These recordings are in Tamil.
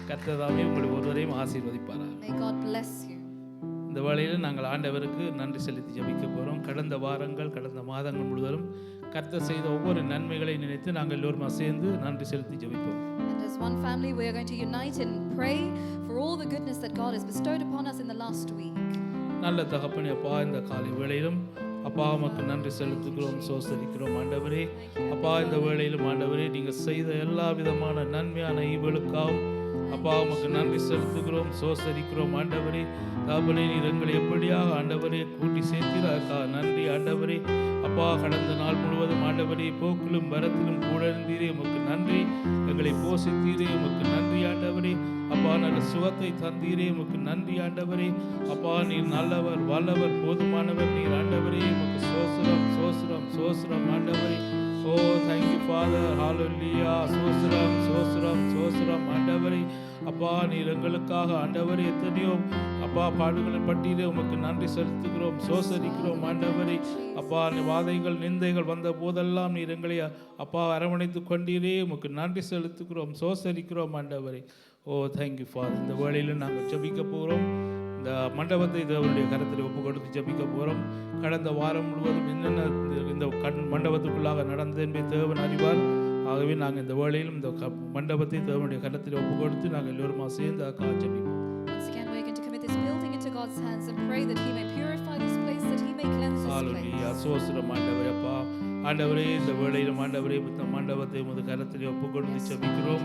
கர்த்தர் தாமே உங்களை ஒருவரையும் ஆசீர்வதிப்பாராக. May God bless you. இந்த வேளையில் நாங்கள் ஆண்டவருக்கு நன்றி செலுத்தி ஜெபிக்க போகிறோம். கடந்த வாரங்கள் கடந்த மாதங்கள் முழுவதும் கர்த்தர் செய்த ஒவ்வொரு நன்மைகளை நினைத்து நாங்கள் எல்லோரும் சேர்ந்து நன்றி செலுத்தி ஜெபிப்போம். And as one family we are going to unite and pray for all the goodness that God has bestowed upon us in the last week. நல்ல தகப்பனே அப்பா, இந்த காலை வேளையிலும் அப்பா உமக்கு நன்றி செலுத்துகிறோம், சோசரிக்கிறோம் ஆண்டவரே. அப்பா இந்த வேளையிலும் ஆண்டவரே நீங்கள் செய்த எல்லா விதமான நன்மையான ஈவுகளுக்காகவும் அப்பா உமக்கு நன்றி செலுத்துகிறோம், சோசரிக்கிறோம் ஆண்டவரே. தாபனே நீர் எங்களை எப்படியாக ஆண்டவரே கூட்டி சேர்த்தீர், அதுக்காக நன்றி ஆண்டவரே. அப்பா கடந்த நாள் முழுவதும் ஆண்டவரே போக்கிலும் வரத்திலும் கூட இருந்தீரே, உமக்கு நன்றி. எங்களை போஷித்தீரே, உமக்கு நன்றி ஆண்டவரே. அப்பா நல்ல சுகத்தை தந்தீரே, உமக்கு நன்றி ஆண்டவரே. அப்பா நீர் நல்லவர், வல்லவர், போதுமானவர் நீர் ஆண்டவரே. உமக்கு சோசரம் சோசரம் சோசரம் ஆண்டவரே. ஓ தேங்க்யூ ஃபாதர், ஹalleluya. சோசரம் சோசரம் சோசரம் ஆண்டவரே. அப்பா நீர் எங்களுக்காக ஆண்டவரே எத்தனையோ அப்பா பாடுகளை பட்டியலே உமக்கு நன்றி செலுத்துகிறோம், சோசரிக்கிறோம் ஆண்டவரே. அப்பா வாதைகள் நிந்தைகள் வந்த போதெல்லாம் நீர் எங்களை அப்பா அரவணைத்து கொண்டீரே, உமக்கு நன்றி செலுத்துகிறோம், சோசரிக்கிறோம் ஆண்டவரே. ஓ தேங்க்யூ ஃபாதர். இந்த வேளையில் நாங்கள் ஜெபிக்க போகிறோம். இந்த மண்டபத்தை தேவனுடைய கரத்தில் ஒப்பு கொடுத்து ஜெபிக்க போகிறோம். கடந்த வாரம் முழுவதும் என்னென்ன இந்த மண்டபத்துக்குள்ளாக நடந்தது என்பதை தேவன் அறிவார். ஆகவே நாங்கள் இந்த வேளையிலும் இந்த மண்டபத்தை தேவனுடைய கரத்தில் ஒப்பு கொடுத்து நாங்கள் எல்லோருமா சேர்ந்து அதுக்காக ஜெபிப்போம். Once again we are going to commit this building into God's hands and pray that He may purify this place, that He may cleanse this hallelujah. place. சோஸ்திரம் ஆண்டவரே. அப்பா ஆண்டவரே இந்த வேளையிலும் ஆண்டவரே இந்த மண்டபத்தை உமது கரத்தில் ஒப்பு கொடுத்து ஜெபிக்கிறோம்.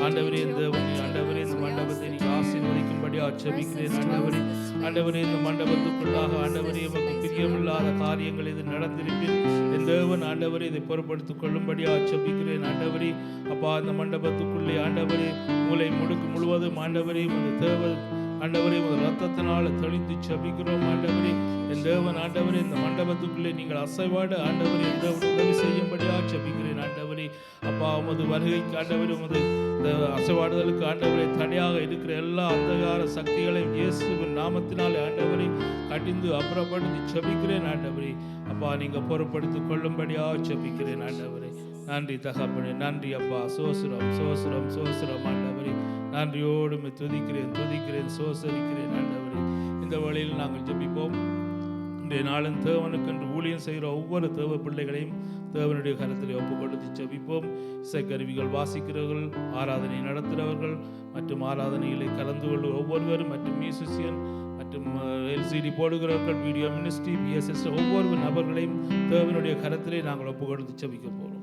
ஆண்டவரே இந்த ஆண்டவரே இந்த மண்டபத்தை நீங்கள் ஆசீர்வதிக்கும்படியாக ஜெபிக்கிறேன் ஆண்டவரே. ஆண்டவரே இந்த மண்டபத்துக்குள்ளாக ஆண்டவரே உமக்கு பிரியமில்லாத காரியங்கள் இது நடந்திருப்பின் இந்த தேவன் ஆண்டவரே இதை பொறுப்படுத்திக் கொள்ளும்படியாக ஜெபிக்கிறேன் ஆண்டவரே. அப்பா இந்த மண்டபத்துக்குள்ளே ஆண்டவரே மூலை முடுக்கு முழுவதும் ஆண்டவரே உமது தேவன் ஆண்டவரே உமது ரத்தத்தினால தெளித்து ஜெபிக்கிறோம் ஆண்டவரே. என் தேவன் ஆண்டவரே இந்த மண்டபத்துக்குள்ளே நீங்கள் அசைவாட ஆண்டவரே எந்த உதவி செய்யும்படியாக ஜெபிக்கிறேன் ஆண்டவரே. அப்பா உமது வருகைக்கு ஆண்டவரே உமது இந்த அசைவாடுதலுக்கு ஆண்டவரே தடையாக இருக்கிற எல்லா அந்தகார சக்திகளையும் இயேசுவின் நாமத்தினாலே ஆண்டவரை கடிந்து அப்புறப்படுத்தி ஜெபிக்கிறேன் ஆண்டவரே. அப்பா நீங்கள் பொறுப்படுத்திக் கொள்ளும்படியாக ஜெபிக்கிறேன் ஆண்டவரே. நன்றி தகப்பனே, நன்றி அப்பா. சோசுரம் சோசுரம் சோசுரம் ஆண்டவரே. நன்றியோடு துதிக்கிறேன் துதிக்கிறேன் சோசரிக்கிறேன் ஆண்டவரே. இந்த வழியில் நாங்கள் ஜெபிப்போம். இன்றைய நாளும் தேவனுக்கென்று ஊழியம் செய்கிற ஒவ்வொரு தேவ பிள்ளைகளையும் தேவனுடைய கரத்தில் ஒப்பு கொடுத்து ஜெபிப்போம். இசைக்கருவிகள் வாசிக்கிறவர்கள், ஆராதனை நடத்துகிறவர்கள் மற்றும் ஆராதனைகளை கலந்து கொள்ளும் ஒவ்வொருவரும் மற்றும் மியூசிஷியன் மற்றும் எல்சிடி போடுகிறவர்கள், வீடியோ மினிஸ்ட்ரி, பிஎஸ்எஸ் ஒவ்வொரு நபர்களையும் தேவனுடைய கரத்திலே நாங்கள் ஒப்பு கொடுத்து ஜெபிக்க போகிறோம்.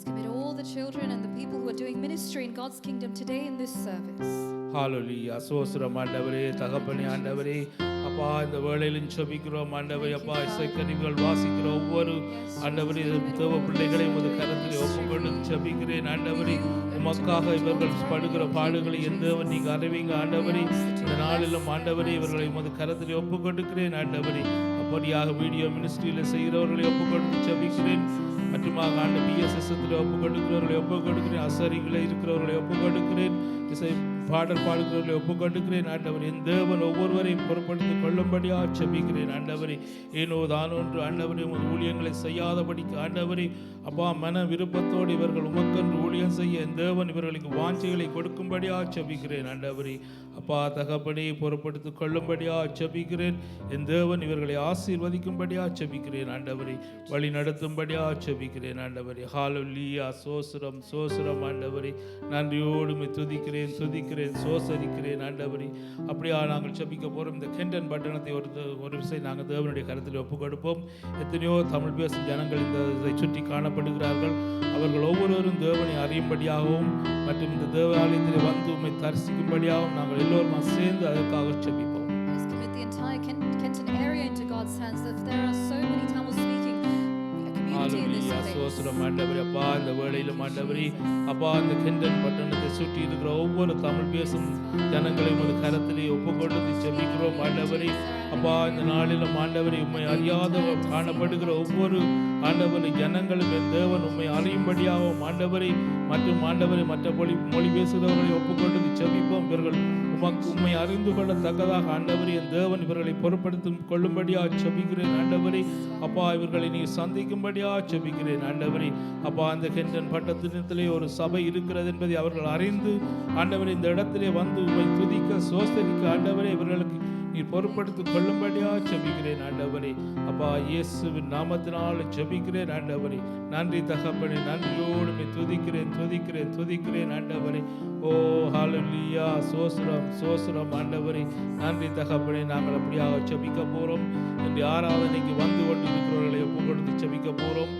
Commit all the children and the people who are doing ministry in God's kingdom today in this service. ஹalleluya. சோஸ்திரம் ஆண்டவரே, தகப்பனே ஆண்டவரே. அப்பா இந்த வேளையிலும் ஜெபிக்கிறோம் ஆண்டவரே. அப்பா இசைக்கருவிகள் வாசிக்கிற ஒவ்வொரு ஆண்டவரே தேவ பிள்ளைகளை உமது கரத்திலே ஒப்புக்கொண்டு ஜெபிக்கிறேன் ஆண்டவரே. உமக்காக இவர்கள் படுகிற பாடுகளை என் தேவன் நீங்கள் அறிவிங்க ஆண்டவரே. இந்த நாளிலும் ஆண்டவரே இவர்களை உமது கரத்திலே ஒப்புக்கொடுக்கிறேன் ஆண்டவரே. அப்படியாக வீடியோ மினிஸ்ட்ரியில் செய்கிறவர்களை ஒப்புக்கொடுத்து ஜெபிக்கிறேன். மற்றுமாக ஆண்டு பிஎஸ்எஸ்ஸத்தில் ஒப்புக்கொடுக்கிறவர்களை ஒப்புக்கொடுக்கிறேன். அசரிகளை இருக்கிறவர்களை ஒப்புக்கொடுக்கிறேன். இசை பாடல் பாடுகிறவர்களை ஒப்புக்கொடுக்கிறேன் ஆண்டவரே. என் தேவன் ஒவ்வொருவரையும் பொறுப்படுத்திக் கொள்ளும்படியாக ஜெபிக்கிறேன் ஆண்டவரே. ஏனோ தானொன்று ஆண்டவரே உமது ஊழியங்களை செய்யாதபடிக்கு ஆண்டவரே அப்பா மன விருப்பத்தோடு இவர்கள் உமக்கென்று ஊழியம் செய்ய என் தேவன் இவர்களுக்கு வாஞ்சைகளை கொடுக்கும்படியாக ஜெபிக்கிறேன் ஆண்டவரே. அப்பா தகப்பனே பொறுப்படுத்திக் கொள்ளும்படியாக ஜெபிக்கிறேன். என் தேவன் இவர்களை ஆசீர்வதிக்கும்படியாக ஜெபிக்கிறேன் ஆண்டவரே. வழி நடத்தும்படியாக ஜெபிக்கிறேன் ஆண்டவரே. ஹalleluya. சோஸ்திரம் சோஸ்திரம் ஆண்டவரே. நன்றியோடு துதிக்கிறேன் துதிக்கிறேன் சோசரிக்கிறேன் ஆண்டவரே. அப்படியா நாங்கள் ஜெபிக்க போகிறோம். இந்த கெண்டன் பட்டணத்தை ஒரு விஷயம் நாங்கள் தேவனுடைய கருத்தில் ஒப்புக் கொடுப்போம். எத்தனையோ தமிழ் பேசும் ஜனங்கள் இந்த இதை சுற்றி காணப்படுகிறார்கள். அவர்கள் ஒவ்வொருவரும் தேவனை அறியும்படியாகவும் மற்றும் இந்த தேவாலயத்தில் வந்து உம்மை தரிசிக்கும்படியாகவும் நாங்கள் எல்லோரும் சேர்ந்து அதற்காக ஜெபிப்போம். Let's commit the entire Kenton area into God's hands. That there are so many Tamil speaking community in this place. சோஸ்திரம் ஆண்டவரே. அப்பா இந்த வேளையிலும் ஆண்டவரே அப்பா இந்த கெண்டன் பட்டணத்தை சுற்றி இருக்கிற ஒவ்வொரு தமிழ் பேசும் ஜனங்களையும் ஒரு கரத்திலே ஒப்புக்கொண்டு ஜெபிக்கிறோம் ஆண்டவரே. அப்பா இந்த நாளிலும் ஆண்டவரை உம்மை அறியாத காணப்படுகிற ஒவ்வொரு ஆண்டவரை ஜனங்களும் என் தேவன் உம்மை அறியும்படியாகவும் ஆண்டவரை மற்றும் ஆண்டவரை மற்ற மொழி பேசுகிறவர்களை ஒப்புக்கொண்டு செபிப்போம். இவர்கள் உம்மை அறிந்து கொள்ளத்தக்கதாக ஆண்டவரை என் தேவன் இவர்களை பொறுப்படுத்தும் கொள்ளும்படியா செபிக்கிறேன் ஆண்டவரை. அப்பா இவர்களை நீ சந்திக்கும்படியா செபிக்கிறேன் ஆண்டவரை. அப்பா அந்த கெண்டன் பட்டத்தினத்திலே ஒரு சபை இருக்கிறது என்பதை அவர்கள் அறிந்து ஆண்டவரை இந்த இடத்திலே வந்து உம்மை துதிக்க சோஸ்தரிக்க ஆண்டவரை இவர்களுக்கு நீ பொறுப்படுத்திக் கொள்ளும்படியா செபிக்கிறேன் ஆண்டவரே. அப்பா இயேசுவின் நாமத்தினால் செபிக்கிறேன் ஆண்டவரே. நன்றி தகப்பனே, நன்றியோடு துதிக்கிறேன் ஆண்டவரே. ஓ ஹல்லேலூயா, சோஸ்திரம் சோஸ்திரம் ஆண்டவரே. நன்றி தகப்பனே. நாங்கள் அப்படியாக செபிக்க போறோம். இன்று ஆராதனைக்கு வந்து கொண்டு இருக்கிறவர்களை ஒப்பு கொடுத்து செபிக்க போறோம்.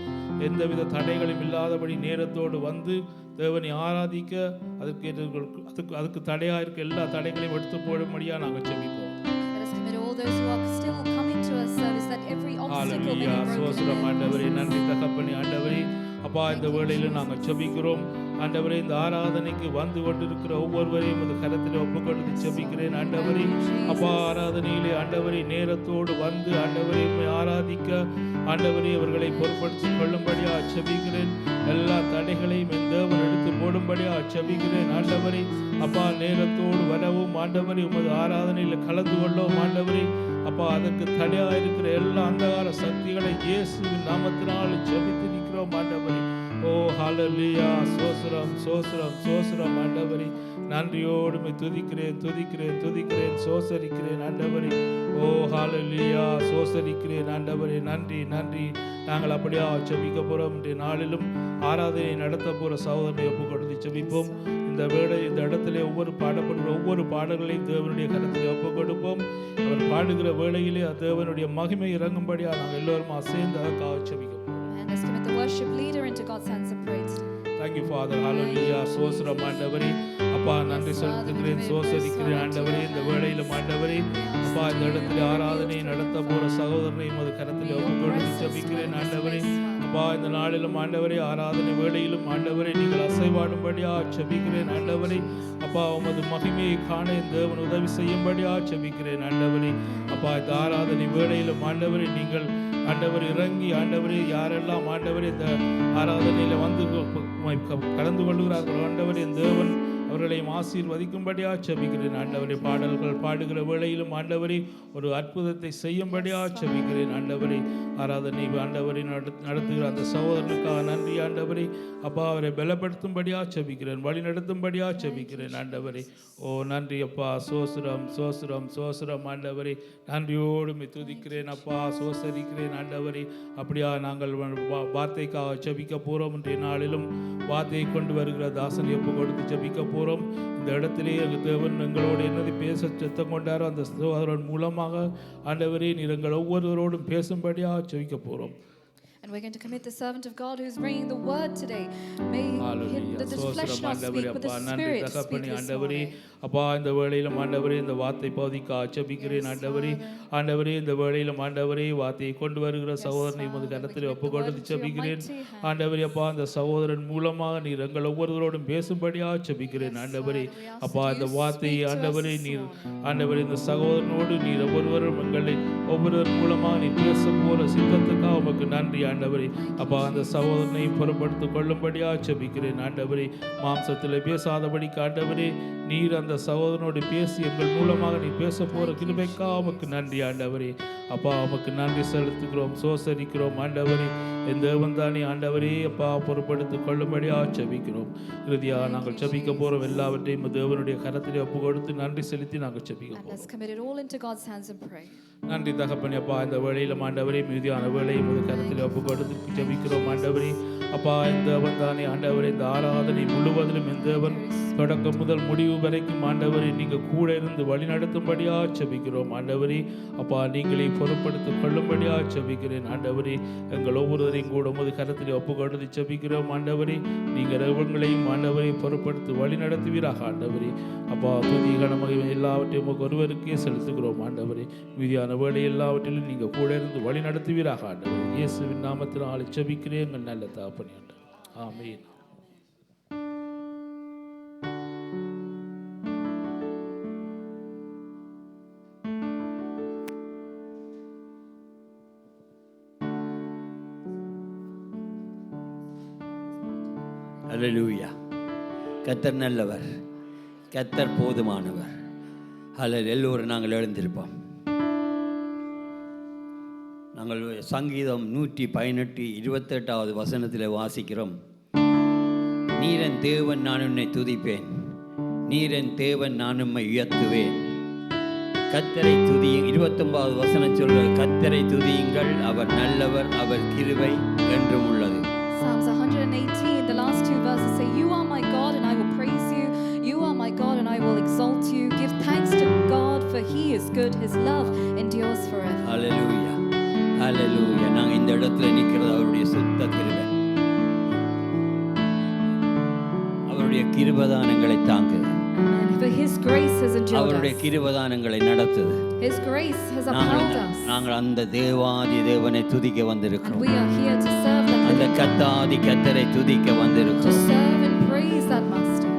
எந்தவித தடைகளும் இல்லாதபடி நேரத்தோடு வந்து தேவனை ஆராதிக்க அதுக்கு தடையாக இருக்க எல்லா தடைகளையும் எடுத்து போடும்படியா நாங்கள் செபிப்போம். All those who are still coming to our service, that every obstacle may be broken. ஆண்டவரே நன்றி தகப்பனே. ஆண்டவரே அப்பா இந்த வேளையில் நாங்கள் செபிக்கிறோம் ஆண்டவரே. இந்த ஆராதனைக்கு வந்து கொண்டிருக்கிற ஒவ்வொருவரையும் இந்த கரத்தில் ஒப்புக்கொடுத்து செபிக்கிறேன் ஆண்டவரே. அப்பா ஆராதனையிலே ஆண்டவரை நேரத்தோடு வந்து ஆண்டவரை ஆராதிக்க ஆண்டவரே அவர்களை பொறுப்படுத்தி கொள்ளும்படியா செபிக்கிறேன். எல்லா தடைகளையும் என் தேவன் எடுத்து போடும்படியா செபிக்கிறேன் ஆண்டவரே. அப்பா நேரத்தோடு வரவும் ஆண்டவரை உமது ஆராதனையில் கலந்து கொள்ளவும் ஆண்டவரே. அப்பா அதற்கு தடையாக இருக்கிற எல்லா அந்தகார சக்திகளை இயேசுவின் நாமத்தினால் ஜெபித்து நிற்கிறோம் ஆண்டவரே. ஓ ஹல்லேலூயா, சோஸ்திரம் சோஸ்திரம் சோஸ்திரம் ஆண்டவரே. நன்றியோடு துதிக்கிறேன் சோசரிக்கிறேன் ஆண்டவரே. ஓ ஹல்லேலூயா, சோசரிக்கிறேன் ஆண்டவரே. நன்றி. நாங்கள் அப்படியா செபிக்க போறோம். இன்றைய நாளிலும் ஆராதனை நடத்த போற சகோதரனை ஒப்பு கொடுத்து செபிப்போம். இந்த இடத்திலே பாடப்படுகிற ஒவ்வொரு பாடல்களையும் தேவனுடைய கரத்திலே ஒப்பு கொடுப்போம். அவர் பாடுகிற வேளையிலே தேவனுடைய மகிமை இறங்கும்படியா நாங்கள் எல்லோரும் சேர்ந்து அதற்காக செபிப்போம். Let's commit the worship leader into God's hands and praise. Thank you Father. Hallelujah. சோஸ்திரம் ஆண்டவரே. அப்பா நன்றி செலுத்துகிறேன், சோசரிக்கிறேன் ஆண்டவரே. இந்த வேளையிலும் ஆண்டவரே அப்பா இந்த இடத்துல ஆராதனை நடத்த போற சகோதரனை உமது கரத்தில் ஒப்புக்கொண்டு ஜெபிக்கிறேன் ஆண்டவரே. அப்பா இந்த நாளிலும் ஆண்டவரே ஆராதனை வேளையிலும் ஆண்டவரே நீங்கள் அசைவாடும்படியா ஜெபிக்கிறேன் ஆண்டவரே. அப்பா உமது மகிமையை காண தேவன் உதவி செய்யும்படியா ஜெபிக்கிறேன் ஆண்டவரே. அப்பா இந்த ஆராதனை வேளையிலும் ஆண்டவரே நீங்கள் ஆண்டவர் இறங்கி ஆண்டவரே யாரெல்லாம் ஆண்டவரே இந்த ஆராதனையில் வந்து கலந்து கொள்கிறார்கள் ஆண்டவரே தேவன் அவர்களையும் ஆசீர்வதிக்கும்படியா செபிக்கிறேன் ஆண்டவரே. பாடல்கள் பாடுகிற வேளையிலும் ஆண்டவரே ஒரு அற்புதத்தை செய்யும்படியா செபிக்கிறேன் ஆண்டவரே. ஆராதனை ஆண்டவரை நடத்துகிற அந்த சகோதரனுக்காக நன்றி ஆண்டவரே. அப்பா அவரை பலப்படுத்தும்படியா செபிக்கிறேன், வழி நடத்தும்படியா செபிக்கிறேன் ஆண்டவரே. ஓ நன்றி அப்பா. சோஸ்திரம் ஆண்டவரே. நன்றியோடு துதிக்கிறேன் அப்பா, சோசரிக்கிறேன் ஆண்டவரே. அப்படியா நாங்கள் வார்த்தைக்காக செபிக்க போறோம். இன்றைய நாளிலும் வார்த்தையை கொண்டு வருகிற தாசனை ஒப்பு கொடுத்து ஜெபிக்க போறோம். இந்த இடத்திலே தேவன் எங்களோடு என்னது பேச சத்தம் கொண்டாரோ அந்த சகோதரன் மூலமாக ஆண்டவரே நீர் எங்கள் ஒவ்வொருவரோடும் பேசும்படியாக ஜெபிக்க போறோம். And we're going to commit the servant of God who's bringing the word today. May this flesh not speak, but the Spirit speak this morning. அப்பா இந்த வேளையிலும் ஆண்டவரே இந்த வார்த்தை பகுதிக்கு ஆட்சேபிக்கிறேன் ஆண்டவரே. இந்த வேளையிலும் ஆண்டவரே வார்த்தையை கொண்டு வருகிற சகோதரனை உமது கரத்தில் ஒப்புக்கொண்டு ஜெபிக்கிறேன் ஆண்டவரே. அப்பா இந்த சகோதரன் மூலமாக நீர் எங்கள் ஒவ்வொருவரோடும் பேசும்படியாக ஜெபிக்கிறேன் ஆண்டவரே. அப்பா இந்த வார்த்தையை ஆண்டவரே நீர் ஆண்டவரே இந்த சகோதரனோடு நீர் ஒவ்வொருவர் மூலமாக நீ பேச போற சித்தத்துக்காக உமக்கு நன்றி ஆண்டவரே. அப்பா அந்த பொறுப்படுத்திக் கொள்ளும்படியாக ஜெபிக்கிறேன் ஆண்டவரே. மாம்சத்தில் பேசாதபடிக்கு ஆண்டவரே நீர் அந்த சகோதரனோடு பேசி எங்கள் மூலமாக நீ பேச போற கிருபைக்காக உமக்கு நன்றி ஆண்டவரே. அப்பா உமக்கு நன்றி செலுத்துகிறோம், சோசரிக்கிறோம் ஆண்டவரே. என் தேவன் தானே ஆண்டவரே. அப்பா பொறுப்படுத்திக் கொள்ளும்படியாக ஜெபிக்கிறோம். இறுதியாக நாங்கள் ஜெபிக்க போறோம். எல்லாவற்றையும் தேவனுடைய கரத்திலே ஒப்பு கொடுத்து நன்றி செலுத்தி நாங்கள் ஜெபிக்க போறோம். நன்றி தகப்பனே. அப்பா இந்த வேளையிலும் ஆண்டவரே மீதியான வேளையை கரத்தில் ஒப்பு கொடுத்து ஜெபிக்கிறோம் ஆண்டவரே. அப்பா இந்த தேவன் தானே ஆண்டவரே. இந்த ஆராதனை முழுவதிலும் என் தேவன் தொடக்கம் முதல் முடிவு வரைக்கும் ஆண்டவரே நீங்கள் கூட இருந்து வழி நடத்தும்படியா ஜெபிக்கிறோம் ஆண்டவரே. அப்பா நீங்களே பொறுப்படுத்திக் கொள்ளும்படியா ஜெபிக்கிறேன் ஆண்டவரே. எங்கள் ஒவ்வொருவரையும் கூட உமது கரத்தில் ஒப்பு கொடுத்து ஜெபிக்கிறோம் ஆண்டவரே. நீங்கள் எவங்களையும் ஆண்டவரை பொறுப்படுத்தி வழி நடத்துவீராக ஆண்டவரே. அப்பா துதி கனமகிமை எல்லாவற்றையும் ஒருவருக்கே செலுத்துகிறோம் ஆண்டவரே. மீதியான வேலை எல்லாவற்றிலும் நீங்கள் கூட இருந்து வழி நடத்துவீராக ஆண்டவரே. இயேசுவின் நாமத்தில் ஜெபிக்கிறேன் எங்கள் நல்ல தகப்பனே. ஆமென். அல்லேலூயா. கர்த்தர் நல்லவர், கர்த்தர் போதுமானவர். எல்லோரும் நாங்கள் எழுந்திருப்போம். நாங்கள் சங்கீதம் 118:28 வசனத்தில் வாசிக்கிறோம். நீரன் தேவன், நான் உன்னை துதிப்பேன். நீரன் தேவன், நான் உம்மை உயர்த்துவேன். கர்த்தரை துதியுங்கள். 29 வசனம் சொல்வது, கர்த்தரை துதியுங்கள், அவர் நல்லவர், அவர் கிருபை என்றும் உள்ளது. Psalms 118, the last two verses say, you are my God and I will praise you. You are my God and I will exalt you. Give thanks to God for he is good. His love endures forever. ஹல்லேலூயா, ஹல்லேலூயா. நாங்கள் இந்த இடத்துல நிற்கிறது அவருடைய சுத்த கிருபை. அவருடைய கிருபதானங்களை தாங்குது. For his grace has endured அவருடைய us. கிருபதானங்களை நடத்துது. His grace has upheld us. நாங்கள் அந்த தேவாதி தேவனை துதிக்க And வந்திருக்கிறோம். we are here to serve that அந்த living God, கர்த்தாதி கர்த்தரை துதிக்க to வந்திருக்கிறோம். serve and praise that master.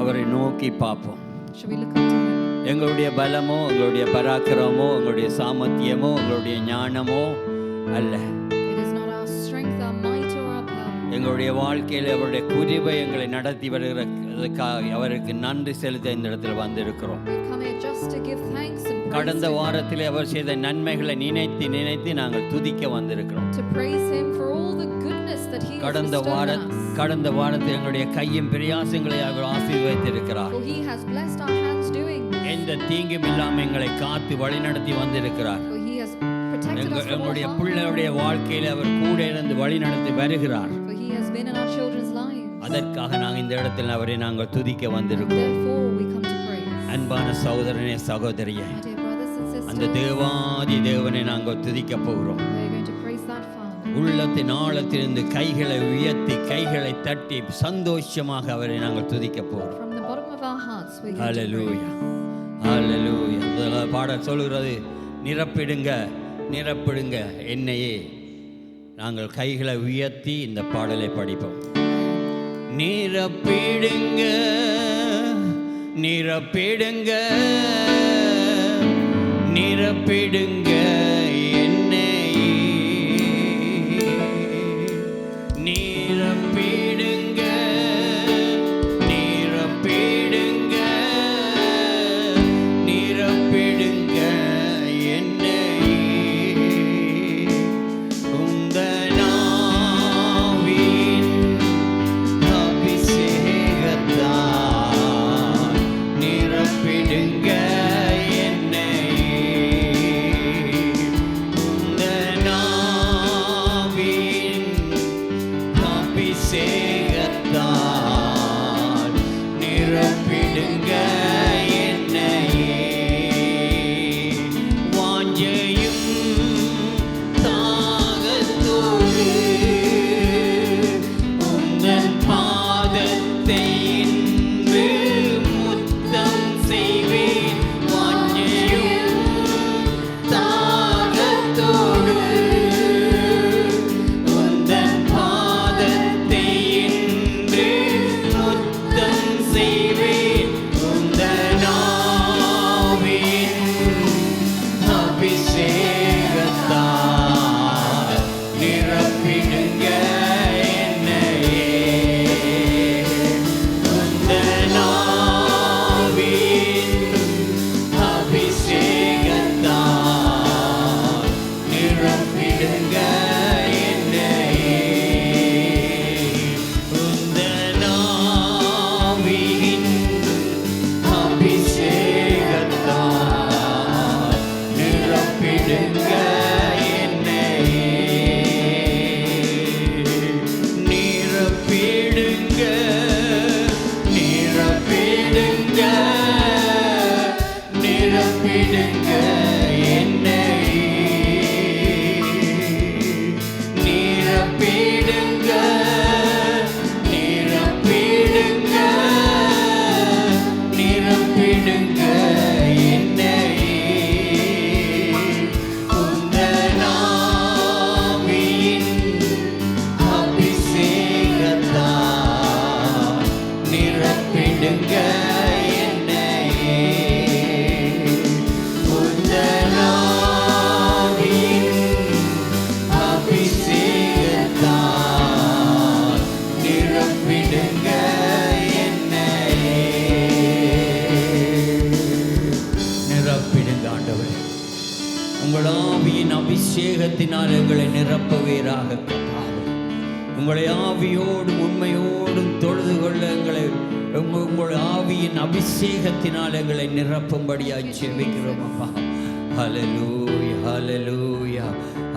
அவரை நோக்கி பார்ப்போம். Should we look unto him? எங்களுடைய பலமோ, எங்களுடைய பராக்கிரமோ, எங்களுடைய சாமர்த்தியமோ, எங்களுடைய ஞானமோ அல்ல. It is not our strength, our might or our power. எங்களுடைய வாழ்க்கையில் அவருடைய கிருபை எங்களை நடத்தி வருகிறதுக்காக அவருக்கு நன்றி செலுத்த இந்த இடத்துல வந்திருக்கிறோம். We come here just to give thanks and praise கடந்த to him, வாரத்தில் அவர் செய்த நன்மைகளை நினைத்து நினைத்து நாங்கள் துதிக்க வந்திருக்கிறோம். to praise him for all the goodness that he has கடந்த bestowed on us. வாரத்தில் எங்களுடைய கையின் பிரயாசங்களை அவர் ஆசீர்வதித்திருக்கிறார். For he has blessed our hands doing this. எந்த தீங்கும் இல்லாமல் எங்களை காத்து வழிநடத்தி வந்திருக்கிறார். For he has protected us from all எங்களுடைய harm. பிள்ளைகளுடைய வாழ்க்கையில் அவர் கூட இருந்து வழிநடத்தி வருகிறார். For he has been in our children's lives. அதற்காக நாங்கள் இந்த இடத்தில் அவரை நாங்கள் துதிக்க வந்திருக்கிறோம். Therefore we come to praise. அன்பான சகோதரனே, சகோதரியே, My dear brothers and sisters, அந்த தேவாதி தேவனை நாங்கள் துதிக்க போகிறோம். we are going to praise that Father. உள்ளத்தின் ஆழத்திலிருந்து கைகளை உயர்த்தி கைகளை தட்டி சந்தோஷமாக அவரை நாங்கள் துதிக்க போகிறோம். From the bottom of our hearts we are going to hallelujah, praise. ஹல்லேலூயா. முதலாவது பாடல் சொல்கிறது, நிரப்பிடுங்க நிரப்பிடுங்க என்னையே. நாங்கள் கைகளை உயர்த்தி இந்த பாடலை படிப்போம். நிரப்பிடுங்க நிரப்பிடுங்க நிரப்பிடுங்க என்னையே. நிரப்பிடுங்க நிரப்பிடுங்க நிரப்பிடுங்க என்னையே. உந்தனாவின் அபிஷேகத்தால் நிரப்பிடுங்க என்னையே. உந்தனாவின் அபிஷேகத்தால் நிரப்பிடுங்க என்னையே. வாஞ்சையும் தாகத்தோடு உந்தன் பாதத்தை இன்று முத்தம் செய்வேன். வாஞ்சையும் தாகத்தோடு உந்தன் பாதத்தை இன்று முத்தம் செய்வேன். உந்தன் அபிஷேகத்தினால் எங்களை நிரப்புவீராக கர்த்தாவே. உங்களை ஆவியோடும் உண்மையோடும் தொழுது கொள்ள எங்களை உங்கள் ஆவியின் அபிஷேகத்தினால் எங்களை நிரப்பும்படியாக ஜெபிக்கிறோம் அப்பா. ஹல்லேலூயா, ஹல்லேலூயா,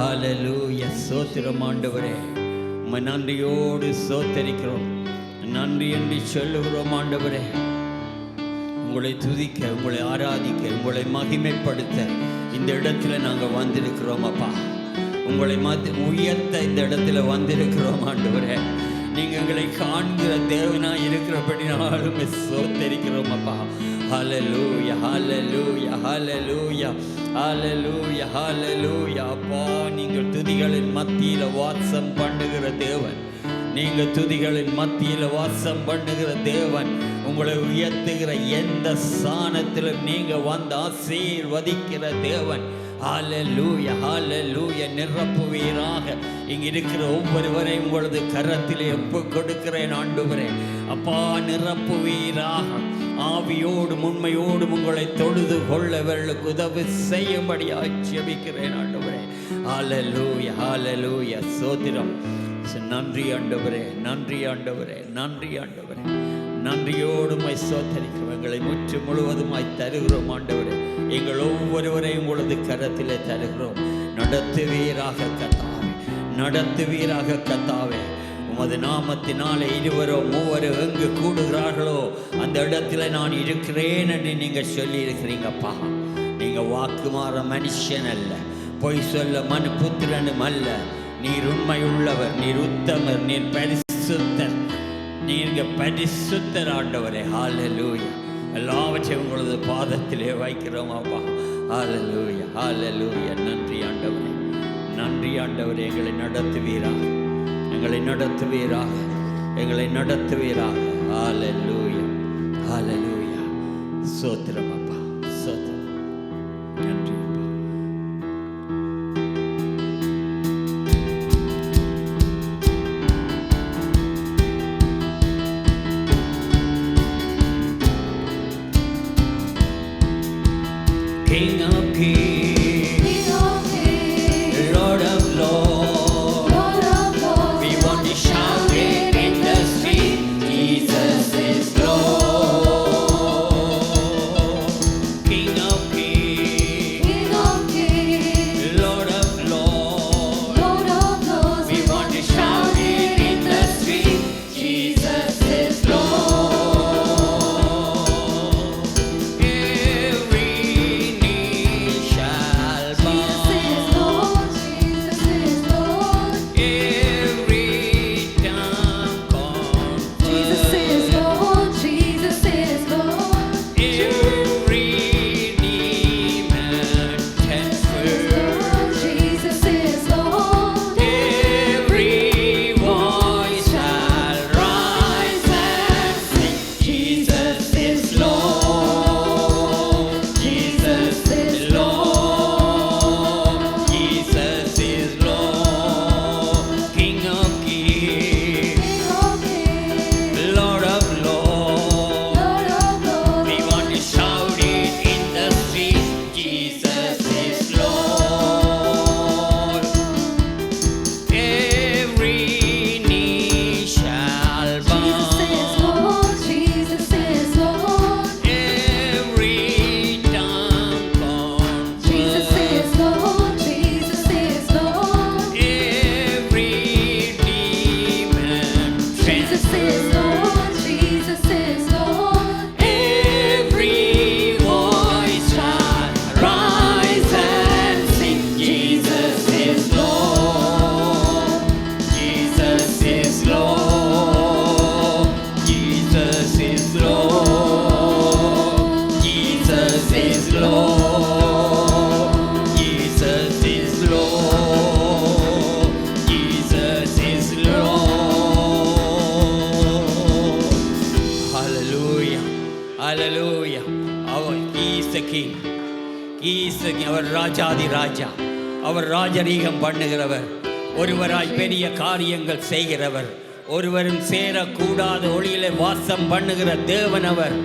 ஹல்லேலூயா. ஸ்தோத்திரம் ஆண்டவரே, உம்மை நன்றியோடு ஸ்தோத்தரிக்கிறோம். நன்றி என்று சொல்லுகிறோம் ஆண்டவரே. உங்களை துதிக்க, உங்களை ஆராதிக்க, உங்களை மகிமைப்படுத்த இந்த இடத்துல நாங்கள் வந்திருக்கிறோம் அப்பா. உங்களை உயர்த்த இந்த இடத்துல வந்திருக்கிறோம் ஆண்டவரே. நீங்கள் எங்களை காண்கிற தேவனாக இருக்கிறபடினாலும் ஸ்தோத்தரிக்கிறோம் அப்பா. ஹல்லேலூயா, ஹல்லேலூயா, ஹல்லேலூயா, ஹல்லேலூயா, ஹல்லேலூயா. அப்பா, நீங்கள் துதிகளின் மத்தியில் வாசம் பண்ணுகிற தேவன். நீங்கள் துதிகளின் மத்தியில் வாசம் பண்ணுகிற தேவன். உங்களை உயர்த்துகிற எந்த ஸ்தானத்திலும் நீங்கள் வந்து ஆசீர்வதிக்கிற தேவன். ஹல்லேலூயா, ஹல்லேலூயா. நிரப்புவீராக. இங்கே இருக்கிற ஒவ்வொருவரை உங்களது கரத்திலே ஒப்பு கொடுக்கிறேன் ஆண்டவரே. அப்பா, நிரப்புவீராக. ஆவியோடும் உண்மையோடும் உங்களை தொழுது கொள்ளவர்களுக்கு உதவி செய்யும்படியாக ஜெபிக்கிறேன் ஆண்டவரே. ஹல்லேலூயா, ஹல்லேலூயா. ஸ்தோத்திரம். நன்றி ஆண்டவரே, நன்றி ஆண்டவரே, நன்றி ஆண்டவரே. நன்றியோடுமை ஸ்தோத்தரிக்கிறோம். எங்களை முற்று முழுவதுமாய் தருகிறோம் ஆண்டவரே. எங்கள் ஒவ்வொருவரையும் உங்களது கரத்திலே தருகிறோம். நடத்துவீராக கர்த்தாவே, நடத்துவீராக கர்த்தாவே. உமது நாமத்தினாலே இருவரோ மூவரோ எங்கு கூடுகிறார்களோ அந்த இடத்துல நான் இருக்கிறேன் என்று நீங்கள் சொல்லி இருக்கிறீங்கப்பா. நீங்கள் வாக்குமாற மனுஷன் அல்ல, பொய் சொல்ல மனு புத்திரனும் அல்ல. நீர் உண்மையுள்ளவர், நீர் உத்தமர், நீர் பரிசுத்தர், நீங்க பரிசுத்தர் ஆண்டவரே. ஹல்லேலூயா. எல்லாவற்றையும் உங்களது பாதத்திலே வைக்கிறோம் அப்பா. ஹல்லேலூயா, ஹல்லேலூயா. நன்றி ஆண்டவரே, நன்றி ஆண்டவரே. எங்களை நடத்துவீராக, எங்களை நடத்துவீராக, எங்களை நடத்துவீராக. ஹல்லேலூயா, ஹல்லேலூயா. ஸ்தோத்திரம் அப்பா, ஸ்தோத்திரம். நன்றி அப்பா. King of kings, Lord of lords, we want to shout it in the street, Jesus is Lord. King of kings, Lord of lords, we want to shout it in the street, Jesus is Lord. Hallelujah. He is the king. He is the king. அவர் ராஜாதி ராஜா. அவர் ராஜரீகம் பண்ணுகிறவர். ஒருவராய் பெரிய காரியங்கள் செய்கிறவர். ஒருவரும் சேரக்கூடாத ஒளியிலே வாசம் பண்ணுகிற தேவன் அவர்.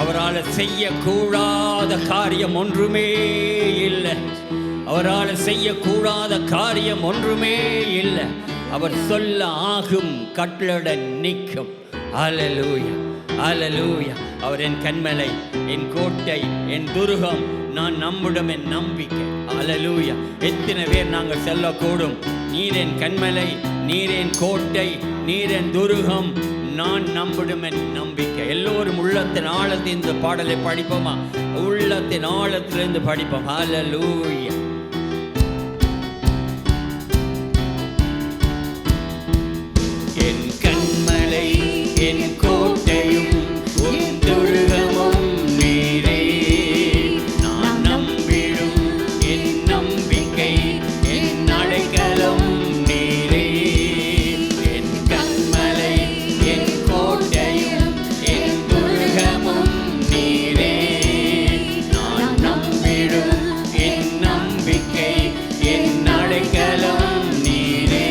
அவரால் செய்யக்கூடாத காரியம் ஒன்றுமே இல்லை. அவரால் செய்யக்கூடாத காரியம் ஒன்றுமே இல்லை. அவர் சொல்ல ஆகும், கட்டளை நிற்கும். அல்லேலூயா, அல்லேலூயா. அவர் என் கன்மலை, என் கோட்டை, என் துருகம், நான் நம்பிடும் என் நம்பிக்கை. அல்லேலூயா. எத்தனை பேர் நாங்கள் சொல்லக்கூடும், நீர் என் கன்மலை, நீர் என் கோட்டை, நீர் என் துருகம், நான் நம்பிடும் என் நம்பிக்கை. எல்லோரும் உள்ளத்தின் ஆழத்தில் இந்த பாடலை படிப்போமா? உள்ளத்தின் ஆழத்திலிருந்து படிப்போம். அல்லேலூயா. என் கன்மலை, என் கோட்டையும் உன் துருகமும் நீரே, நான் நம்பிடும் என் நம்பிக்கை, என் அடைக்கலம் நீரே. என் கன்மலை, என் கோட்டையும் என் துருகமும் நீரே, நான் நம்பிடும் என் நம்பிக்கை, என் அடைக்கலம் நீரே.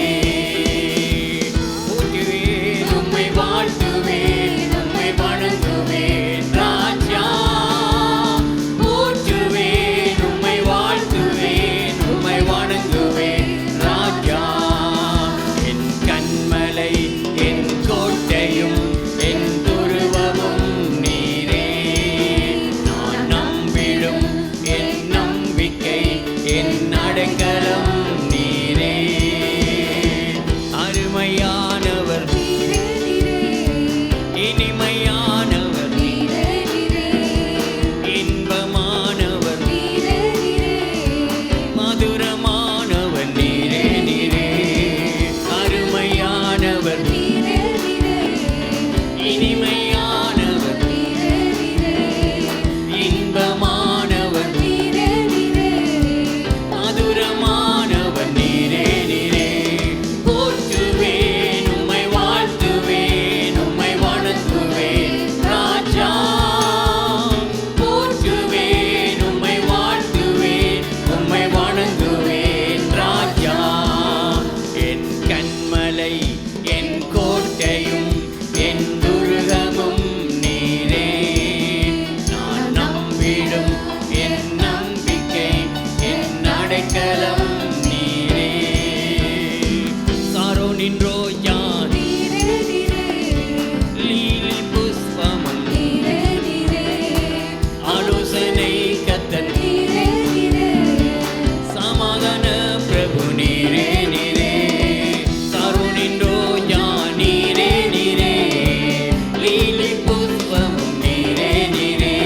போற்றுவேன், உம்மை வாழ்த்துவேன், உம்மை வணங்குவேன் ராஜா. போற்றுவேன், உம்மை வாழ்த்துவேன், உம்மை வணங்குவேன் ராஜா. என் கன்மலை, என் கோட்டையும் என் துருவமும் நீரே, நான் நம்பிடும் என் நம்பிக்கை, என் அடைக்கலம் நீரே. அருமையானவர், இனிமையானவர், இன்பமானவர், மதுரமானவர் நீரே, நீரே. அருமையானவர், இனிமையானவர், இன்பமானவர், மதுரமானவர் நீரே, நீரே. போற்றுவேன், உம்மை வாழ்த்துவேன், உம்மை வணங்குவேன் ராஜா. போற்றுவேன், உம்மை வாழ்த்துவேன், உம்மை வணங்குவேன் ராஜா. என் கன்மலை, என் கோட்டையும் என் துருகமும் நீரே, நான் நம்பிடும் என் நம்பிக்கை, என் அடைக்கலம் நீரே. சாரோனின் ரோஜா, லீலி புஷ்பமும், ஆலோசனை கர்த்தர், சமாதான பிரபு நீரே, நீரே. சாரோனின் ரோஜா நீரே, நீரே. லீலி புஷ்பமும் நீரே, நீரே.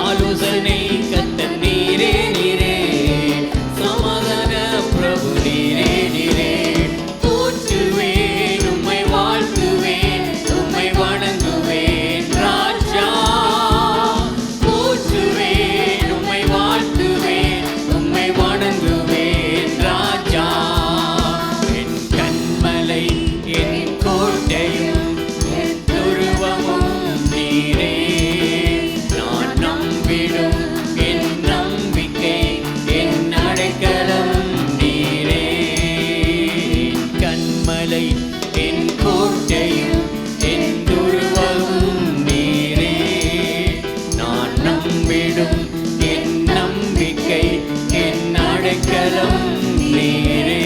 ஆலோசனை கர்த்தர் நீரே, நீரே. சமாதான பிரபு நீரே, நீரே. போற்றுவேன், உம்மை வாழ்த்துவேன், உம்மை வணங்குவேன் ராஜா. போற்றுவேன், உம்மை வாழ்த்துவேன், உம்மை வணங்குவேன் ராஜா. என் கன்மலை, என் கோட்டையும் என் துருவமும் நீரே, நான் நம்பிடும் என் நம்பிக்கை, என் அடைக்கலம் நீரே. என் கன்மலை, என் கோட்டையும் என் துருவமும் நீரே, நான் நம்பிடும் என் நம்பிக்கை, என் அடைக்கலம் நீரே.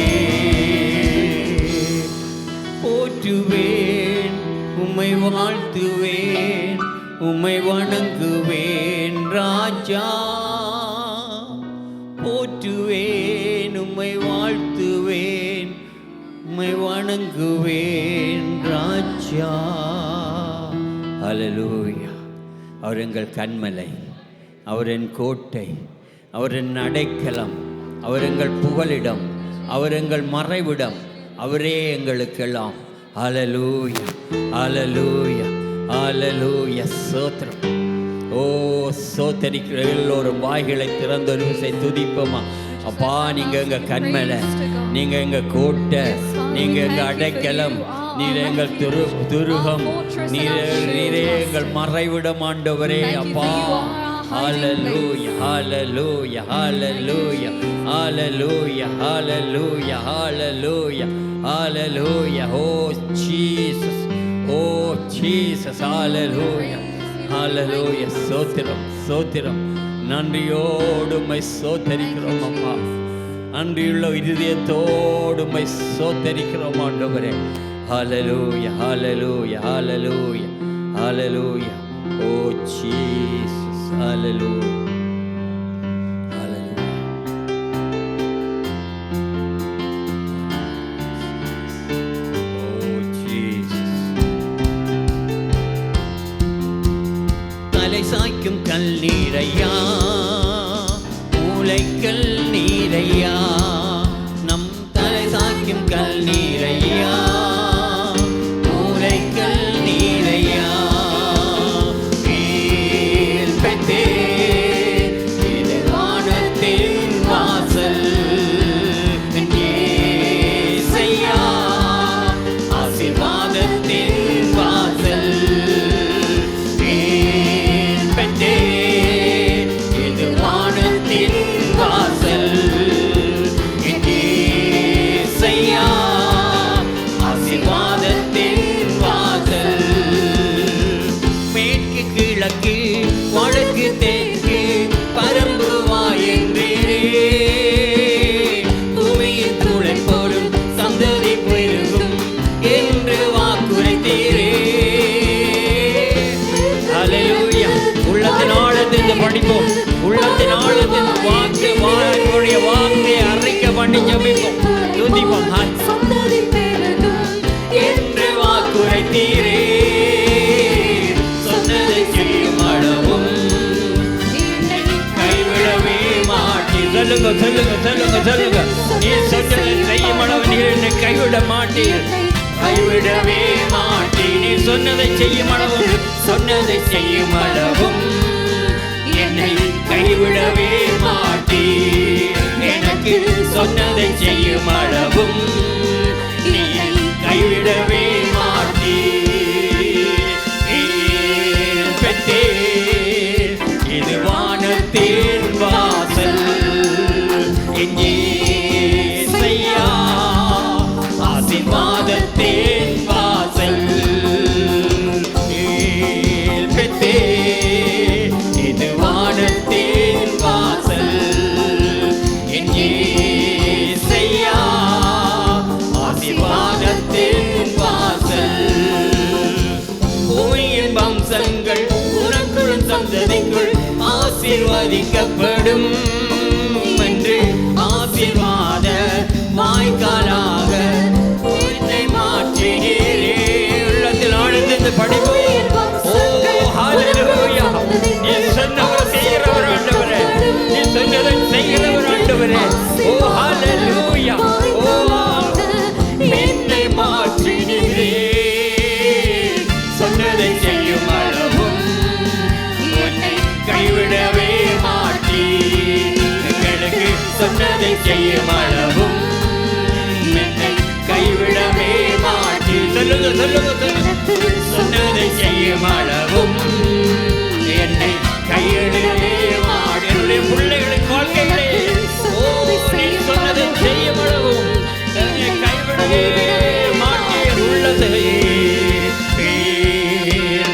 போற்றுவேன், உம்மை வாழ்த்துவேன், உம்மை வணங்குவேன் ராஜா. போற்றுவேன், உம்மை வாழ்த்துவேன், உம்மை வணங்குவேன் ராஜா. அல்லேலூயா. அவர் எங்கள் கன்மலை, அவர் என் கோட்டை, அவர் என் அடைக்கலம், அவர் எங்கள் புகலிடம், அவர் எங்கள் மறைவிடம், அவரே எங்களுக்கெல்லாம். அல்லேலூயா, அல்லேலூயா, அல்லேலூயா. ஸ்தோத்திரம். ஓ, சோத்தரிக்கிற எல்லோரும் வாய்களை திறந்தொரு விசை துதிப்போமா? அப்பா, நீங்க எங்க கன்மலை, நீங்க எங்க கோட்டை, நீங்க எங்க அடைக்கலம், நீர் எங்கள் துருகம், நீரே எங்கள் மறைவிடம் ஆண்டவரே. அப்பா, ஹalleluya, hallelujah, hallelujah, hallelujah, hallelujah, hallelujah, hallelujah. Oh Jesus, oh Jesus, hallelujah, hallelujah. சோத்திரம், சோத்திரம். நன்றியோடு உம்மை ஸ்தோத்தரிக்கிறோம் அம்மா. நன்றியுள்ள இருதயத்தோடு உம்மை ஸ்தோத்தரிக்கிறோம் ஆண்டவரே. ஹல்லேலூயா, ஹல்லேலூயா, ஹல்லேலூயா, ஹல்லேலூயா. ஓ ஜீசஸ், ஹல்லேலூயா, ஹல்லேலூயா. ஓ ஜீசஸ். தலை சாய்க்கும் கல்லீரையா, மூளைக்கல் நீரையா, நம் தலை சாய்க்கும் கல்லீரையா, மூளைக்கல் நீரையா. மேல் பெற்றே இது வானத்தின் வாசல், ஏசையா ஆசீர்வாதத்தின் வாசல். மேல் பெற்றே இது வானத்தின் வாசல், ஏசையா ஆசீர்வாதத்தின் வாசல். மேற்கு கிழக்கு வடக்கு தெற்கு பரம்புவாய் என்றீரே, பூமியின் துளை போடும் சந்ததி பெருகும் என்று வாக்குரைத்தீரே. ஹல்லேலூயா. உள்ளத்தின் ஆழத்தில் படிப்போம், உள்ளத்தின் ஆழத்தில் வாக்குடைய வார்த்தையை அறிக்கை பண்ணி ஜெபிப்போம், துதிப்போம். சந்ததி பெருகும் என்று வாக்குரைத்தீரே, சொன்னதை செய்யும் அளவும் கைவிடவே மாட்டீர். சொல்லுங்க சொல்லுங்க சொல்லுங்க சொல்லுங்க. நீ சொன்னதை செய்யும் அளவு நீர் என்னை கைவிட மாட்டீர், கைவிடவே மாட்டீர். நீ சொன்னதை செய்யும் அளவும், சொன்னதை செய்யும் அளவும் என்னை கைவிடவே மாட்டீர். எனக்கு சொன்னதை செய்யும் அளவும் நீ கைவிடவே மாட்டீர். பெற்றே இது வானத்தின் வாசல், ஏசையா ஆசீர்வாதத்தின் வாசல். பெற்றே இது வானத்தின் வாசல், ஏசையா ஆசீர்வாதத்தின் வாசல். பூமியின் வம்சங்கள் உனக்குள் சந்ததிக்குள் ஆசீர்வதிக்கப்படும் என்று ஆசீர்வாத வாய்க்காலாக உன்னை மாற்றினீரே. உள்ளத்தில் ஆழ்ந்து படிப்போம். ஓ ஹல்லேலூயா. நீ சொன்னவர் செய்கிறவர் ஆண்டவரே, நீ சொன்னதை செய்கிறவர் ஆண்டவரே. ஓ ஹல்லேலூயா. ஓ என்னை மாற்றினீரே, சொன்னதை செய்யும் அளவும் உன்னை கைவிடவே மாட்டீர். எங்களுக்கு சொன்னதை செய்யும் அளவும் என்னை கைவிடவே மாட்டீர். சொல்லுங்க சொல்லுங்க சொல்லுங்க. சொன்னதை செய்யும் அளவும் என்னை கைவிடவே மாட்டீர். என்னுடைய பிள்ளைகளின் வாழ்க்கையிலே ஓ நீ சொன்னதை செய்யும் அளவும் என்னை கைவிடவே மாட்டீர். உள்ளதை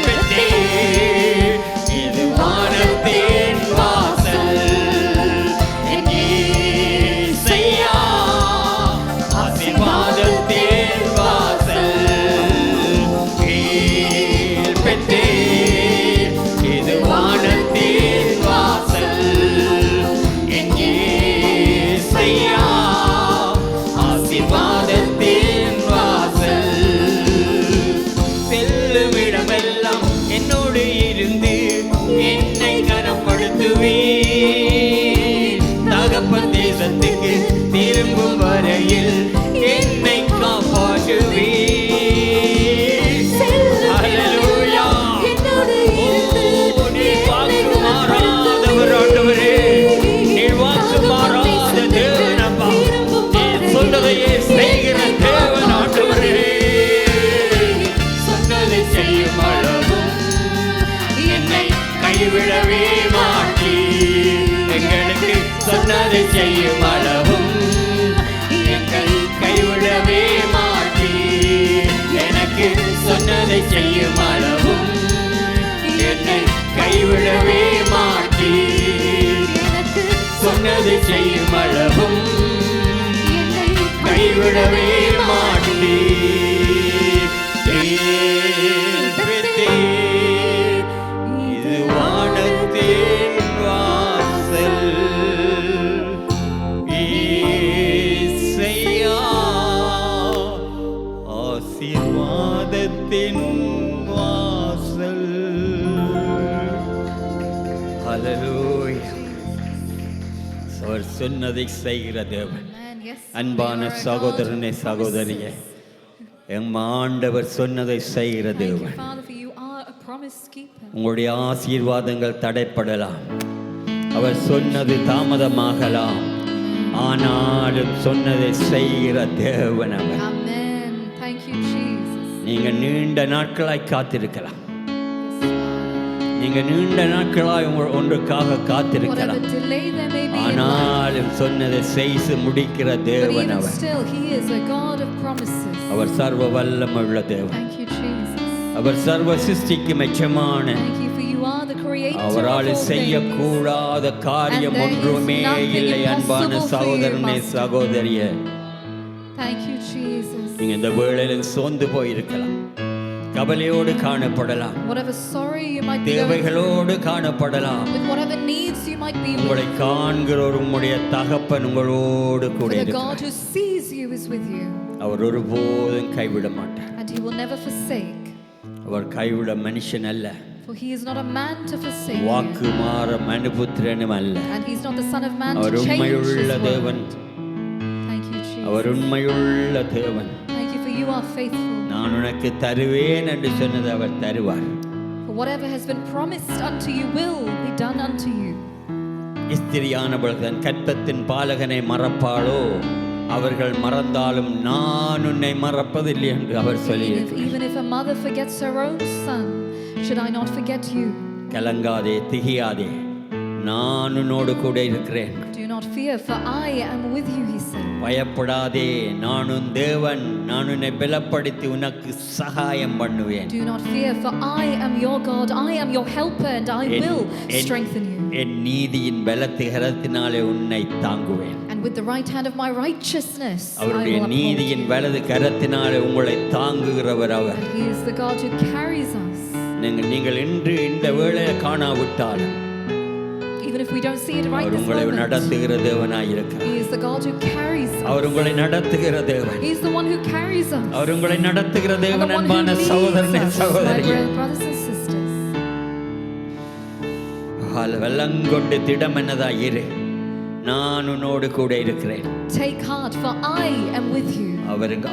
பெற்றே இது வானத்தின் வாசல், ஏசையா ஆசீர்வாதத்தின் வாசல். பெற்றே இது வானத்தின் வாசல், ஏசையா ஆசீர்வாதத்தின் வாசல். செல்லும் இடமெல்லாம் என்னோடு இருந்து என்னை கனப்படுத்துவீர். தகப்பன் தேசத்துக்கு திரும்பும் வரையில் என்னை காப்பாற்றுவீர். ஹல்லேலூயா. ஓ நீர் வாக்கு மாறாதவர் ஆண்டவரே, நீர் வாக்கு மாறாத தேவன் அப்பா. நீர் சொன்னதையே செய்கிற தேவன் ஆண்டவரே. சொன்னதை செய்யும் அளவும் என்னை கைவிடவே மாட்டீர். எங்களுக்கு சொன்னதை செய்யும் அளவும் எங்கள் கைவிடவே மாட்டீர். எனக்கு சொன்னதை செய்யும் அளவும் என்னை கைவிடவே மாட்டீர். செய்யும் அளவும் கைவிடவே மாட்டீர். ஏற்படுத்தீர். இது வானத்தின் வாசல். ஏசையா, ஆசீர்வாதத்தின் வாசல். ஹல்லேலூயா. அவர் சொன்னதை செய்கிற தேவன். Amen. Yes. அன்பான You are a God சகோதரனே who சகோதரியே, promises. எம் ஆண்டவர் சொன்னதை செய்கிற Thank you, தேவன். Father, for you are a promise keeper. உங்களுடைய ஆசீர்வாதங்கள் தடைப்படலாம், அவர் சொன்னது தாமதமாகலாம், ஆனாலும் சொன்னதை செய்கிற தேவன் அவர். Amen. Thank you, Jesus. நீங்க நீண்ட நாட்களாய் காத்திருக்கலாம், Yes, Father. நீங்க நீண்ட நாட்களாய் ஒன்றுக்காக Whatever காத்திருக்கலாம், delay there may be in life, ஆனாலும் சொன்னதை செய்து முடிக்கிற but தேவன் even our. still, He is a God of promises. அவர் சர்வ வல்லமையுள்ள தேவன். Thank you, Jesus. அவர் சர்வ சிருஷ்டிக்கு மெச்சமான, Thank you for you are the creator of அவரால் all things. செய்யக்கூடாத காரியம் And there is ஒன்றுமே nothing இல்லை. அன்பான impossible for you, சகோதரனே Master. சகோதரியே, Thank you, Jesus. நீங்க இந்த வேளையில் சோர்ந்து போயிருக்கலாம், கவலையோடு காணப்படலாம், Whatever sorry you might be going through, தேவைகளோடு காணப்படலாம். with whatever needs you might be with, உங்களை காண்கிற உம்முடைய தகப்பன் உங்களோடு கூட for the God இருக்கிறார். who sees you is with you, அவர் ஒருபோதும் கைவிட மாட்டார். and He will never forsake. அவர் கைவிட மனுஷன் அல்ல, For He is not a man to forsake you, வாக்கு மாற மனுபுத்திரனும் அல்ல. and He's not the Son of Man our to change His உண்மையுள்ள word. தேவன், Thank you, அவர் Jesus. உண்மையுள்ள தேவன். Thank you for you are faithful. நான் உனக்கு தருவேன் என்று சொன்னது அவர் தருவார். For whatever has been promised unto you will be done unto you. ஸ்திரியானவள் தன் கற்பத்தின் பாலகனை மறப்பாளோ, அவர்கள் மறந்தாலும் நான் உன்னை மறப்பதில்லை என்று அவர் சொல்லியிருக்கிறார். Even if a mother forgets her own son, should I not forget you? கலங்காதே, திகியாதே, நான் உன்னோடு கூட இருக்கிறேன். Do not fear, for I am with you, he said. பயப்படாதே, நான் உன் தேவன், நான் உன்னை பலப்படுத்தி உனக்கு சகாயம் பண்ணுவேன். Do not fear, for I am your God, I am your helper, and I will strengthen you. என் நீதியின் பலத்திகரத்தினாலே உன்னை தாங்குவேன். And with the right hand of my righteousness, I அவருடைய will uphold நீதியின் you. வலது கரத்தினாலே உங்களை தாங்குகிறவர் அவர். And he is the God who carries us. நீங்கள் இன்று இந்த வேளையை காணாவிட்டாலும் Even if we don't see it right our this உங்களை moment, நடத்துகிற தேவனாய் இருக்கிறார். he is the God who carries us. அவர் உங்களை நடத்துகிற தேவன். He is the one who carries us. அவர் உங்களை நடத்துகிற And the தேவன். one who அன்பான leads சகோதரனே us, my சகோதரியே, brothers and sisters. வெள்ளங்கொண்டு திடமெனதாய் இரு, நான் உன்னோடு கூட இருக்கிறேன். Take heart, for I am with you.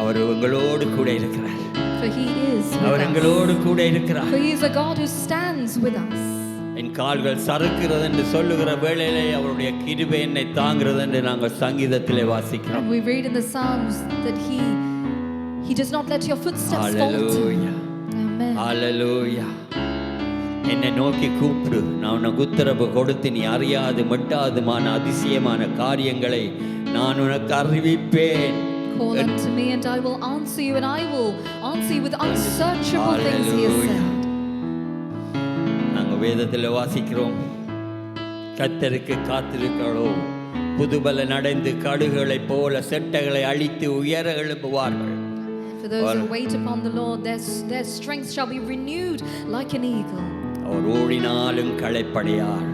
அவர் உங்களோடு கூட இருக்கிறார். For he is our with us. எங்களோடு கூட இருக்கிறார். For he is a God who stands with us. என் கால்கள் சறுக்கிறது என்று சொல்லுகிற வேளையிலே அவருடைய கிருபை என்னை தாங்கிறது என்று நாங்கள் சங்கீதத்திலே வாசிக்கிறோம். And we read in the Psalms that he does not let your footsteps falter. Hallelujah, Amen. ஹல்லேலூயா. என்னை நோக்கி கூப்பிடு, நான் உனக்கு உத்தரவு கொடுத்து நீ அறியாது மட்டாதுமான அதிசயமான காரியங்களை நான் உனக்கு அறிவிப்பேன். Call unto me and I will answer you, and I will answer you with unsearchable things, he has Hallelujah. said. நாங்கள் வேதத்தில் வாசிக்கிறோம், கர்த்தருக்கு காத்திருக்கிறோ புதுபல நடந்து கடுகுகளைப் போல செட்டைகளை அழித்து உயர எழும்புவார்கள். For those who wait upon the Lord, their strength shall be renewed like an eagle. அவர் ஓடினாலும் களைப்படையார்,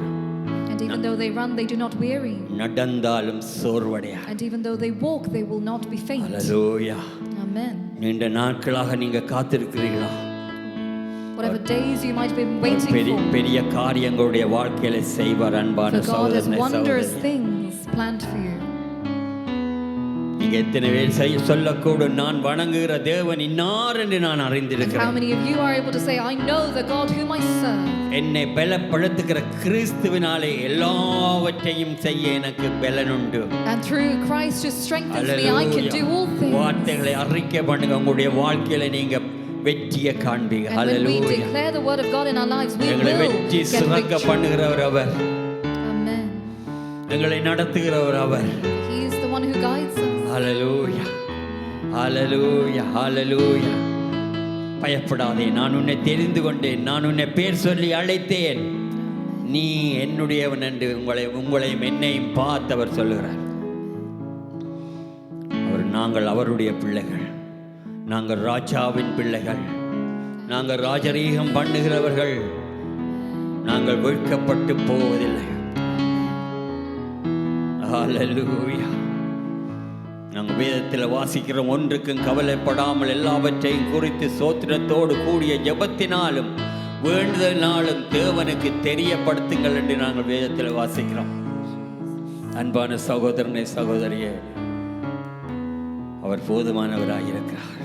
And even though they run, they do not weary. நடந்தாலும் சோர்வடையார். And even though they walk, they will not be faint. Hallelujah. Amen. நீண்ட நாட்களாக நீங்க காத்திருக்கிறீர்களா? Whatever days you might have been our waiting for, பெரிய காரியங்களுடைய வாழ்க்கையில செய்வார். அன்பான for God has சகோதரனே wondrous சகோதரியே, things planned for you. நீங்க எத்தனை பேர் சொல்லக்கூடும், நான் வணங்குகிற தேவன் இன்னார் என்று நான் And how அறிந்திருக்கிறேன். many of you are able to say, I know the God whom I serve? என்னை பலப்படுத்துகிற கிறிஸ்துவினாலே எல்லாவற்றையும் செய்ய எனக்கு பலனுண்டு. And through Christ who strengthens me, I can do all things. வார்த்தைகளை அறிக்கை பண்ணுங்க, உங்களுடைய வாழ்க்கையில நீங்க வெற்றியை காண்பீங்க. And when we hallelujah. declare the word of God in our lives, we எங்களை will வெற்றி get சிறக்க victory. பண்ணுகிறவர் அவர். Amen. எங்களை நடத்துகிறவர் அவர். He is the one who guides us. ஹல்லேலூயா, ஹல்லேலூயா, ஹல்லேலூயா. பயப்படாதே, நான் உன்னை தெரிந்து கொண்டேன், நான் உன்னை பேர் சொல்லி அழைத்தேன். நீ என்னுடையவன் என்று உங்களையும் என்னையும் பார்த்தவர் சொல்லுகிறார். நாங்கள் அவருடைய பிள்ளைகள், நாங்கள் ராஜாவின் பிள்ளைகள், நாங்கள் ராஜரீகம் பண்ணுகிறவர்கள், நாங்கள் வெட்கப்பட்டு போவதில்லை. ஹல்லேலூயா. நாங்கள் வேதத்தில் வாசிக்கிறோம், ஒன்றுக்கும் கவலைப்படாமல் எல்லாவற்றையும் குறித்து சோத்திரத்தோடு கூடிய ஜெபத்தினாலும் வேண்டுதலினாலும் தேவனுக்கு தெரியப்படுத்துங்கள் என்று நாங்கள் வேதத்தில் வாசிக்கிறோம். அன்பான சகோதரனே, சகோதரியே, அவர் போதுமானவராயிருக்கிறார்.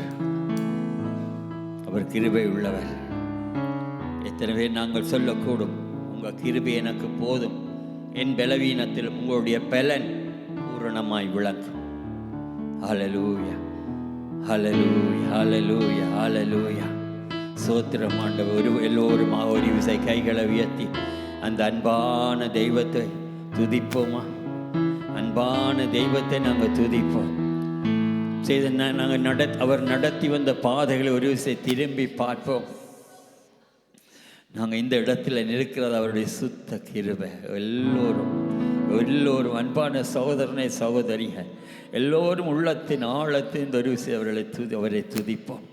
அவர் கிருபை உள்ளவர். எத்தனை பேர் நாங்கள் சொல்லக்கூடும், உங்கள் கிருபை எனக்கு போதும், என் பலவீனத்தில் உங்களுடைய பலன் பூரணமாய் விளக்கும். ஹல்லேலூயா, ஹல்லேலூயா, ஹல்லேலூயா, ஹல்லேலூயா. சோத்திரம் ஆண்டவர். எல்லோருமாக ஒரு விசை கைகளை உயர்த்தி அந்த அன்பான தெய்வத்தை துதிப்போமா? அன்பான தெய்வத்தை நாங்கள் துதிப்போம். நாங்கள் அவர் நடத்தி வந்த பாதைகளை ஒரு விஷயம் திரும்பி பார்ப்போம். நாங்கள் இந்த இடத்துல நிற்கிறது அவருடைய சுத்த கிருபை. எல்லோரும் அன்பான சகோதரனே, சகோதரிகள் எல்லோரும் உள்ளத்தின் ஆழத்தின் இந்த ஒரு விஷயம் அவரை துதிப்போம்.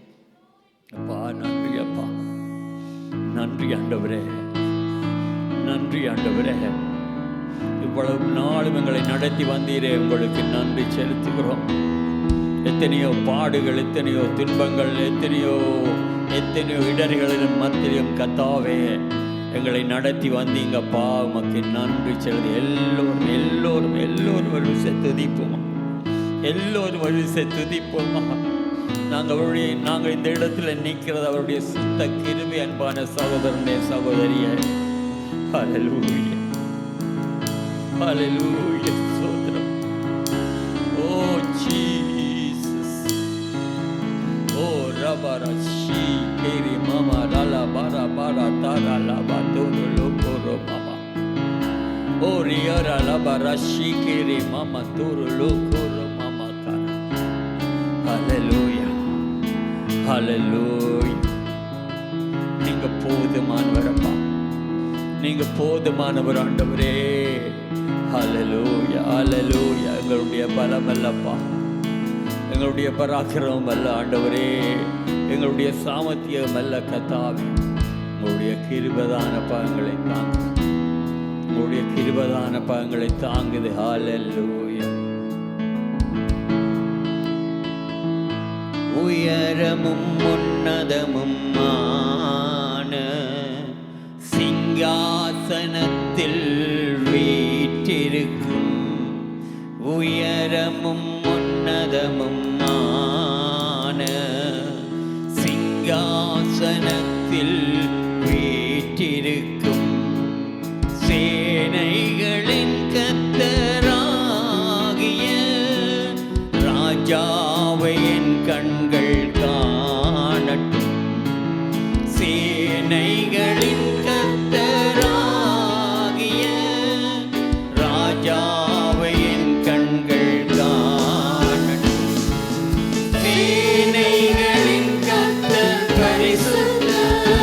அப்பா, நன்றி அப்பா, நன்றி ஆண்டவரே, நன்றி ஆண்டவரே. இவ்வளவு நாளும் எங்களை நடத்தி வந்தீரே, உங்களுக்கு நன்றி செலுத்துகிறோம். எத்தனையோ பாடுகள், எத்தனையோ துன்பங்கள், எத்தனையோ இடர்களின் மத்தியிலும் கர்த்தாவே எங்களை நடத்தி வந்தீங்கப்பா. உமக்கு நன்றி செலுத்தி எல்லோரும் ஒரு விஷயம் துதிப்போமா? எல்லோரும் ஒரு விஷயம் துதிப்போமா? நாங்கள் இந்த இடத்துல நிற்கிறது அவருடைய சுத்த கிருபை. அன்பான சகோதரனே, சகோதரியே, ஹல்லேலூயா, ஹல்லேலூயா, ஸ்தோத்திரம். ஓ ஜீசஸ், ஓ ரபரா ஷீ கேரி மாமா லாலா பாரா பாரா தாரா லாபா தோரு லோகோரோ மாமா, ஓ ரியாரா லாபரா ஷீ கேரி மாமா தோரு லோகோரோ மாமா காரா. ஹல்லேலூயா, ஹல்லேலூயா. நீங்க போதுமானவரப்பா, நீங்க போதுமானவர் ஆண்டவரே. ஹல்லேலூயா, ஹல்லேலூயா. எங்களுடைய பலம் அல்லப்பா, எங்களுடைய பராக்கிரமம் அல்ல ஆண்டவரே, எங்களுடைய சாமர்த்தியம் அல்ல கர்த்தாவே. உங்களுடைய கிருபைதான பாகங்களை தாங்குது, உங்களுடைய கிருபைதான பாகங்களை தாங்குது. ஹல்லேலூயா. உயரமும் உன்னதமும் ஆன சிங்காசனத்தில் வீற்றிருக்கும், உயரமும் உன்னதமும் ஆன சிங்காசனத்தில் வீற்றிருக்கும் சேனைகளின் கர்த்தராகிய ராஜாவை என் கண்கள் காணட்டும். சேனைகளின் கர்த்தராகிய ராஜாவை என் கண்கள் காணட்டும். சேனைகளின் கர்த்தர் பரிசுத்தர்,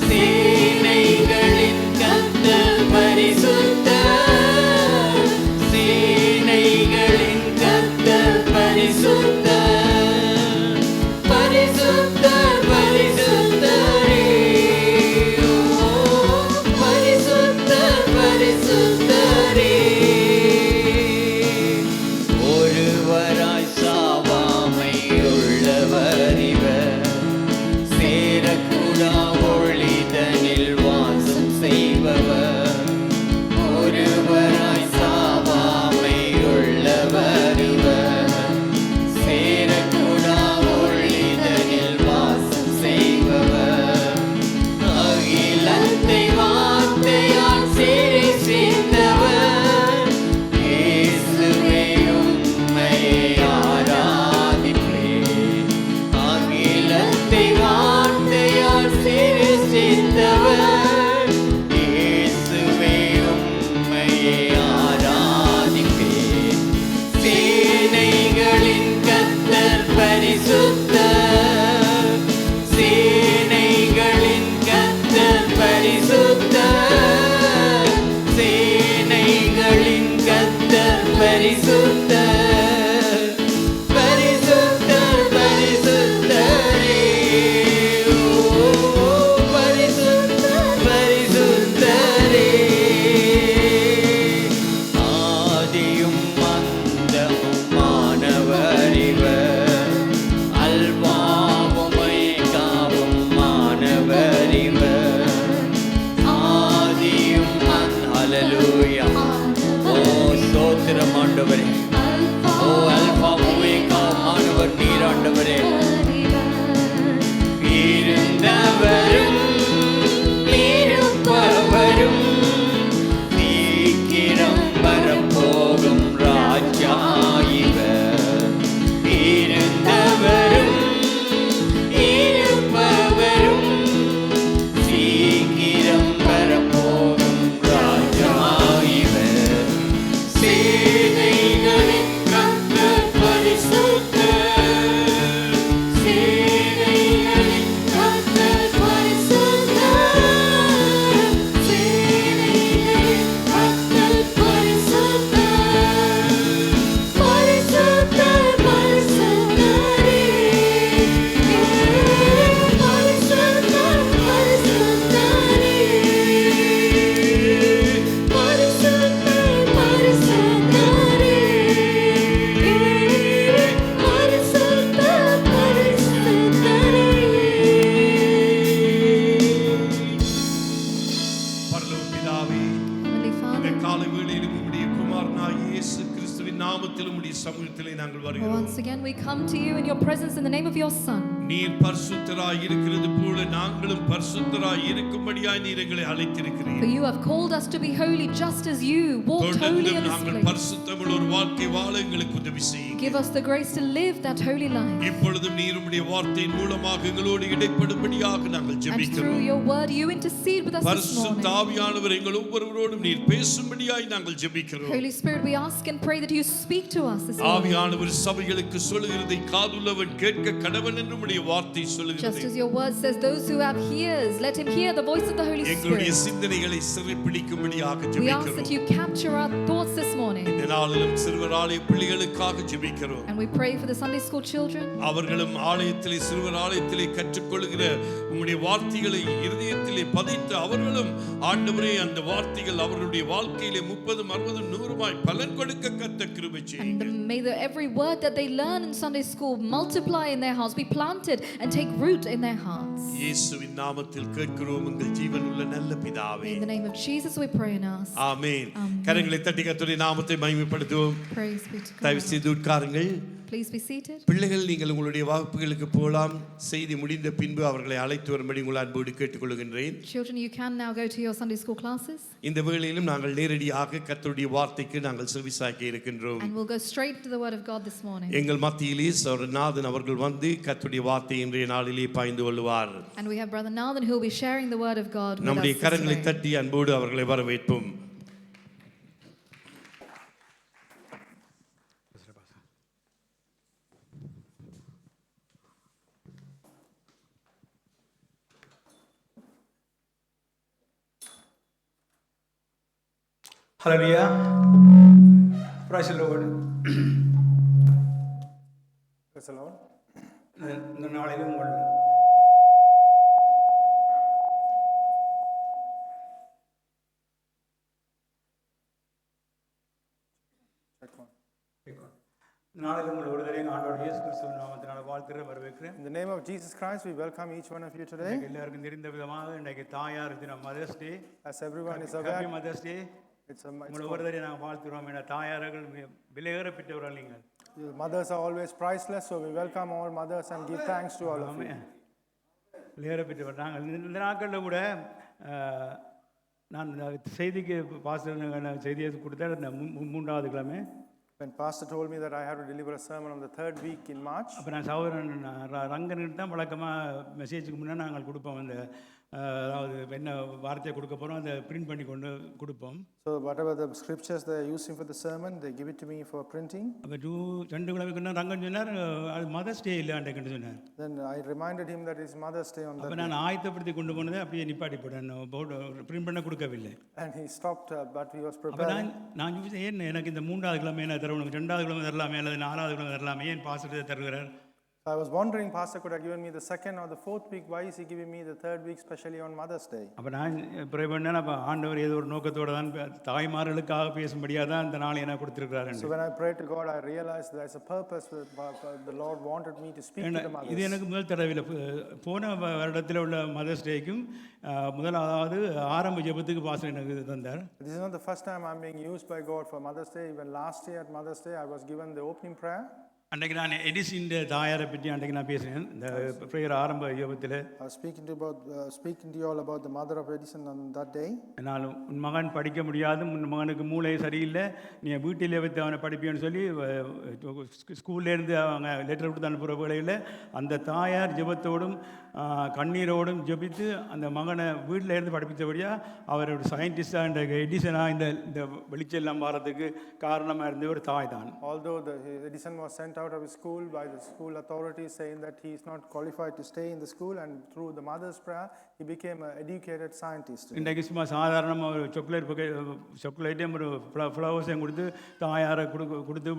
சேனைகளின் கர்த்தர் பரிசுத்தர், சேனைகளின் கர்த்தர் பரிசுத்தர், பரிசுத்தர், பரிசுத்தரே, ஓ பரிசுத்தர், பரிசுத்தரே. ஒருவராய் சாவாமை உள்ளவர் இவர், we come to you in your presence in the name of your Son. நீர் பரிசுத்தராய் இருக்கிறது போல நாங்களும் பரிசுத்தராய் இருக்கும்படியாய் நீர் எங்களை அழைத்திருக்கிறீர். For you have called us to be holy just as you walked holy in this நாங்கள் place. பரிசுத்தமுள்ள ஒரு வாழ்க்கை வாழ எங்களுக்கு உதவி செய்யுங்க. Give us the grace to live that holy life. இப்பொழுதும் நீர் உம்முடைய வார்த்தையின் மூலமாக எங்களோடு இடைப்படும்படியாக நாங்கள் And through ஜெபிக்கிறோம். your word you intercede with us this பரிசுத்த morning. ஆவியானவர் எங்கள் ஒவ்வொருவரோடும் நீர் பேசும்படியாய் நாங்கள் ஜெபிக்கிறோம். Holy Spirit, we ask and pray that you speak to us this morning. ஆவியானவர் சபைகளுக்கு சொல்லுகிறதை காதுள்ளவன் கேட்க கடவன் என்று உம்முடைய வார்த்தை Just சொல்லுகிறது. as your word says, those who have ears, let him hear the voice of the Holy எங்களுடைய Spirit. சிந்தனைகளை சிறைப்பிடிக்கும்படியாக We ask that ஜெபிக்கிறோம். you capture our thoughts this morning. இந்த நாளிலும் சிறுவர் ஆலய பிள்ளைகளுக்காக ஜெபிக்கிறோம். And we pray for the Sunday school children. அவர்களும் ஆலயத்திலே சிறுவர் ஆலயத்திலே கற்றுக்கொள்கிற உம்முடைய வார்த்தைகளை இருதயத்திலே பதித்து அவர்களும் ஆண்டவரே அந்த வார்த்தைகள் அவர்களுடைய வாழ்க்கையிலே 30, 60, 100 பலன் கொடுக்க கர்த்தர் கிருபை And செய்யுங்க. may every word that they learn in Sunday school multiply in their hearts, be planted and take root in their hearts. இயேசுவின் நாமத்தில் கேட்கிறோம் எங்கள் ஜீவனுள்ள நல்ல பிதாவே. In the name of Jesus we pray and ask. Amen. Amen. கரங்களை தட்டி கர்த்தருடைய நாமத்தை மகிமைப்படுத்துவோம். Praise be to தயவு God. செய்து உட்காருங்கள். Please be seated. பிள்ளைகள் நீங்கள் உங்களுடைய வகுப்புகளுக்கு போகலாம். செய்தி முடிந்த பின்பு அவர்களை அழைத்து வரும்படி உங்கள் அன்போடு கேட்டுக்கொள்கின்றேன். Children, you can now go to your Sunday school classes. இந்த வேளையிலும் நாங்கள் நேரடியாக கர்த்தருடைய வார்த்தைக்கு நாங்கள் செவிசாய்க்க இருக்கின்றோம். And we'll go straight to the word of God this morning. எங்கள் மத்தியிலே சௌரநாதன் அவர்கள் வந்து கர்த்தருடைய வார்த்தை இன்றைய நாளிலே பாய்ந்து கொள்வார். And we have Brother Nathan who will be sharing the word of God with us நம்முடைய this கரங்களை morning. தட்டி அன்போடு அவர்களை வரவேற்போம். Hallelujah. Praise the Lord. Praise the Lord. இந்த நாளிலும் உங்கள் நாளிலும் உங்கள் ஒருவரையும் ஆண்டவர் இயேசு கிறிஸ்துவின் நாமத்தினால வாழ்த்துகிறேன் வரவேற்கிறேன். In the name of Jesus Christ, we welcome each one of you today. இன்னைக்கு எல்லாருக்கும் தெரிந்த விதமாக இன்றைக்கு தாயார் தினம் Mother's Day. As everyone is happy aware, Mother's Day. it's உங்களை ஒருவரையும் நாங்கள் வாழ்த்துகிறோம். என தாயார்கள் விலையேறப்பட்டவர்கள் நீங்கள். mothers are always priceless, so we welcome all mothers and give thanks to all of you. விலையேறப்பட்டவர் நாங்கள் இந்த நாட்களில் கூட நான் செய்திக்கு பாஸ்டர் செய்தியை கொடுத்தேன் இந்த மூன்றாவது கிழமை. When pastor told me that I had to deliver a sermon on the 3rd week in March, அப்போ நான் சகோதரன் ரங்கனுக்கு தான் வழக்கமாக மெசேஜுக்கு முன்னே நாங்கள் கொடுப்போம். அந்த அதாவது என்ன வார்த்தையை கொடுக்க போகிறோம் அதை பிரிண்ட் பண்ணி கொண்டு கொடுப்போம். so whatever the scriptures they are using for the sermon, they give it to me for printing. அப்போ 2 கிழமைக்கு ரங்கன் சொன்னார் அது மதர்ஸ் டே இல்லை அன்றைக்குன்னு சொன்னார். Then I reminded him that it's Mother's Day on that அப்போ day. நான் ஆயத்தப்படுத்தி கொண்டு போனதை அப்படியே நிப்பாட்டி போட்டேன். பிரிண்ட் பண்ண கொடுக்கவில்லை. And he stopped, but he was அப்போ preparing. நான் யோசிச்சேன், ஏன் எனக்கு இந்த 3வது கிழமை என்ன தரணும், 2வது கிழமை தரலாமே அல்லது 4வது கிழமை தரலாமே, ஏன் பாஸ்டர் தருகிறார்? So I was wondering, pastor could have given me the 2nd or the 4th week. Why is he giving me the 3rd week, especially on Mother's Day? அப்போ நான் ப்ரே பண்ணேன். அப்போ ஆண்டவர் ஏதோ ஒரு நோக்கத்தோடு தான் தாய்மார்களுக்காக பேசும்படியாக தான் இந்த நாளை எனக்கு கொடுத்துருக்கிறாரு. So when I prayed to God, I realized there's a purpose that the Lord wanted me to speak to the mothers. இது எனக்கு முதல் தடவையில் போன வருடத்தில் உள்ள மதர்ஸ் டேக்கும் முதலாவது ஆரம்ப ஜெபத்துக்கு பாஸ்டர் எனக்கு தந்தார். This is not the first time I'm being used by God for Mother's Day. Even last year at Mother's Day, I was given the opening prayer. அன்றைக்கு நான் எடிசின் தாயாரை பற்றி அன்றைக்கு நான் பேசினேன். இந்த ப்ரேயர் ஆரம்ப யோகத்தில் I was speaking to you all about the mother of Edison on that day. நான் உன் மகன் படிக்க முடியாது, உன் மகனுக்கு மூளை சரியில்லை, நீ வீட்டிலே வைத்து அவனை படிப்பின்னு சொல்லி ஸ்கூல்லேருந்து அவங்க லெட்டர் கொடுத்து அனுப்புகிற வேளையில் அந்த தாயார் ஜெபத்தோடும் கண்ணீரோடும் ஜெபித்து அந்த மகனை வீட்டில் இருந்து படிப்பித்தபடியாக அவர் ஒரு சயின்டிஸ்டாக இந்த எடிசனாக இந்த வெளிச்செல்லாம் மாறதுக்கு காரணமாக இருந்த ஒரு தாய் தான். Although Edison was sent out of his school by the school authorities saying that he is not qualified to stay in the school, and through the mother's prayer, he became an educated scientist. இன்றைக்கு சும்மா சாதாரணமாக ஒரு சாக்லேட்டையும் ஒரு ஃப்ளவர்ஸையும் கொடுத்து தாயாரை கொடுத்து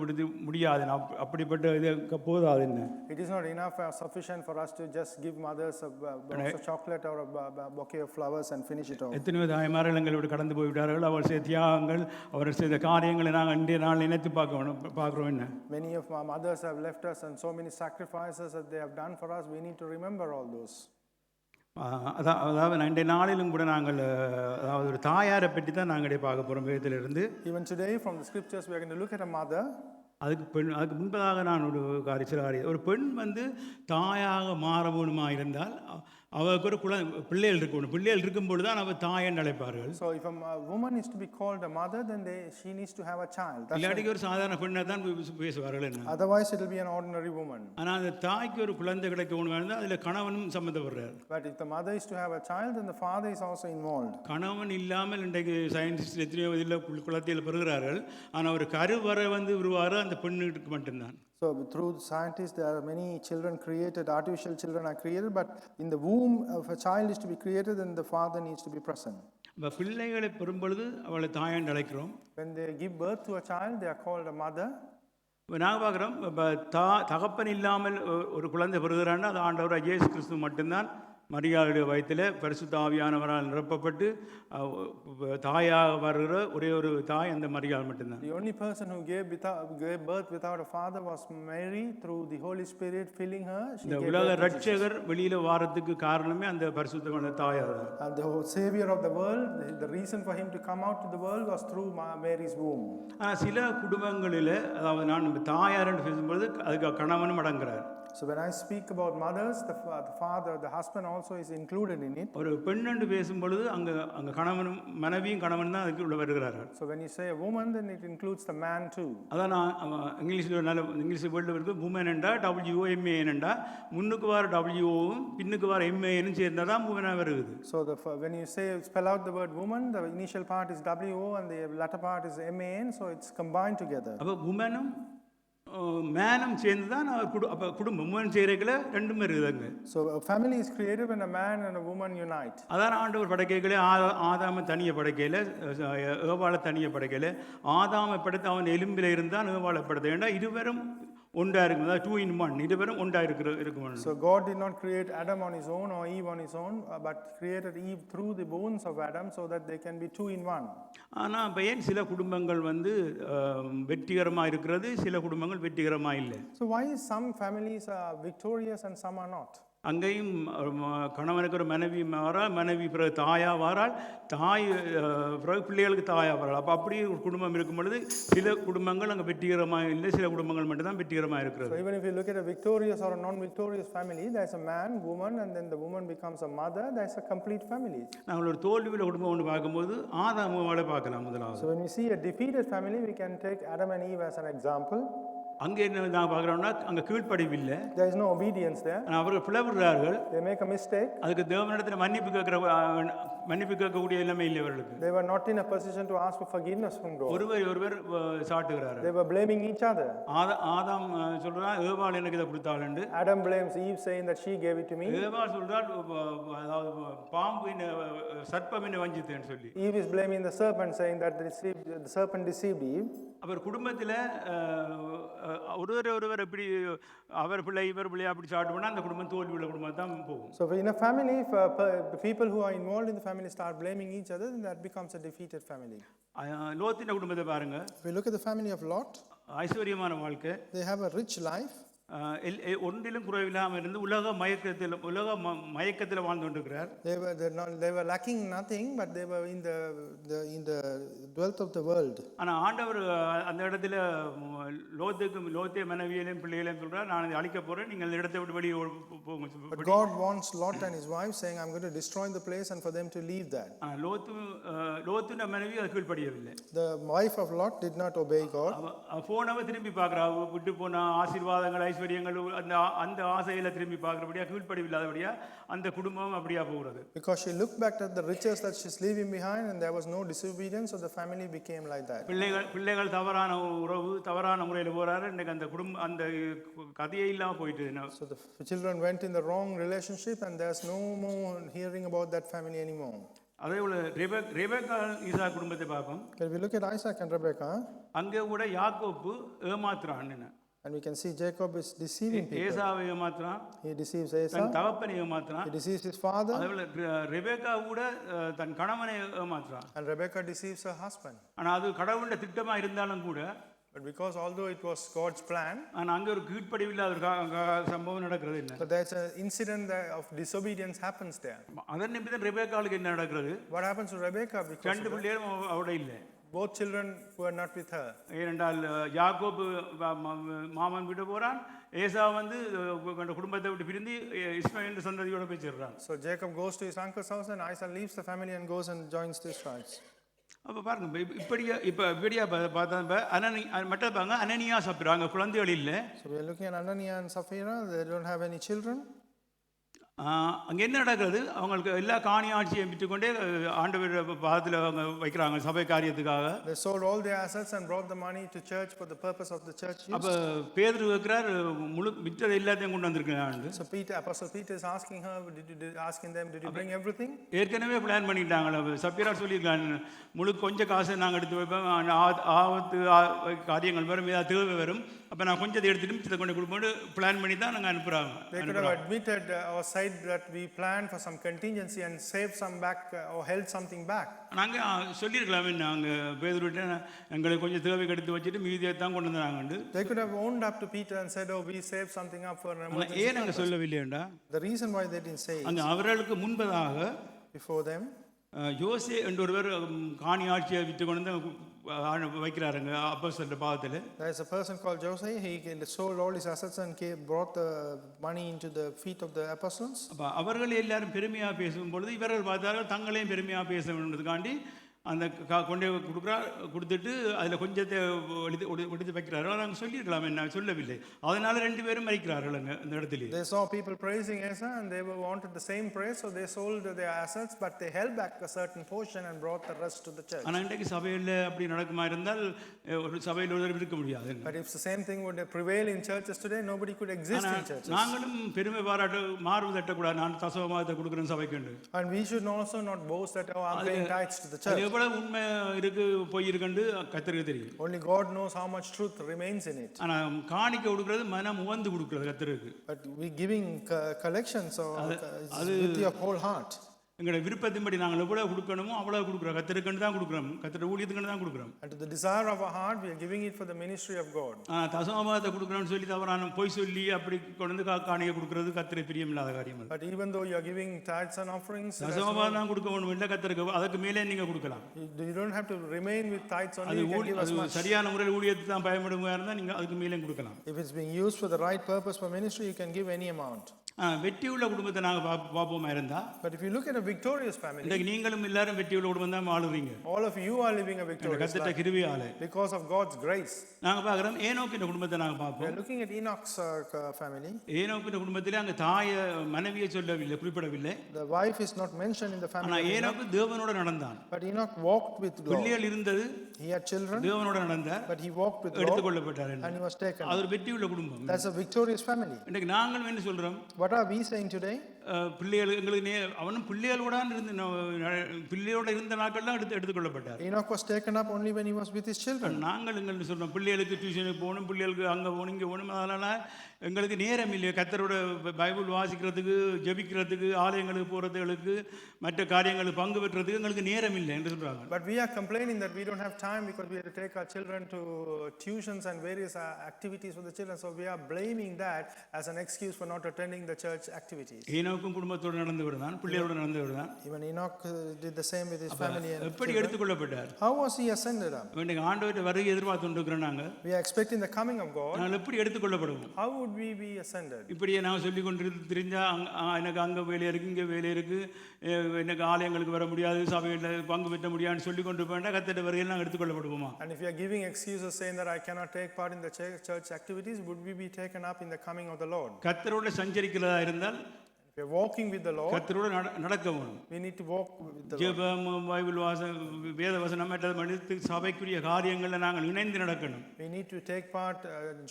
முடியாது. அப்படிப்பட்ட இது போதாது. என்ன It is not enough or sufficient for us to just give mothers a box of chocolate or a bouquet of flowers and finish it off. எத்தனையோ தாய்மார்கள் எங்களோடு கடந்து போய்விட்டார்கள். அவர் செய்த தியாகங்கள், அவர் செய்த காரியங்களை நாங்கள் இன்றைய நாள் நினைத்து பார்க்குறோம். என்ன Many of our mothers have left us, and so many sacrifices that they have done for us. We need to remember all those. அதாவது இன்றைய நாளிலும் கூட நாங்கள் அதாவது ஒரு தாயாரை பற்றி தான் நாங்கள் பார்க்க போகிறோம் வேதத்திலிருந்து. Even today from the scriptures we are going to look at a mother. அதுக்கு முன்பதாக நான் ஒரு சில காரியம், ஒரு பெண் வந்து தாயாக மாற வேணுமா இருந்தால் அவருக்கு ஒரு பிள்ளைகள் இருக்கணும். பிள்ளைகள் இருக்கும் பொழுது தான் அவள் தாய் என்று அழைப்பார்கள். So if a woman is to be called a mother, then she needs to have a child. இல்லாட்டிக்கு ஒரு சாதாரண பெண்ணை தான் பேசுவார்கள் என்ன. Otherwise it will be an ordinary woman. ஆனால் அந்த தாய்க்கு ஒரு குழந்தை கிடைக்கணும் இருந்தால் அதில் கணவனும் சம்மந்தப்படுறார். But if the mother is to have a child, then the father is also involved. கணவன் இல்லாமல் இன்றைக்கு சயின்டிஸ்ட் எத்தனையோ இதில் குழந்தைகள் பெறுகிறார்கள். ஆனால் ஒரு கருவறை வந்து உருவாரு அந்த பெண்ணுக்கு மட்டும்தான். So through scientists, there are many children created, artificial children are created, but in the womb of a child is to be created, then the father needs to be present. இப்போ பிள்ளைகளை பெறும்பொழுது அவளை தாயாண்டு அழைக்கிறோம். When they give birth to a child, they are called a mother. இப்போ நாங்கள் பார்க்குறோம், இப்போ தகப்பன் இல்லாமல் ஒரு குழந்தை பெறுகிறான்னா அது ஆண்டவர் இயேசு கிறிஸ்து மட்டும்தான். மரியாளுடைய வயிற்றில் பரிசுத்த ஆவியானவரால் நிரப்பப்பட்டு தாயாக வருகிற ஒரே ஒரு தாய் அந்த மரியாள் மட்டும்தான். The only person who gave birth without a father was Mary. Through the Holy Spirit filling her, இந்த உலக ரட்சகர் வெளியில் வாரத்துக்கு காரணமே அந்த பரிசுத்தமான தாயார். And the savior of the world, the reason for him to come out to the world was through Mary's womb. ஆனால் சில குடும்பங்களில், அதாவது நான் தாயார் என்று பேசும்போது அதுக்கு கணவனும் அடங்குறார். So when I speak about mothers, the father, the husband also is included in it. ஒரு பெண் என்று பேசும்பொழுது அங்கே கணவனும் மனைவியும் கணவன் தான் அதுக்கு உள்ள வருகிறார்கள். So when you say a woman, then it includes the man too. அதான் நான் இங்கிலீஷ் வேர்ல்டு இருக்கு. உமன் என்றா WOMAN என்றா முன்னுக்கு வர WOவும் பின்னுக்கு வர MAN சேர்ந்தால் தான் உமனாக வருது. So when you spell out the word woman, the initial part is WO and the latter part is MAN, so it's combined together. அப்போ உமனும் மேனும் சேர்ந்து தான் அப்போ குடும்பம் உமன் செய்கிறதுல ரெண்டுமே இருக்குதுங்க. So a family is created when a man and a woman unite. அதான் ஆண்டவர் படைக்கைகளே ஆதாமை தனியை படைக்கையில், ஏவாளை தனியை படைக்கையில், ஆதாமை படைத்து அவன் எலும்பில் இருந்தான் ஏவாளை படைத்த. ஏன்னா இருவரும் ஒன்றா இருக்கும், அதாவது 2 in 1, இருவரும் ஒன்றா இருக்கும். So God did not create Adam on his own or Eve on his own, but created Eve through the bones of Adam so that they can be 2 in 1. ஆனால் இப்போ ஏன் சில குடும்பங்கள் வந்து வெற்றிகரமாக இருக்கிறது, சில குடும்பங்கள் வெற்றிகரமாக இல்லை? So why some families are victorious and some are not? அங்கேயும் கணவனுக்கு ஒரு மனைவி மாறால், மனைவி பிறகு தாயாக வாரால், தாய் பிறகு பிள்ளைகளுக்கு தாயாக வராள். அப்போ அப்படி ஒரு குடும்பம் இருக்கும் பொழுது சில குடும்பங்கள் அங்கே வெற்றிகரமாக இல்லை, சில குடும்பங்கள் மட்டும்தான் வெற்றிகரமாக இருக்கிறது. So even if you look at a victorious or a non-victorious family, there's a man, woman, and then the woman becomes a mother, there's a complete family. நாங்கள் ஒரு தோல்வியில் குடும்பம் ஒன்று பார்க்கும்போது ஆதாமுவாளை பார்க்கலாம் முதலாவது. So when we see a defeated family, we can take Adam and Eve as an example. அங்கே என்ன நான் பார்க்குறோம்னா அங்கே கீழ்ப்படிவில்லை, there is no obedience there. அவர்கள் பிளவுறார்கள், they make a mistake. அதுக்கு தேவனிடத்தில் மன்னிப்பு கேட்கக்கூடிய எல்லாமே இல்லை அவர்களுக்கு. they were not in a position to ask for forgiveness from God. ஒருவர் சாட்டுகிறார்கள். they were blaming each other. ஆதாம் சொல்றான் ஏவாள் எனக்கு இதை கொடுத்தாள். Adam blames Eve saying that she gave it to me. ஏவாள் சொல்றாள் அதாவது பாம்பு சர்ப்பம் என்ன வஞ்சித்தேன்னு சொல்லி. Eve is blaming the serpent saying that the serpent deceived Eve. அவர் குடும்பத்தில் ஒருவர் எப்படி அவர் பிள்ளை இவர் பிள்ளை அப்படி சாப்பிட்டு பண்ணால் அந்த குடும்பம் தோல்வி உள்ள குடும்பம் தான் போகும். So in a family, if the people who are involved in the family start blaming each other, then that becomes a defeated family. லோத்தின் குடும்பத்தை பாருங்க. If we look at the family of Lot, ஐஸ்வர்யமான வாழ்க்கை, they have a rich life. ஒன்றிலும் குறைவில்லாமல் இருந்து உலக மயக்கத்தில் வாழ்ந்து கொண்டிருக்கிறார். They were lacking nothing, but they were in the wealth of the world. ஆனால் ஆண்டவர் அந்த இடத்துல லோத்திய மனைவியையும் பிள்ளைகளையும் சொல்றார், நான் இதை அழிக்க போறேன், நீங்கள் இந்த இடத்தை விட்டு வெளியே போங்க. But God wants Lot and his wife saying, I'm going to destroy the place and for them to leave that. லோத்தின் மனைவி அது கீழ்ப்படியவில்லை. The wife of Lot did not obey God. போனவ திரும்பி பார்க்குறா, விட்டு போன ஆசீர்வாதங்கள் ஐஸ்வர்யங்கள் அந்த ஆசையில திரும்பி பார்க்கிறபடியா கீழ்ப்படிவில்லாதபடியா அந்த குடும்பம் அப்படியா போகிறது. Because she looked back at the riches that she's leaving behind and there was no disobedience, so the family became like that. பிள்ளைகள் தவறான உறவு தவறான முறையில் போறாரு. இன்னைக்கு அந்த குடும்பம் அந்த கதையே இல்லாம போயிட்டு. So the children went in the wrong relationship and there's no more hearing about that family anymore. அதே போல ரெபெக்கா ஈசா குடும்பத்தை பார்ப்போம். When we look at Isaac and Rebekah, அங்கே கூட யாக்கோப்பு ஏமாத்துறான். and we can see Jacob is deceiving people. ஏசாவை ஏமாத்துறான், He deceives Esau. தன் தகப்பனை ஏமாத்துறான். He deceives his father. அதே போல ரெபெக்கா கூட தன் கணவனை ஏமாத்துறான். And Rebekah deceives her husband. ஆனா அது கடவுளுடைய திட்டமா இருந்தாலும் கூட, but because although it was God's plan, ஆனா அங்க ஒரு கீழ்ப்படிவில்லாத ஒரு சம்பவம் நடக்கிறது. என்ன, but there's an incident of disobedience happens there. அதன் நிமித்தம் ரெபெக்காளுக்கு என்ன நடக்கிறது? What happens to Rebekah? Because ரெண்டு பிள்ளைகளும் அவட இல்லை. both children were not with her. ஏனென்றால் யாக்கோபு மாமன் விட்டு போகிறான், ஏசா வந்து குடும்பத்தை விட்டு பிரிந்து இஸ்மாயில் சந்ததியோட போய் சேர்றான். So Jacob goes to his uncle's house and Isaac leaves the family and goes and joins the Israelites. அப்போ பாருங்க, இப்படியா பார்த்தா மற்ற பாங்க அனனியா சாப்பிட்றாங்க, குழந்தைகள் இல்லை. So we are looking at Ananias and Sapphira, they don't have any children. அங்கே என்ன நடக்கிறது? அவங்களுக்கு எல்லா காணி ஆட்சியை விட்டுக்கொண்டே ஆண்டவர் பாதத்தில் அவங்க வைக்கிறாங்க சபை காரியத்துக்காக. They sold all their assets and brought the money to church for the purpose of the church use. அப்போ பேதுரு வைக்கிறார், முழு மிச்சதை எல்லாத்தையும் கொண்டு வந்திருக்கிறாங்க. So Apostle Peter is asking her, asking them, did you bring everything? ஏற்கனவே பிளான் பண்ணிட்டாங்களே. சப்பீரா சொல்லியிருக்காங்க, முழு கொஞ்சம் காசை நாங்கள் எடுத்து வைப்போம், ஆபத்து காரியங்கள் வரும், ஏதாவது தேவை வரும், அப்போ நான் கொஞ்சத்தை எடுத்துட்டு மிச்சத்தை கொண்டு கொடுப்போம்னு பிளான் பண்ணி தான் நாங்கள் அனுப்புகிறாங்க. They could have admitted or said that we planned for some contingency and saved some back or held something back. நாங்கள் சொல்லியிருக்கலாமே, நாங்கள் பேதுருவிட்ட எங்களுக்கு கொஞ்சம் தேவைக்கு எடுத்து வச்சுட்டு மீதியை தான் கொண்டு வந்தாங்க. They could have owned up to Peter and said, oh, we saved something up for an emergency. ஏன் நாங்கள் சொல்லவில்லையேண்டா? The reason why they didn't say அந்த அவர்களுக்கு முன்பதாக before them, யோசே என்ற ஒருவர் காணி ஆட்சியை விட்டு கொண்டு வைக்கிறாருங்க அப்போஸ்தலர் பாதத்தில். there is a person called Jose. He sold all his assets and brought the money into the feet of the apostles. அப்போ அவர்கள் எல்லாரும் பெருமையாக பேசும் பொழுது இவர்கள் பார்த்தார்கள் தங்களையும் பெருமையாக பேச வேண்டுறதுக்காண்டி அந்த கொண்டே கொடுத்துட்டு அதில் கொஞ்சத்தை எடுத்து வைக்கிறாரு. நாங்கள் சொல்லியிருக்கலாம், என்ன சொல்லவில்லை, அதனால ரெண்டு பேரும் மறிக்கிறார்கள் இந்த இடத்துல. They saw people praising Asa and they wanted the same praise, so they sold their assets, but they held back a certain portion and brought the rest to the church. ஆனால் இன்றைக்கு சபையில் அப்படி நடக்குமா இருந்தால் ஒரு சபையில் ஒருவர் இருக்க முடியாது. But if the same thing would prevail in churches today, nobody could exist in churches. நாங்களும் பெருமை பாராட்ட மார்பு தட்டக்கூடாது, நான் தசமபாகத்தை கொடுக்குறேன் சபைக்கு. And we should also not boast that, oh, I'm paying tithes to the church. உண்மை இருக்கு பொய் இருக்குன்னு கர்த்தருக்கு தெரியும். Only God knows how much truth remains in it. ஆனா காணிக்க கொடுக்கிறது மனம் உவந்து கொடுக்கிறது கர்த்தருக்கு. But we giving collections or with your whole heart. எங்களுடைய விருப்பத்தின்படி நாங்கள் எவ்வளவு கொடுக்கணுமோ அவ்வளவு கொடுக்குறோம், கர்த்தருக்குன்னு தான் கொடுக்குறோம், கர்த்தருடைய ஊழியத்துக்குன்னு தான் கொடுக்குறோம். And to the desire of our heart we are giving it for the ministry of God. தசமபாகத்தை கொடுக்கணும்னு சொல்லி தவறான பொய் சொல்லி அப்படி கொண்டு காணிக்க கொடுக்கிறது கர்த்தருக்கு பிரியமில்லாத காரியம். But even though you are giving tithes and offerings, தசமபாகம் தான் கொடுக்க வேணும், இல்லை கர்த்தருக்கு அதுக்கு மேலே நீங்க கொடுக்கலாம். you don't have to remain with tithes only. You can give as much. சரியான முறையில் ஊழியத்துக்கு தான் பயன்படுமா இருந்தால் நீங்க அதுக்கு மேலே கொடுக்கலாம். If it's being used for the right purpose for ministry, you can give any amount. வெற்றி உள்ள குடும்பத்தை நாங்கள் பார்ப்போமா இருந்தா. But if you look at a victorious family, இன்னைக்கு நீங்களும் எல்லாரும் வெற்றி உள்ள குடும்பம் தான் வாழுவீங்க. all of you are living a victorious life because of God's grace. நாங்க பார்க்கிறோம் ஏனோக்கின் குடும்பத்தை நாங்க பார்ப்போம். We are looking at Enoch's family. ஏனோக்கின் குடும்பத்திலே அங்க தாய மனைவியை சொல்லவில்லை, குறிப்பிடவில்லை. The wife is not mentioned in the family. ஆனா ஏனோக்கு தேவனோட நடந்தான். But Enoch walked with God. பிள்ளைகள் இருந்தது, he had children, தேவனோட நடந்தார், but he walked with God, எடுத்துக்கொள்ளப்பட்டார் and he was taken. அது ஒரு வெற்றி உள்ள குடும்பம். That's a victorious family. இன்னைக்கு நாங்கள் என்ன சொல்றோம்? What are we saying today? பிள்ளைகள் எங்களுக்கு அவனும் பிள்ளைகளோட இருந்த நாட்கள் தான் எடுத்துக்கொள்ளப்பட்டார். Enoch was taken up only when he was with his children. நாங்கள் எங்களுக்கு சொல்றோம் பிள்ளைகளுக்கு டியூஷனுக்கு போகணும், பிள்ளைகளுக்கு அங்கே போகணும், இங்கே போகணும், அதனால எங்களுக்கு நேரம் இல்லையா கர்த்தரோட பைபிள் வாசிக்கிறதுக்கு, ஜெபிக்கிறதுக்கு, ஆலயங்களுக்கு போகிறதுகளுக்கு, மற்ற காரியங்களுக்கு பங்கு பெற்றதுக்கு எங்களுக்கு நேரம் இல்லை என்று சொல்றாங்க. But we are complaining that we don't have time because we have to take our children to tuitions and various activities for the children, so we are blaming that as an excuse for not attending the church activities. ஈனோக்கும் குடும்பத்தோடு நடந்து வருதான், பிள்ளைகளோடு நடந்து வருதான். Even Enoch did the same with his family. எப்படி எடுத்துக்கொள்ளப்பட்டார்? How was he ascended up? இன்னைக்கு ஆண்டவருடைய வருகை எதிர்பார்த்து கொண்டிருக்கிறோம் நாங்கள். We are expecting the coming of God. நாங்கள் எப்படி எடுத்துக்கொள்ளப்படுவோம்? How would we be ascended? இப்படியே நான் சொல்லி கொண்டு தெரிஞ்சா எனக்கு அங்கே வேலை இருக்கு, இங்கே வேலை இருக்கு, எனக்கு ஆலயங்களுக்கு வர முடியாது, சபையில் பங்கு பெற்ற முடியாதுன்னு சொல்லி கொண்டு போயிட்டா கர்த்தருடைய வருகையில் நாங்கள் எடுத்துக்கொள்ளப்படுவோமா? And if you are giving excuses saying that I cannot take part in the church activities, would we be taken up in the coming of the Lord? கர்த்தரோட சஞ்சரிக்கிறதா இருந்தால் we are walking with the Lord. கர்த்தரோட நடக்க வேணும். We need to walk with the Lord. ஜெபம், பைபிள் வாசம், வேத வசனம் மற்ற சபைக்குரிய காரியங்களில் நாங்கள் இணைந்து நடக்கணும். We need to take part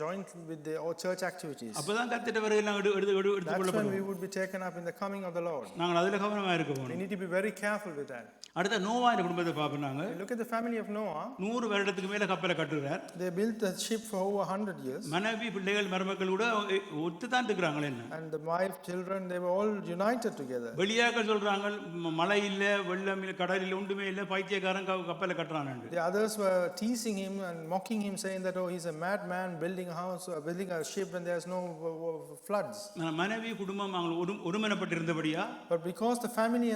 joint with the church activities. அப்பதான் கர்த்தருடைய வருகையில் நாங்கள் எடுத்துக்கொள்ளப்படுவோம். That's when we would be taken up in the coming of the Lord. நாங்கள் அதில் கவனமாக இருக்க We வேணும். need to be very careful with that. அடுத்த நோவா என்ற குடும்பத்தை பார்ப்போம். நாங்கள் Look at the family of Noah. 100 வருடத்துக்கு மேல கப்பலை கட்டுறார். They built the ship for over 100 years. மனைவி, பிள்ளைகள், மருமக்கள் கூட ஒத்து தான் இருக்கிறாங்களே என்ன. And the wife, children, they were all united together. வெளியாக்கள் சொல்றாங்க மழை இல்ல, வெள்ளம் இல்ல, கடல் இல்ல, ஒன்றுமே இல்ல, பைத்தியக்காரன் கப்பலை கட்டுறான்னு. The others were teasing him and mocking him, saying that, oh, he's a madman building a house, building a ship when there's no floods. மனைவி குடும்பம் அவங்க ஒருமனப்பட்டிருந்தபடியா, But because the family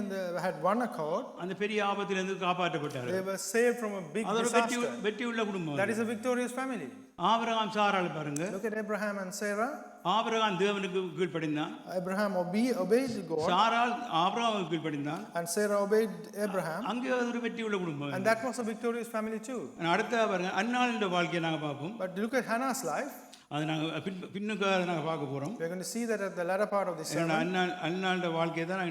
had one accord, அந்த பெரிய ஆபத்திலிருந்து காப்பாற்றப்பட்டார்கள். they were saved from a big அது ஒரு disaster. வெற்றி உள்ள குடும்பம். That is a victorious family. Abraham சாராள் பாருங்க. Look at Abraham and Sarah. Abraham தேவனுக்கு கீழ்ப்படிந்தான். Abraham obeyed God. சாராள் ஆபிரகாமுக்கு கீழ்ப்படிந்தான். And Sarah obeyed Abraham. அங்கே ஒரு வெற்றி உள்ள குடும்பம். And that was a victorious family too. அடுத்த பாருங்க அன்னாளுடைய வாழ்க்கையை நாங்க பார்ப்போம். But look at Hannah's life. அது நாங்க பின்னுக்கு அதை நாங்க பார்க்க போறோம். We're going to see that at the latter part of this sermon. அன்னாளுடைய வாழ்க்கையை தான்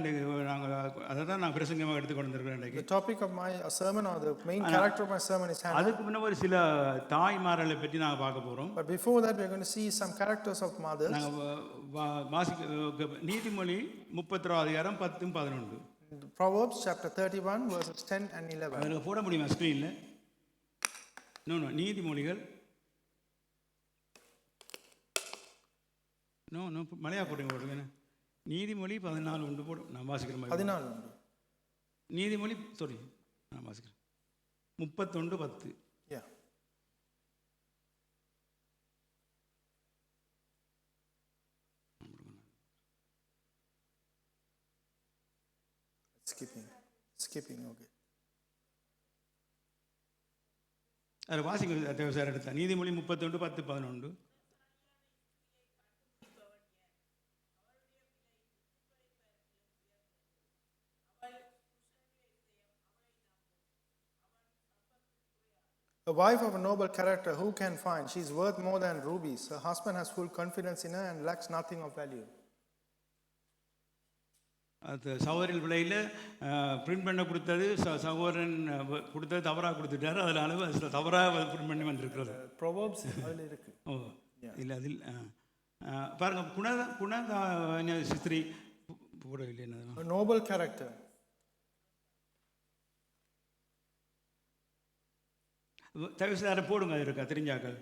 நாங்க அதை தான் நான் பிரசங்கமாக எடுத்துக்கொண்டு வந்திருக்கிறேன் இன்னைக்கு. The topic of my sermon, or the main character of my sermon, is Hannah. அதுக்கு முன்ன ஒரு சில தாய்மார்களை பற்றி நாங்க பார்க்க போறோம். But before that, we're going to see some characters of mothers. நாங்க நீதிமொழி 31 அதிகாரம் 10 11. Proverbs chapter 31 verses 10 and 11. அதுல போட முடியுமா ஸ்கிரீன்ல? நோ நீதிமொழிகள் நோ மலையா போடுங்க. நீதிமொழி 14 ஒன்று போடும். நான் வாசிக்கிறேன். 14. நீதிமொழி நான் வாசிக்கிறேன். 31:10. Yeah. Skipping, okay. அதில் வாசிங்க தேவசார் எடுத்தா. நீதிமொழி 31 10 11. A wife of a noble character, who can find? She is worth more than rubies. Her husband has full confidence in her and lacks nothing of value. அது சகோதரின் விலையில் பிரிண்ட் பண்ண கொடுத்தது சகோதரன் கொடுத்தது தவறாக கொடுத்துட்டாரு. அதில் அளவு தவறாக பிரிண்ட் பண்ணி வந்திருக்கிறது. Proverbs அதில் இருக்கு. ஓ இல்லை அதில் பாருங்க குணதா சித்திரி போடவில்லை. A noble character. தவிசார போடுங்க. அது இருக்கா தெரிஞ்சாக்கள்?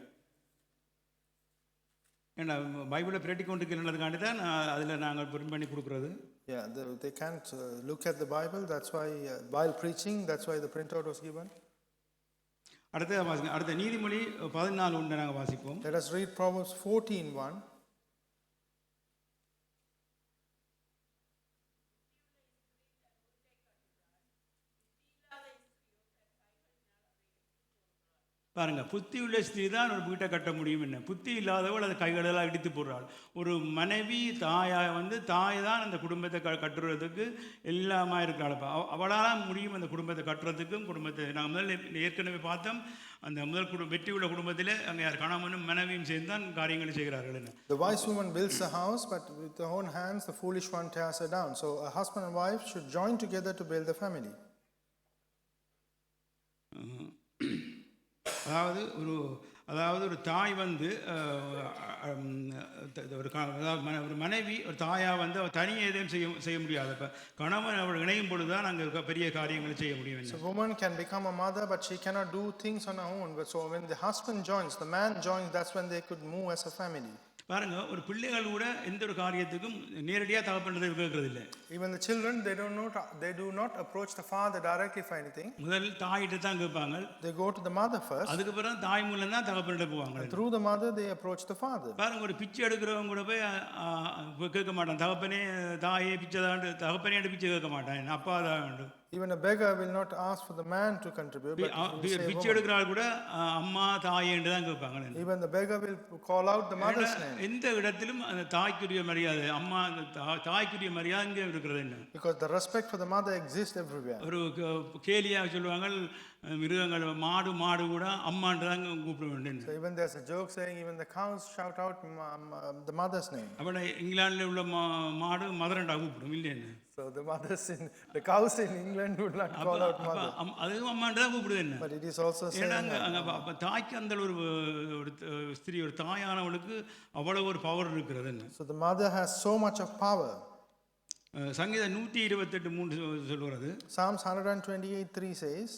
ஏன்னா பைபிளை பிரட்டி கொண்டிருக்கிறதுக்காண்டி தான் அதில் நாங்கள் பிரிண்ட் பண்ணி கொடுக்குறது. Yeah, they can't look at the Bible. That's why while preaching, that's why the printout was given. அடுத்த நீதிமொழி 14 ஒன்று நாங்கள் வாசிப்போம். Let us read Proverbs 14:1. பாருங்க, புத்தி உள்ள ஸ்திரீ தான் ஒரு வீட்டை கட்ட முடியும். என்ன புத்தி இல்லாதவள் அது கைகளெல்லாம் இடித்து போடுறாள். ஒரு மனைவி தாய் தான் அந்த குடும்பத்தை கட்டுறதுக்கு எல்லாமா இருக்கிறாள். அவளால் முடியும் அந்த குடும்பத்தை கட்டுறதுக்கும். குடும்பத்தை நாங்கள் முதல்ல ஏற்கனவே பார்த்தோம். அந்த முதல் வெற்றி உள்ள குடும்பத்தில் அங்கே யார் கணவனும் மனைவியும் சேர்ந்து தான் காரியங்களை செய்கிறார்கள். என்ன The wise woman builds a house, but with her own hands the foolish one tears her down. So a husband and wife should join together to build a family. அதாவது ஒரு தாய் ஒரு மனைவி ஒரு தாயாக அவர் தனியே எதையும் செய்ய முடியாது. இப்போ கணவன் அவள் இணையும் பொழுது தான் நாங்கள் பெரிய காரியங்களை செய்ய முடியும். So woman can become a mother, but she cannot do things on her own. But so when the husband joins, the man joins, that's when they could move as a family. பாருங்க, ஒரு பிள்ளைகள் கூட எந்த ஒரு காரியத்துக்கும் நேரடியாக தகப்பன்றதை கேட்கறது இல்லை. Even the children, they do not approach the father directly for anything. முதல் தாயிட்ட தான் கேட்பாங்க. They go to the mother first. அதுக்கு பிறகு தாய் மூலம் தான் தகப்பன்கிட்ட போவாங்க. Through the mother they approach the father. பாருங்க, ஒரு பிச்சை எடுக்கிறவங்க கூட போய் கேட்க மாட்டான். தாயே பிச்சை தான், தகப்பனே பிச்சை கேட்க மாட்டான். அப்பா தான். Even a beggar will not ask for the man to contribute, but பிச்சை எடுக்கிறாள் கூட அம்மா தாயே என்று தான் கேட்பாங்க. Even the beggar will call out the mother's name. எந்த இடத்திலும் அந்த தாய்க்குரிய மரியாதை, அம்மா தாய்க்குரிய மரியாதை இங்கே இருக்கிறது. என்ன Because the respect for the mother exists everywhere. ஒரு கேலியாக சொல்லுவாங்க, மிருகங்கள் மாடு கூட அம்மான்னு தான் கூப்பிட வேண்டும். So even there's a joke saying even the cows shout out the mother's name. அப்போ இங்கிலாந்தில் உள்ள மாடு மதரண்டா கூப்பிடும் இல்லைன்னு. So the cows in England would not call out mother. அதுவும் அம்மான்னு தான் கூப்பிடுது. என்ன But it is also saying அப்போ தாய்க்கு அந்த ஒரு ஸ்திரீ, ஒரு தாயானவளுக்கு அவ்வளவு ஒரு பவர் இருக்கிறது. என்ன So the mother has so much of power. சங்கீதம் 128:3 சொல்கிறது. Psalms 128:3 says,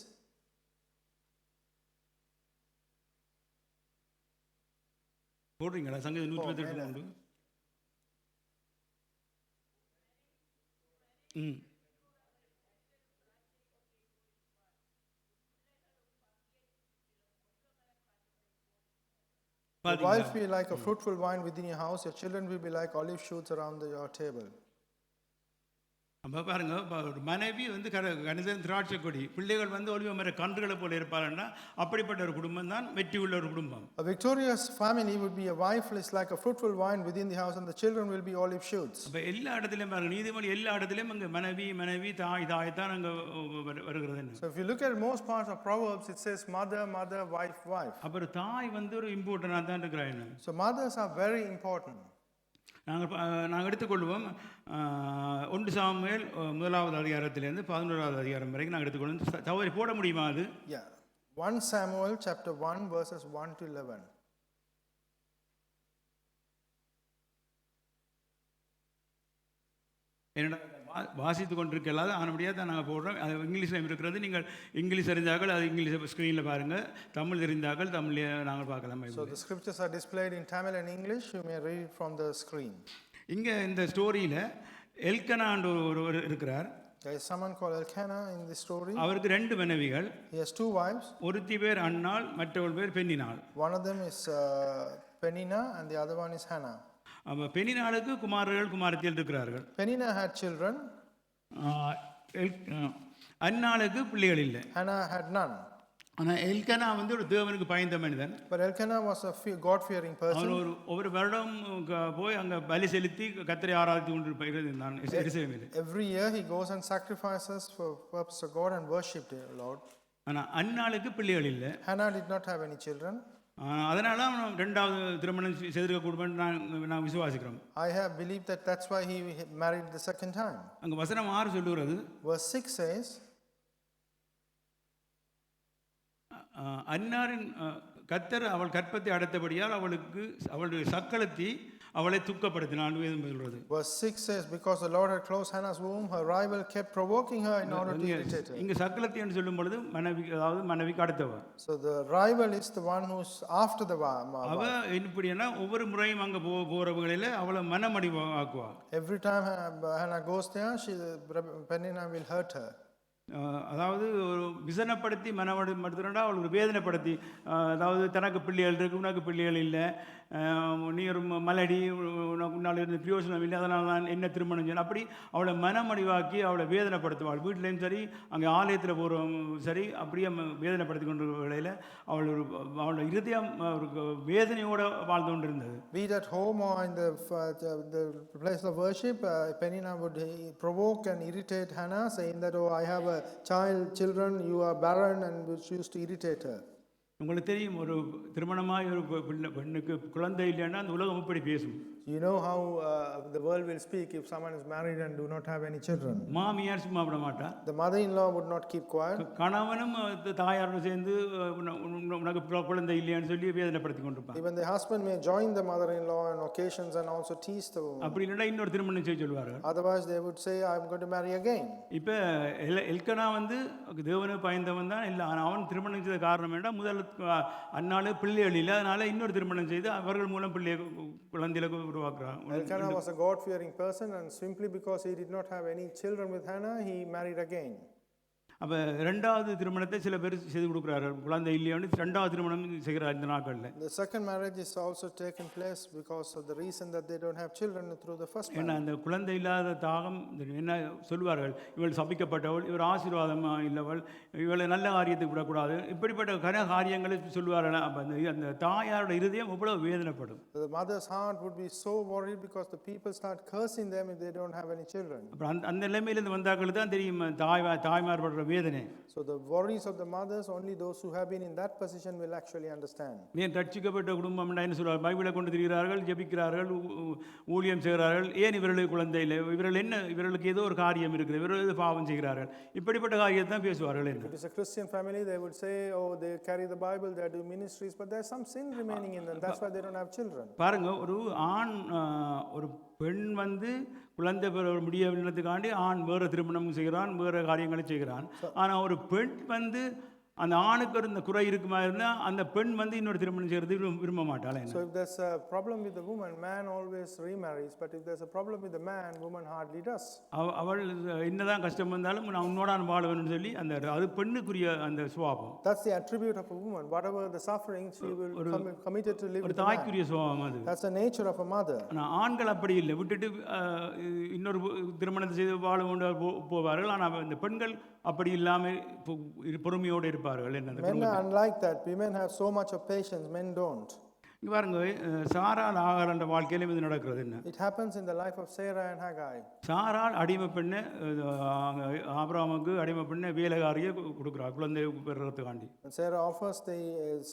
போடுறீங்களா? சங்கீதம் 128:3. ம் Your wife will be like a fruitful vine within your house. Your children will be like olive shoots around your table. அப்போ பாருங்க, இப்போ ஒரு மனைவி வந்து கணிதன் திராட்சை கொடி, பிள்ளைகள் வந்து ஒளிவ மர கன்றுகளை போல இருப்பாருன்னா அப்படிப்பட்ட ஒரு குடும்பம் தான் வெற்றி உள்ள ஒரு குடும்பம். A victorious family would be a wife is like a fruitful vine within the house, and the children will be olive shoots. அப்போ எல்லா இடத்துலையும் பாருங்க, நீதிமொழி எல்லா இடத்துலையும் அங்கே மனைவி தாய் தான் அங்கே வருகிறது. So if you look at most parts of Proverbs, it says mother, wife. அப்புறம் தாய் வந்து ஒரு இம்பார்ட்டண்டாக தான் இருக்கிறாங்க. So mothers are very important. நாங்கள் எடுத்துக்கொள்வோம் 1 சாமுவேல் 1வது அதிகாரத்திலேருந்து 11வது அதிகாரம் வரைக்கும் நாங்கள் எடுத்துக்கொள்வோம். தவறி போட முடியுமா அது? Yeah. 1 Samuel chapter 1 verses 1 to 11. என்னடா வாசித்து கொண்டிருக்கலாது ஆனபடியாக தான் நாங்கள் போடுறோம். அது இங்கிலீஷில் இருக்கிறது. நீங்கள் இங்கிலீஷ் தெரிஞ்சார்கள் அது இங்கிலீஷ் ஸ்க்ரீனில் பாருங்கள், தமிழ் தெரிந்தார்கள் தமிழ் நாங்கள் பார்க்கலாம். So the scriptures are displayed in Tamil and English. You may read it from the screen. இங்கே இந்த ஸ்டோரியில் எல்கனான்னு ஒருவர் இருக்கிறார். There is someone called Elkanah in this story. அவருக்கு 2 மனைவிகள். He has 2 wives. ஒருத்தி பேர் அன்னாள், மற்றவள் பேர் பெண்ணினாள். One of them is Penina and the other one is Hannah. அப்போ பெண்ணினாளுக்கு குமாரர்கள் குமாரத்திகள் இருக்கிறார்கள். Penina had children. அன்னாளுக்கு பிள்ளைகள் இல்லை. Hannah had none. ஆனால் எல்கனா வந்து ஒரு தேவனுக்கு பயந்த மனிதன். But Elkanah was a God-fearing person. அவன் ஒவ்வொரு வருடம் போய் அங்கே பலி செலுத்தி கர்த்தரை ஆராதித்து கொண்டு இருந்தான் எருசலேமில். Every year he goes and sacrifices for purpose of God and worshipped the Lord. ஆனால் அன்னாளுக்கு பிள்ளைகள் இல்லை. Hannah did not have any children. அதனால அவன் 2வது திருமணம் செய்திருக்க கூடுமென்று நான் விசுவாசிக்கிறோம். I have believed that that's why he married the second time. அங்கே வசனம் 6 சொல்லுகிறது. Verse 6 says, அன்னாரின் கர்த்தர் அவள் கற்பத்தை அடைத்தபடியால் அவளுடைய சக்களத்தி அவளை துக்கப்படுத்தினான் சொல்றது. Verse 6 says, because the Lord had closed Hannah's womb, her rival kept provoking her in order to irritate her. இங்க சக்களத்தி என்று சொல்லும் பொழுது மனைவிக்கு அடுத்தவ. So the rival is the one who's after the wife. அவ இப்படின்னா ஒவ்வொரு முறையும் அங்க போறவங்களில அவளை மனமடிவாக்குவா. Every time Hannah goes there, Penina will hurt her. அதாவது ஒரு விசனப்படுத்தி மனமடுத்துறா அவள் ஒரு வேதனைப்படுத்தி, அதாவது தனக்கு பிள்ளைகள் இருக்கு உனக்கு பிள்ளைகள் இல்லை, நீ ஒரு மலடி உன்னால் இருந்து பிரயோஜனம் இல்லை, அதனால் நான் என்ன திருமணம் செய்யணும், அப்படி அவளை மனமடிவாக்கி அவளை வேதனைப்படுத்துவாள். வீட்டிலையும் சரி அங்கே ஆலயத்தில் போகிறவங்க சரி அப்படியே வேதனைப்படுத்தி கொண்டு வேளையில் அவளோட இருதயம் ஒரு வேதனையோடு வாழ்ந்து கொண்டு இருந்தது. Be it at home or in the place of worship, Penina would provoke and irritate Hannah, saying that, oh, I have a children, you are barren, and which used to irritate her. உங்களுக்கு தெரியும், ஒரு திருமணமாய் ஒரு பெண்ணுக்கு குழந்தை இல்லைன்னா அந்த உலகம் இப்படி பேசும். You know how the world will speak if someone is married and do not have any children. மாமியார் சும்மா விட மாட்டா. The mother-in-law would not keep quiet. கணவனும் தாயாரோடு சேர்ந்து உனக்கு குழந்தை இல்லையான்னு சொல்லி வேதனைப்படுத்தி கொண்டிருப்பான். Even the husband may join the mother-in-law on occasions and also tease the woman. அப்படி இல்லைன்னா இன்னொரு திருமணம் செய்ய சொல்வார்கள். Otherwise they would say, I am going to marry again. இப்போ எல்கனா வந்து தேவனுக்கு பயந்தவன் தான். இல்லை, அவன் திருமணம் செய்த காரணம் என்ன, முதல் அன்னால பிள்ளைகள் இல்லை, அதனால இன்னொரு திருமணம் செய்து அவர்கள் மூலம் குழந்தைகளை உருவாக்குறான். Elkanah was a God-fearing person, and simply because he did not have any children with Hannah, he married again. அப்போ 2வது திருமணத்தை சில பேர் செய்து கொடுக்குறாரு, குழந்தை இல்லையான்னு 2வது திருமணம் செய்கிறார் இந்த நாட்களில். The second marriage is also taken place because of the reason that they don't have children through the first marriage. ஏன்னா அந்த குழந்தை இல்லாத தாகம் என்ன சொல்வார்கள், இவள் சபிக்கப்பட்டவள், இவர் ஆசீர்வாதமாக இல்லவள், இவளை நல்ல காரியத்துக்கு விடக்கூடாது, இப்படிப்பட்ட கன காரியங்களை சொல்வார்கள். அப்போ அந்த தாயாரோட இருதயம் எவ்வளவு வேதனைப்படும். The mother's heart would be so worried because the people start cursing them if they don't have any children. அப்புறம் அந்த நிலைமையிலிருந்து வந்தாக்களுக்கு தான் தெரியும் தாய்மார் படுற வேதனை. So the worries of the mothers, only those who have been in that position will actually understand. ஏன் ரட்சிக்கப்பட்ட குடும்பம் என்ன சொல்றார், பைபிளை கொண்டு திரிகிறார்கள், ஜெபிக்கிறார்கள், ஊழியம் செய்கிறார்கள், ஏன் இவர்களுக்கு குழந்தை இல்லை, இவர்களுக்கு ஏதோ ஒரு காரியம் இருக்குது, இவர்கள் பாவம் செய்கிறார்கள், இப்படிப்பட்ட காரியத்தை தான் பேசுவார்கள். If it is a Christian family, they would say, oh, they carry the Bible, they do ministries, but there's some sin remaining in them. That's why they don't have children. பாருங்க, ஒரு பெண் வந்து குழந்தை பெற முடியவில்லைக்காண்டி ஆண் வேறு திருமணம் செய்கிறான், வேறு காரியங்களை செய்கிறான். ஆனால் ஒரு பெண் வந்து அந்த ஆணுக்கு இருந்த குறை இருக்குமா இருந்தால் அந்த பெண் வந்து இன்னொரு திருமணம் செய்கிறது விரும்ப மாட்டாள். So if there's a problem with the woman, man always remarries. But if there's a problem with the man, woman hardly does. அவள் என்னதான் கஷ்டம் வந்தாலும் நான் உன்னோட வாழ வேணும்னு சொல்லி அந்த அது பெண்ணுக்குரிய அந்த சுபாவம். That's the attribute of a woman. Whatever the suffering, she will committed to live ஒரு with the man. தாய்க்குரிய சுபாவம் அது. That's the nature of a mother. ஆனால் ஆண்கள் அப்படி இல்லை, விட்டுட்டு இன்னொரு திருமணத்தை செய்து வாழ கொண்டு போவார்கள். ஆனால் இந்த பெண்கள் அப்படி இல்லாமல் பொறுமையோடு இருப்பார்கள். Men are unlike that. Women have so much of patience, men don't. இங்கே பாருங்க, சாராள் ஆகாரன்ற வாழ்க்கையிலும் இது நடக்கிறது. என்ன It happens in the life of Sarah and Hagar. சாராள் அடிமை பெண்ணு ஆபிரகாமுக்கு அடிமை பெண்ணு வேலைக்காரியை கொடுக்குறாள் குழந்தை பெறுறதுக்காண்டி. Sarah offers the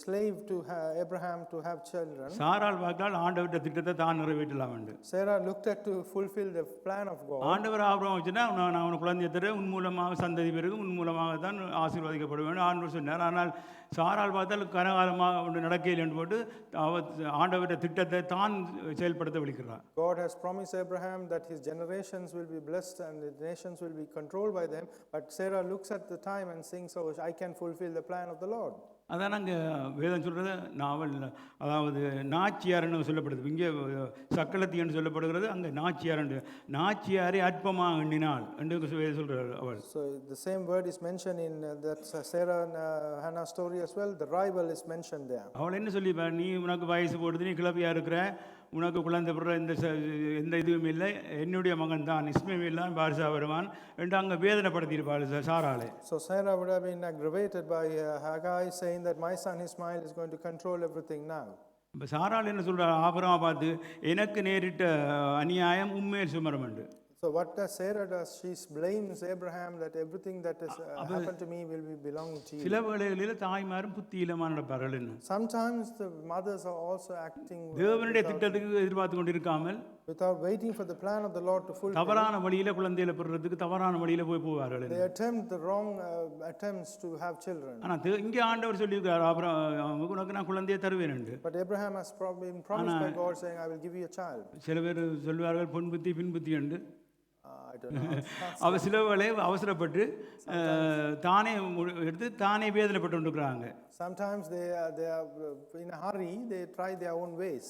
slave to Abraham to have children. சாராள் பார்த்தால் ஆண்டவர்கிட்ட திட்டத்தை தான் நிறைவேற்றலாம் என்று. Sarah looked at to fulfill the plan of God. ஆண்டவர் ஆபிரகாம் வச்சுன்னா நான் உனக்கு குழந்தையை தர உன் மூலமாக சந்ததி பிறகு உன் மூலமாக தான் ஆசீர்வதிக்கப்படுவேன் ஆண்டவர் சொன்னார். ஆனால் சாராள் பார்த்தால் கனகாலமாக ஒன்று நடக்கையில் என்று போட்டு ஆண்டவருடைய திட்டத்தை தான் செயல்படுத்த விழிக்கிறார். God has promised Abraham that his generations will be blessed and the nations will be controlled by them. But Sarah looks at the time and thinks, oh, I can fulfill the plan of the Lord. அதான் நாங்கள் வேதம் சொல்கிறது நாவல், அதாவது நாச்சியார்னு சொல்லப்படுது. இங்கே சக்களத்தின்னு சொல்லப்படுகிறது, அங்கே நாச்சியார்ன்னு. நாச்சியாரை அற்பமாக எண்ணினாள் என்று சொல்கிறார் அவள். So the same word is mentioned in that Sarah and Hannah story as well. The rival is mentioned there. அவள் என்ன சொல்லி, நீ உனக்கு வயசு போடுது, நீ கிளப்பியாக இருக்கிற, உனக்கு குழந்தை பிற எந்த இதுவும் இல்லை, என்னுடைய மகன் தான் இஸ்மவேல் தான் பாரிசா வருவான் என்று அங்கே வேதனைப்படுத்தியிருப்பாள் சாராளே. So Sarah would have been aggravated by Hagar saying that my son Ismail is going to control everything now. இப்போ சாராள் என்ன சொல்கிறார், ஆபிரகாமை பார்த்து எனக்கு நேரிட்ட அநியாயம் உண்மையில் சுமரம் என்று. So what does Sarah does? She blames Abraham that everything that has happened to me will be belonging to you. சில வேளைகளில் தாய்மாரும் புத்தியிலமாக நடப்பார்கள். என்ன Sometimes the mothers are also acting தேவனுடைய திட்டத்துக்கு எதிர்பார்த்து கொண்டிருக்காமல் without waiting for the plan of the Lord to fulfill. தவறான வழியில் குழந்தைகளை பெறுறதுக்கு தவறான வழியில் போவார்கள். They attempt the wrong attempts to have children. ஆனால் இங்கே ஆண்டவர் சொல்லியிருக்கார், அப்புறம் உனக்கு நான் குழந்தையை தருவேன் என்று. But Abraham has been promised by God saying, I will give you a child. சில பேர் சொல்வார்கள் பொன் புத்தி பின் புத்தி என்று. I don't know. அவர் சில வேளை அவசரப்பட்டு தானே எடுத்து தானே வேதனைப்பட்டு கொண்டிருக்கிறாங்க. Sometimes they are in a hurry. They try their own ways.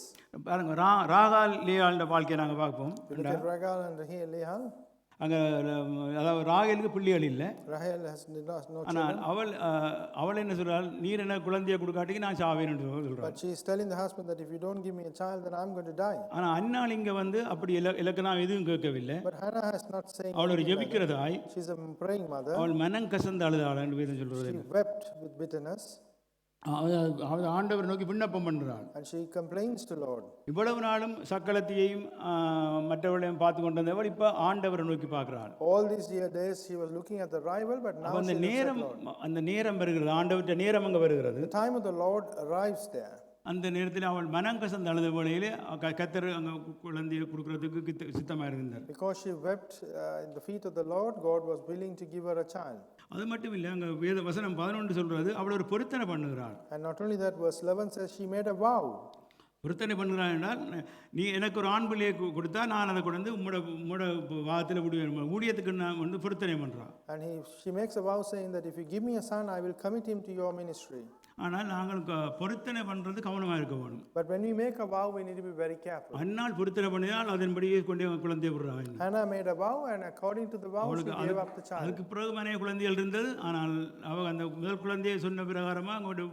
பாருங்க, ராகால் லேயாளுடைய வாழ்க்கையை நாங்கள் பார்ப்போம். Look at Ragal and Leah. அங்கே அதாவது ராகேலுக்கு பிள்ளைகள் இல்லை. Rahel has no ஆனால் children. அவள் என்ன சொல்கிறாள், நீர் என்ன குழந்தையை கொடுக்காட்டிக்கு நான் சாவேன் என்று சொல்கிறாள். But she is telling the husband that if you don't give me a child, then I'm going to die. ஆனால் அன்னாள் இங்கே வந்து அப்படி இலக்கணம் எதுவும் கேட்கவில்லை. But Hannah has not saying. அவள் ஒரு ஜெபிக்கிறதாய், She's a praying mother. அவள் மனம் கசந்து அழுதாள் என்று வேதம் சொல்கிறது. She wept with bitterness. அவள் ஆண்டவர் நோக்கி விண்ணப்பம் பண்ணுறாள். And she complains to Lord. இவ்வளவு நாளும் சக்களத்தையும் மற்றவர்களையும் பார்த்து கொண்டு வந்தவள் இப்போ ஆண்டவரை நோக்கி பார்க்குறாள். All these days she was looking at the rival, but now அந்த she looks நேரம் at Lord. அந்த நேரம் வருகிறது, ஆண்டவர்கிட்ட நேரம் அங்கே வருகிறது. The time of the Lord arrives there. அந்த நேரத்தில் அவள் மனம் கசந்து அழுத வேளையிலே கர்த்தர் அங்கே குழந்தையை கொடுக்கறதுக்கு சித்தமாக இருந்தார். Because she wept in the feet of the Lord, God was willing to give her a child. அது மட்டும் இல்லை, அங்கே வேத வசனம் 11 சொல்கிறது, அவள் ஒரு பொருத்தனை பண்ணுகிறாள். And not only that, verse 11 says she made a vow. பொருத்தனை பண்ணுகிறாள் என்றால், நீ எனக்கு ஒரு ஆண் பிள்ளையை கொடுத்தா நான் அதை கொண்டு வந்து உம்மோட வாதத்தில் விடுவேன், ஊழியத்துக்கு நான் வந்து பொருத்தனை பண்ணுறான். And she makes a vow saying that if you give me a son, I will commit him to your ministry. ஆனால் நாங்கள் பொருத்தனை பண்ணுறது கவனமாக இருக்க வேணும். But when we make a vow, we need to be very careful. அன்னால் பொருத்தனை பண்ணினால் அதன்படியே கொண்டே குழந்தையை விடுறாங்க. Hannah made a vow, and according to the vow, she gave up the child. அதுக்கு பிறகு மனைய குழந்தைகள் இருந்தது, ஆனால் அவள் அந்த முதல் குழந்தையை சொன்ன பிரகாரமாக அங்கோட்டு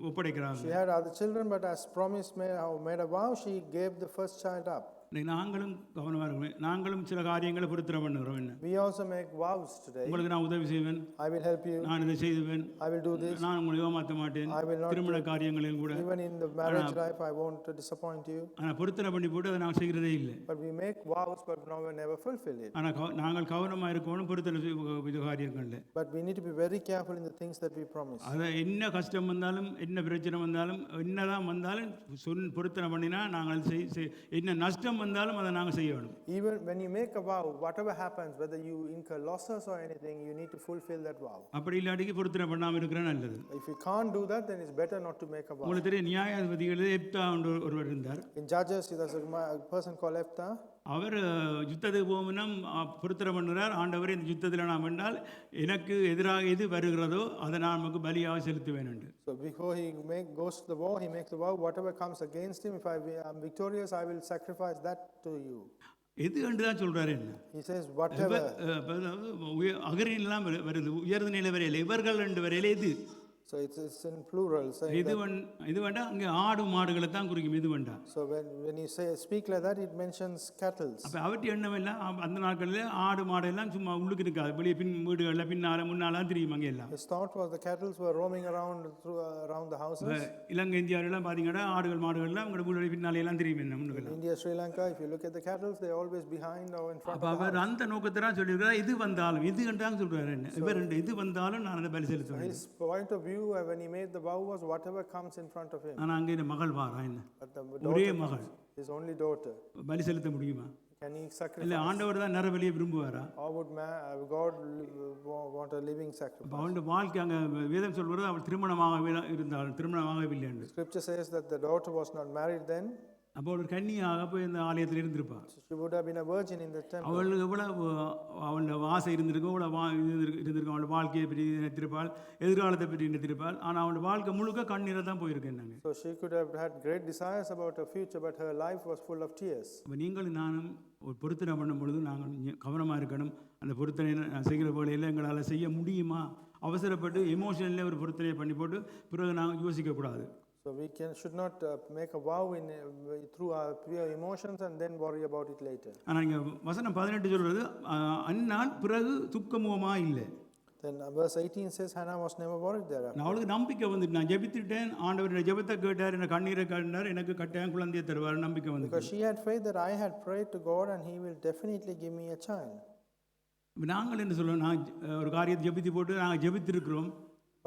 ஒப்படைக்கிறாங்க. She had other children, but as promised, made a vow, she gave the first child up. நாங்களும் கவனமாக இருக்கணும். நாங்களும் சில காரியங்களை பொருத்தனை பண்ணுகிறோம். என்ன, We also make vows today. உங்களுக்கு நான் உதவி செய்வேன், I will help you. நான் இதை செய்வேன், I will do this. நான் உங்களை ஏமாற்ற மாட்டேன், I will not திருமண காரியங்களில் கூட. Even in the marriage life, I won't disappoint you. ஆனால் பொருத்தனை பண்ணி போட்டு அதை நான் செய்கிறதே இல்லை. But we make vows, but now we never fulfill it. ஆனால் நாங்கள் கவனமாக இருக்கணும் பொருத்தனை இது காரியங்களில். But we need to be very careful in the things that we promise. அதை என்ன கஷ்டம் வந்தாலும், என்ன பிரச்சனை வந்தாலும், என்னதான் வந்தாலும் பொருத்தனை பண்ணினா நாங்கள் என்ன நஷ்டம் வந்தாலும் அதை நாங்கள் செய்யணும். Even when you make a vow, whatever happens, whether you incur losses or anything, you need to fulfill that vow. அப்படி இல்லாட்டிக்கு பொருத்தனை பண்ணாமல் இருக்கிற நல்லது. If you can't do that, then it's better not to make a vow. உங்களுக்கு தெரியும், நியாயாதிபதிகளில் எப்தா ஒருவர் இருந்தார். In Judges, there's a person called Jephthah. அவர் யுத்தத்துக்கு போகணும்னா பொருத்தரம் பண்ணுறார். ஆண்டவரே இந்த யுத்தத்தில் நான் வென்றால் எனக்கு எதிராக எது வருகிறதோ அதை நான் நமக்கு பலியாக செலுத்துவேன் என்று. So before he goes to the war, he makes the vow, whatever comes against him, if am victorious, I will sacrifice that to you. எது என்று தான் சொல்கிறாரு என்ன. He says, whatever. அகரிலாம் வருது, உயர்ந்த நிலை வரையில், இவர்கள் ரெண்டு வரையில் எது. So it's in plural. இது வேண்டாம், அங்கே ஆடு மாடுகளை தான் குறிக்கும் இது வேண்டாம். So when you speak like that, it mentions cattle. அப்போ அவற்றை எண்ணம் எல்லாம் அந்த நாட்களில் ஆடு மாடு எல்லாம் சும்மா உள்ளுக்கு இருக்காது, வெளியே வீடுகளில் பின்னால முன்னாலாம் தெரியும் அங்கே எல்லாம். His thought was the cattle were roaming around the houses. இலங்கை இந்தியாவிலாம் பார்த்தீங்கன்னா ஆடுகள் மாடுகள்லாம் அவங்களோட வீடு பின்னாலே எல்லாம் தெரியும் என்ன முன்னுக்கு. India, Sri Lanka, if you look at the cattle, they are always behind or in front. அப்போ அவர் அந்த நோக்கத்தை தான் சொல்லியிருக்கிறார். இது வந்தாலும் இது கண்டாங்க சொல்கிறாரு என்ன, இவர் ரெண்டு இது வந்தாலும் நான் அதை பலி செலுத்துவேன். His point of view when he made the vow was whatever comes in front of him. ஆனால் அங்கே இந்த மகள் வாரா என்ன, But ஒரே மகள், his only daughter. பலி செலுத்த முடியுமா? Can he sacrifice? இல்லை ஆண்டவர் தான் நரபலியை விரும்புவாரா? Or would God want a living sacrifice? அப்போ அவனுடைய வாழ்க்கை அங்கே வேதம் சொல்கிறது அவள் திருமணமாக இருந்தாள், திருமணமாகவில்லை என்று. Scripture says that the daughter was not married then. அப்போ ஒரு கன்னியாக போய் இந்த ஆலயத்தில் இருந்திருப்பாள். She would have been a virgin in the temple. அவளுக்கு எவ்வளோ அவளோட ஆசை இருந்திருக்கும், எவ்வளோ இருந்திருக்கும், அவளோட வாழ்க்கையை பற்றி நினைத்திருப்பாள், எதிர்காலத்தை பற்றி நினைத்திருப்பாள். ஆனால் அவளோட வாழ்க்கை முழுக்க கண்ணீரை தான் போயிருக்கேன் நாங்கள். So she could have had great desires about her future, but her life was full of tears. இப்போ நீங்களும் நானும் ஒரு பொருத்தனை பண்ணும் பொழுது நாங்கள் கவனமாக இருக்கணும். அந்த பொருத்தனை செய்கிற வேலையில் எங்களால் செய்ய முடியுமா, அவசரப்பட்டு எமோஷனலில் ஒரு பொருத்தனையை பண்ணி போட்டு பிறகு நாங்கள் யோசிக்கக்கூடாது. So we should not make a vow through our pure emotions and then worry about it later. ஆனால் இங்கே வசனம் 18 சொல்கிறது அந்நாள் பிறகு துக்கமுகமாக இல்லை. Then verse 18 says Hannah was never worried thereafter. நான் அவளுக்கு நம்பிக்கை வந்துட்டு, நான் ஜெபித்துட்டேன், ஆண்டவர் என்னை ஜெபத்தை கேட்டார், என்னை கண்ணீரை கண்டார், எனக்கு கட்டாயம் குழந்தையை தருவார், நம்பிக்கை வந்து. Because she had faith that I had prayed to God and He will definitely give me a child. நாங்கள் என்ன சொல்லுவோம், நான் ஒரு காரியத்தை ஜெபித்து போட்டு நாங்கள் ஜெபித்திருக்கிறோம்.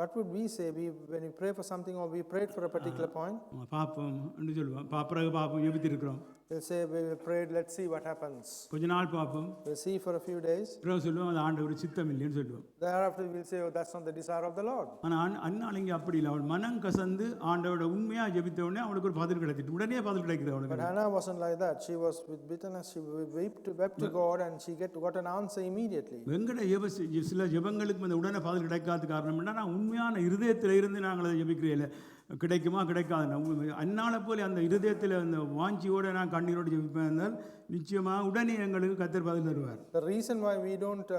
What would we say when we pray for something or we prayed for a particular point? பார்ப்போம் என்று சொல்லுவோம். பிறகு பார்ப்போம், ஜெபித்திருக்கிறோம். We'll say we prayed, let's see what happens. கொஞ்ச நாள் பார்ப்போம், We'll see for a few days. பிறகு சொல்லுவோம் அது ஆண்டவர் சித்தம் இல்லைன்னு சொல்லுவோம். Thereafter we'll say, oh, that's not the desire of the Lord. ஆனால் அந்நாள் இங்கே அப்படி இல்லை. அவள் மனம் கசந்து ஆண்டவரோட உண்மையாக ஜெபித்த உடனே அவளுக்கு ஒரு பதில் கிடைச்சிட்டு, உடனே பதில் கிடைக்குது But அவளுக்கு. Hannah wasn't like that. She was with bitterness. She wept to God and she got an answer immediately. Venkata சில ஜெபங்களுக்கு அந்த உடனே பதில் கிடைக்காத காரணம் என்ன, நான் உண்மையான இருதயத்தில் இருந்து நாங்கள் அதை ஜெபிக்கிறேன், கிடைக்குமா கிடைக்காது. அந்நாளை போல அந்த இருதயத்தில் அந்த வாஞ்சியோடு நான் கண்ணீரோடு ஜெபிப்பேன் என்றால் நிச்சயமாக உடனே எங்களுக்கு கர்த்தர் பதில் தருவார். The reason why we don't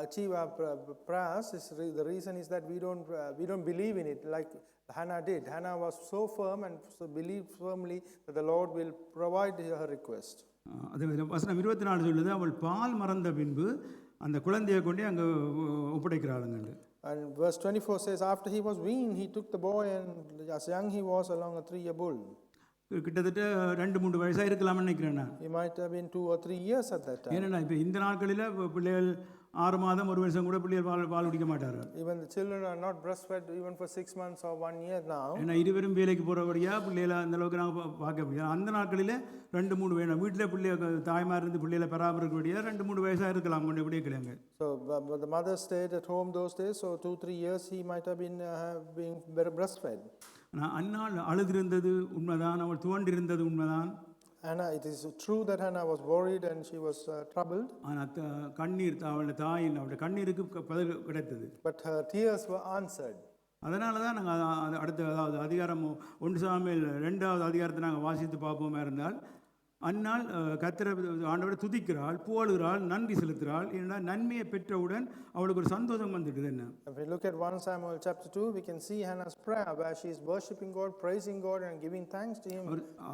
achieve our prayers is the reason is that we don't believe in it like Hannah did. Hannah was so firm and so believed firmly that the Lord will provide her request. அது வசனம் 24 சொல்லுது, அவள் பால் மறந்த பின்பு அந்த குழந்தையை கொண்டு அங்கே ஒப்படைக்கிறாளுங்க. And verse 24 says, after he was weaned, he took the boy and as young he was along a 3-year bull. கிட்டத்தட்ட 2-3 வயசாக இருக்கலாம்னு நினைக்கிறேன் நான். He might have been 2 or 3 years at that time. ஏன்னா இப்போ இந்த நாட்களில் பிள்ளைகள் 6 மாதம் 1 வருஷம் கூட பிள்ளைகள் பால் குடிக்க மாட்டார்கள். Even the children are not breastfed even for 6 months or 1 year now. ஏன்னா இருவரும் வேலைக்கு போகிறபடியா பிள்ளைகளை அந்த அளவுக்கு நாங்கள் பார்க்க முடியாது. அந்த நாட்களில் 2-3 வேணும், வீட்டில் பிள்ளைய தாய்மார் இருந்து பிள்ளைகளை பராமரிக்கபடியா 2-3 வயசாக இருக்கலாம் கொண்டு எப்படியே கிடையாது. So but the mother stayed at home those days, so 2-3 years he might have been being breastfed. ஆனால் அந்நாள் அழுதிருந்தது உண்மைதான், அவள் துவண்டிருந்தது உண்மைதான். Hannah, it is true that Hannah was worried and she was troubled. ஆனால் கண்ணீர் அவளுடைய தாயின் அவளுடைய கண்ணீருக்கு பதில் கிடைத்தது. But her tears were answered. அதனால தான் நாங்கள் அடுத்த அதாவது அதிகாரம் 1 சாமுவேல் 2வது அதிகாரத்தை நாங்கள் வாசித்து பார்ப்போமா இருந்தால், அந்நாள் கர்த்தரை ஆண்டவரை துதிக்கிறாள், புகழுகிறாள், நன்றி செலுத்துகிறாள். ஏன்னா நன்மையை பெற்றவுடன் அவளுக்கு ஒரு சந்தோஷம் வந்துடுது. என்ன, If we look at 1 Samuel chapter 2, we can see Hannah's prayer where she is worshiping God, praising God and giving thanks to Him.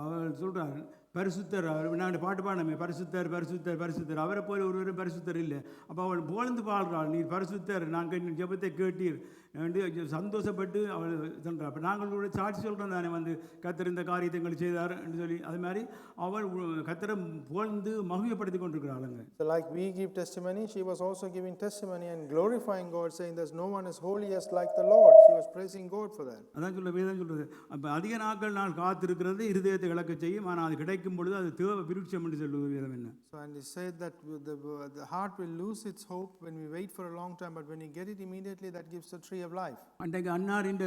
அவள் சொல்கிறாள், பரிசுத்தர், நாங்கள் பாட்டு பாடமே, பரிசுத்தர் பரிசுத்தர் பரிசுத்தர், அவரை போல ஒருவரும் பரிசுத்தர் இல்லை. அப்போ அவள் புகழ்ந்து பாடுறாள், நீர் பரிசுத்தர், நாங்கள் ஜெபத்தை கேட்டீர் என்று சந்தோஷப்பட்டு அவள் சொல்கிறாள். அப்போ நாங்கள் சாட்சி சொல்கிறோம் தானே, வந்து கர்த்தர் இந்த காரியத்தை எங்களுக்கு செய்தார் என்று சொல்லி. அது மாதிரி அவள் கர்த்தரை புகழ்ந்து மகிமைப்படுத்தி கொண்டிருக்கிறாளுங்க. So like we give testimony, she was also giving testimony and glorifying God, saying there's no one as holy as like the Lord. She was praising God for that. அதான் வேதம் சொல்கிறது. அப்போ அதிக நாட்கள் நான் காத்திருக்கிறது இருதயத்தை இழக்க செய்யும், ஆனால் அது கிடைக்கும் மடிக்கும் பொழுது அது தேவ விருட்சம் என்று சொல்லுவது விதம் என்ன? So, and he said that the heart will lose its hope when we wait for a long time, but when you get it immediately, that gives the tree of life. அன்றைக்கு அன்னாரின்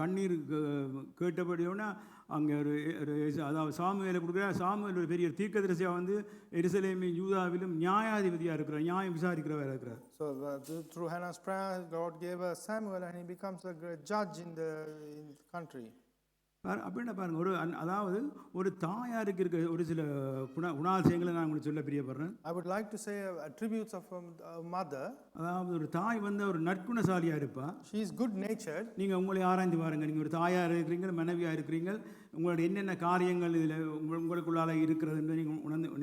கண்ணீர் கேட்டபடியோன்னா அங்கே அதாவது சாமுவேலை கொடுக்குற சாமுவேல் ஒரு பெரிய தீர்க்கதரிசியாக வந்து எருசலேமின் யூதாவிலும் நியாயாதிபதியாக இருக்கிறார், நியாயம் விசாரிக்கிறவராக இருக்கிறார். So through Hannah's prayer, God gave her Samuel, and he becomes a great judge in the country. அப்படின்னா பாருங்க, அதாவது ஒரு தாயாருக்கு இருக்க ஒரு சில குணாதிசயங்களை நான் உங்களுக்கு சொல்ல பிரியப்படுறேன். I would like to say attributes of a mother. அதாவது ஒரு தாய் வந்து ஒரு நற்குணசாலியாக இருப்பா. She is good natured. நீங்கள் உங்களை ஆராய்ந்து பாருங்க. நீங்கள் ஒரு தாயார் இருக்கிறீங்க, மனைவியாக இருக்கிறீங்க, உங்களுடைய என்னென்ன காரியங்கள் இதில் உங்களுக்குள்ளால இருக்கிறது என்று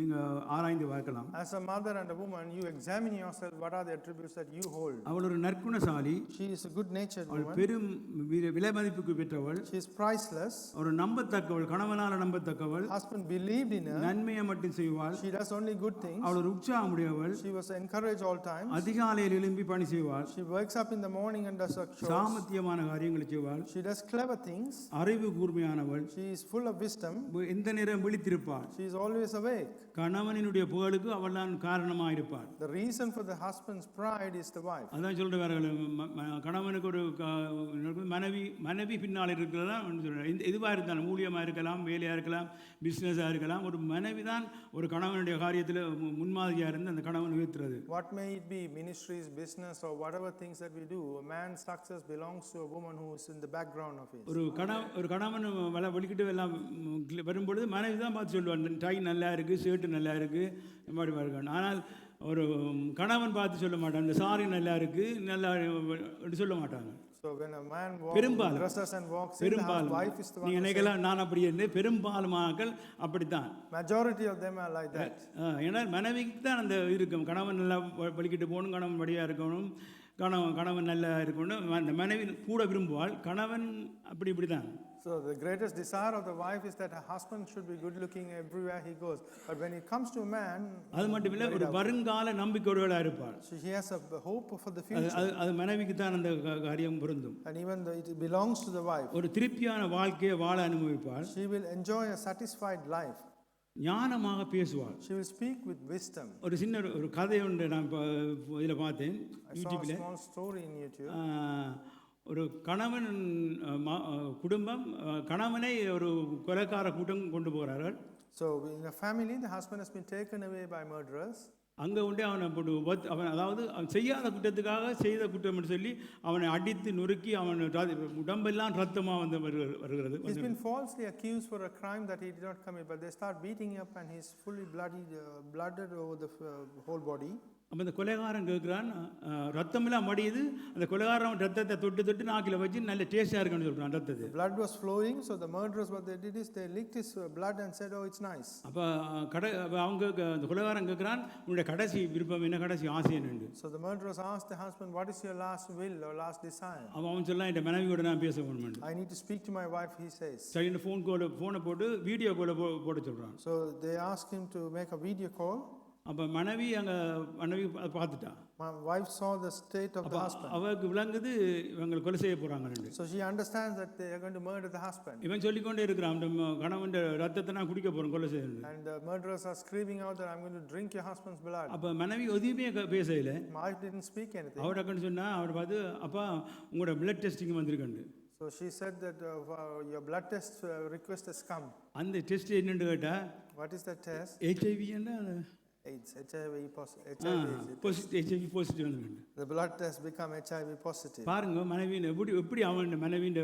நீங்கள் ஆராய்ந்து பார்க்கலாம். As a mother and a woman, you examine yourself. What are the attributes that you hold? அவள் ஒரு நற்குணசாலி. She is a good natured அவள் woman. பெரும் விலை மதிப்புக்கு பெற்றவள். She is priceless. ஒரு நம்பத்தக்கவள், கணவனால நம்பத்தக்கவள். Husband believed in her. நன்மையை மட்டும் செய்வாள். She does only good things. அவள் ஒரு உற்சாகமுடையவள். She was encouraged all times. அதிகாலையில் எழும்பி பணி செய்வாள். She wakes up in the morning and does her chores. சாமர்த்தியமான காரியங்களை செய்வாள். She does clever things. அறிவு கூர்மையானவள். She is full of wisdom. எந்த நேரம் விழித்திருப்பாள். She is always awake. கணவனினுடைய புகழுக்கு அவள் தான் காரணமாக இருப்பாள். The reason for the husband's pride is the wife. அதான் சொல்றார்கள், கணவனுக்கு ஒரு மனைவி பின்னால் இருக்கிறதா எதுவாக இருந்தாலும், ஊழியமாக இருக்கலாம், வேலையாக இருக்கலாம், பிஸ்னஸாக இருக்கலாம், ஒரு மனைவி தான் ஒரு கணவனுடைய காரியத்தில் முன்மாதிரியாக இருந்து அந்த கணவன் உயர்த்துறது. What may it be, ministries, business, or whatever things that we do, a man's success belongs to a woman who is in the background of it. ஒரு கணவன் வெளிக்கிட்டு எல்லாம் வரும்பொழுது மனைவி தான் பார்த்து சொல்லுவான், டை நல்லா இருக்குது, ஷர்ட்டு நல்லா இருக்குது, மாதிரி இருக்கான். ஆனால் ஒரு கணவன் பார்த்து சொல்ல மாட்டான், இந்த சாரி நல்லா இருக்குது, நல்லா சொல்ல மாட்டாங்க. So when a man dresses and walks in, the wife is the one. நீங்க நினைக்கலாம் நான் அப்படி இல்லை, பெரும்பாலும் மக்கள் அப்படித்தான். Majority of them are like that. ஏன்னா மனைவிக்கு தான் அந்த இருக்கும், கணவன் நல்லா வலிக்கிட்டு போகணும், கணவன் வழியாக இருக்கணும், கணவன் நல்லா இருக்கணும், அந்த மனைவி கூட விரும்புவாள். கணவன் இப்படி தான். So the greatest desire of the wife is that her husband should be good looking everywhere he goes. But when it comes to a man, அது மட்டும் இல்லை, ஒரு வருங்கால நம்பிக்கையோட இருப்பாள். So he has a hope for the future. அது மனைவிக்கு தான் அந்த காரியம் பொருந்தும். And even though it belongs to the wife, ஒரு திருப்தியான வாழ்க்கையை வாழ அனுபவிப்பாள். she will enjoy a satisfied life. ஞானமாக பேசுவாள். She will speak with wisdom. ஒரு சின்ன ஒரு கதை ஒன்று நான் இதில் பார்த்தேன் யூடியூப்ல. Small story in YouTube. ஒரு கணவன் குடும்பம் கணவனை ஒரு கொலைக்கார கூட்டம் கொண்டு போகிறார்கள். So in a family, the husband has been taken away by murderers. அங்கே உண்டே அவன் அதாவது அவன் செய்யாத குற்றத்துக்காக செய்த குற்றம் சொல்லி அவனை அடித்து நொறுக்கி அவன் உடம்பெல்லாம் ரத்தமாக வந்து வருகிறது. He's been falsely accused for a crime that he did not commit, but they start beating him up and he's fully blooded over the whole body. அப்போ அந்த கொலைகாரன் கேட்குறான், ரத்தமெல்லாம் மடியுது, அந்த கொலைகாரன் ரத்தத்தை தொட்டு நாக்கில் வச்சு நல்ல டேஸ்டாக இருக்குன்னு சொல்கிறான் ரத்தத்தை. Blood was flowing, so the murderers what they did is they licked his blood and said, oh, it's nice. அப்போ அவங்க அந்த கொலைகாரன் கேட்குறான், உன்னுடைய கடைசி விருப்பம் என்ன, கடைசி ஆசை என்னண்டு. So the murderers asked the husband, what is your last will or last desire? அவன் சொல்லலாம், என் மனைவியோட நான் பேச வேணுமெண்டு. I need to speak to my wife, he says. சரி, இந்த ஃபோனை போட்டு வீடியோ காலை போட சொல்கிறான். So they asked him to make a video call. அப்போ மனைவி பார்த்துட்டா. My wife saw the state of the husband. அவருக்கு விளங்குது இவங்க கொலை செய்ய போறாங்க. So she understands that they are going to murder the husband. இவன் சொல்லிக்கொண்டே இருக்கிறான், அந்த கணவன் ரத்தத்தை நான் குடிக்க போறேன், கொலை செய்யணும். And the murderers are screaming out that I'm going to drink your husband's blood. அப்ப மனைவி எதுவுமே பேசல. My wife didn't speak anything. அவர் அக்கன்னு சொன்னா, அவர் பார்த்து, அப்பா உங்களோட பிளட் டெஸ்டிங் வந்திருக்கண்டு. So she said that your blood test request has come. அந்த டெஸ்ட் என்னன்னு கேட்டா, what is that test? HIV என்ன? AIDS, HIV positive. HIV positive வந்திருக்கண்டு. The blood test become HIV positive. பாருங்க மனைவி எப்படி அவன் மனைவியின்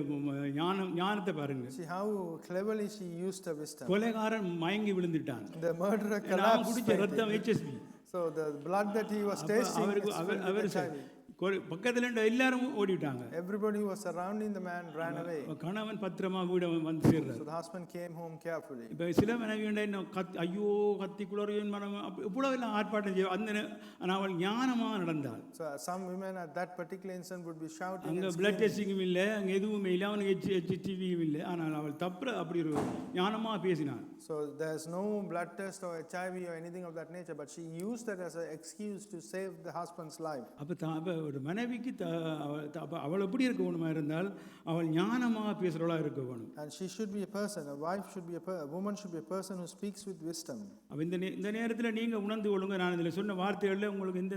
ஞானத்தை பாருங்க. See how cleverly she used her wisdom. கொலைகாரன் மயங்கி விழுந்துட்டான். The murderer collapsed. குடிச்ச ரத்தம் HSV. So the blood that he was tasting was HIV. பக்கத்துல எல்லாரும் ஓடிட்டாங்க. Everybody who was surrounding the man ran away. கணவன் பத்திரமா வீடு வந்து சேர்றார். So the husband came home carefully. இப்ப சில மனைவியண்டா ஐயோ கத்தி குளறியன் மனம் இவ்வளவு எல்லாம் ஆர்ப்பாட்டம் செய்ய அந்த அவள் ஞானமா நடந்தாள். So some women at that particular instant would be shouting. அங்க பிளட் டெஸ்டிங்கும் இல்லை, அங்க எதுவுமே இல்லை, அவனுக்கு HTVயும் இல்லை. ஆனால் அவள் தப்புற அப்படி ஒரு ஞானமா பேசினாள். So there's no blood test or HIV or anything of that nature, but she used that as an excuse to save the husband's life. அப்ப ஒரு மனைவிக்கு அவள் எப்படி இருக்க வேணுமா இருந்தால் அவள் ஞானமாக பேசுகிறவளாக இருக்க வேணும். And she should be a person, a wife should be a woman should be a person who speaks with wisdom. அப்போ இந்த நேரத்தில் நீங்கள் உணர்ந்து கொள்ளுங்க, நான் இதில் சொன்ன வார்த்தைகளில் உங்களுக்கு எந்த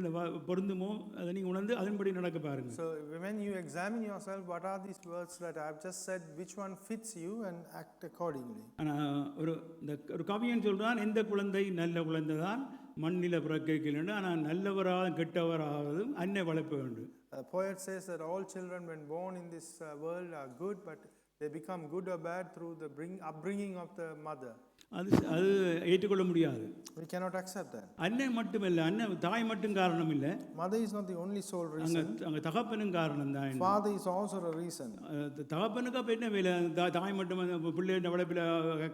பொருந்துமோ அதை நீங்கள் உணர்ந்து அதன்படி நடக்க பாருங்கள். So when you examine yourself, what are these words that I have just said, which one fits you, and act accordingly. ஆனால் ஒரு கவியன் சொல்கிறான், எந்த குழந்தை நல்ல குழந்தை தான் மண்ணில் பிறக்கையில், ஆனால் நல்லவராக கெட்டவராகவும் அன்னை வளர்ப்ப வேண்டும். A poet says that all children when born in this world are good, but they become good or bad through the upbringing of the mother. அது ஏற்றுக்கொள்ள முடியாது. We cannot accept that. அன்னை மட்டுமல்ல, அன்னை தாய் மட்டும் காரணம் இல்லை. Mother is not the only sole reason. அங்கே தகப்பனும் காரணம் தான். Father is also a reason. தகப்பனுக்கு அப்போ என்ன வேலை? தாய் மட்டும் பிள்ளையோட வளர்ப்பில்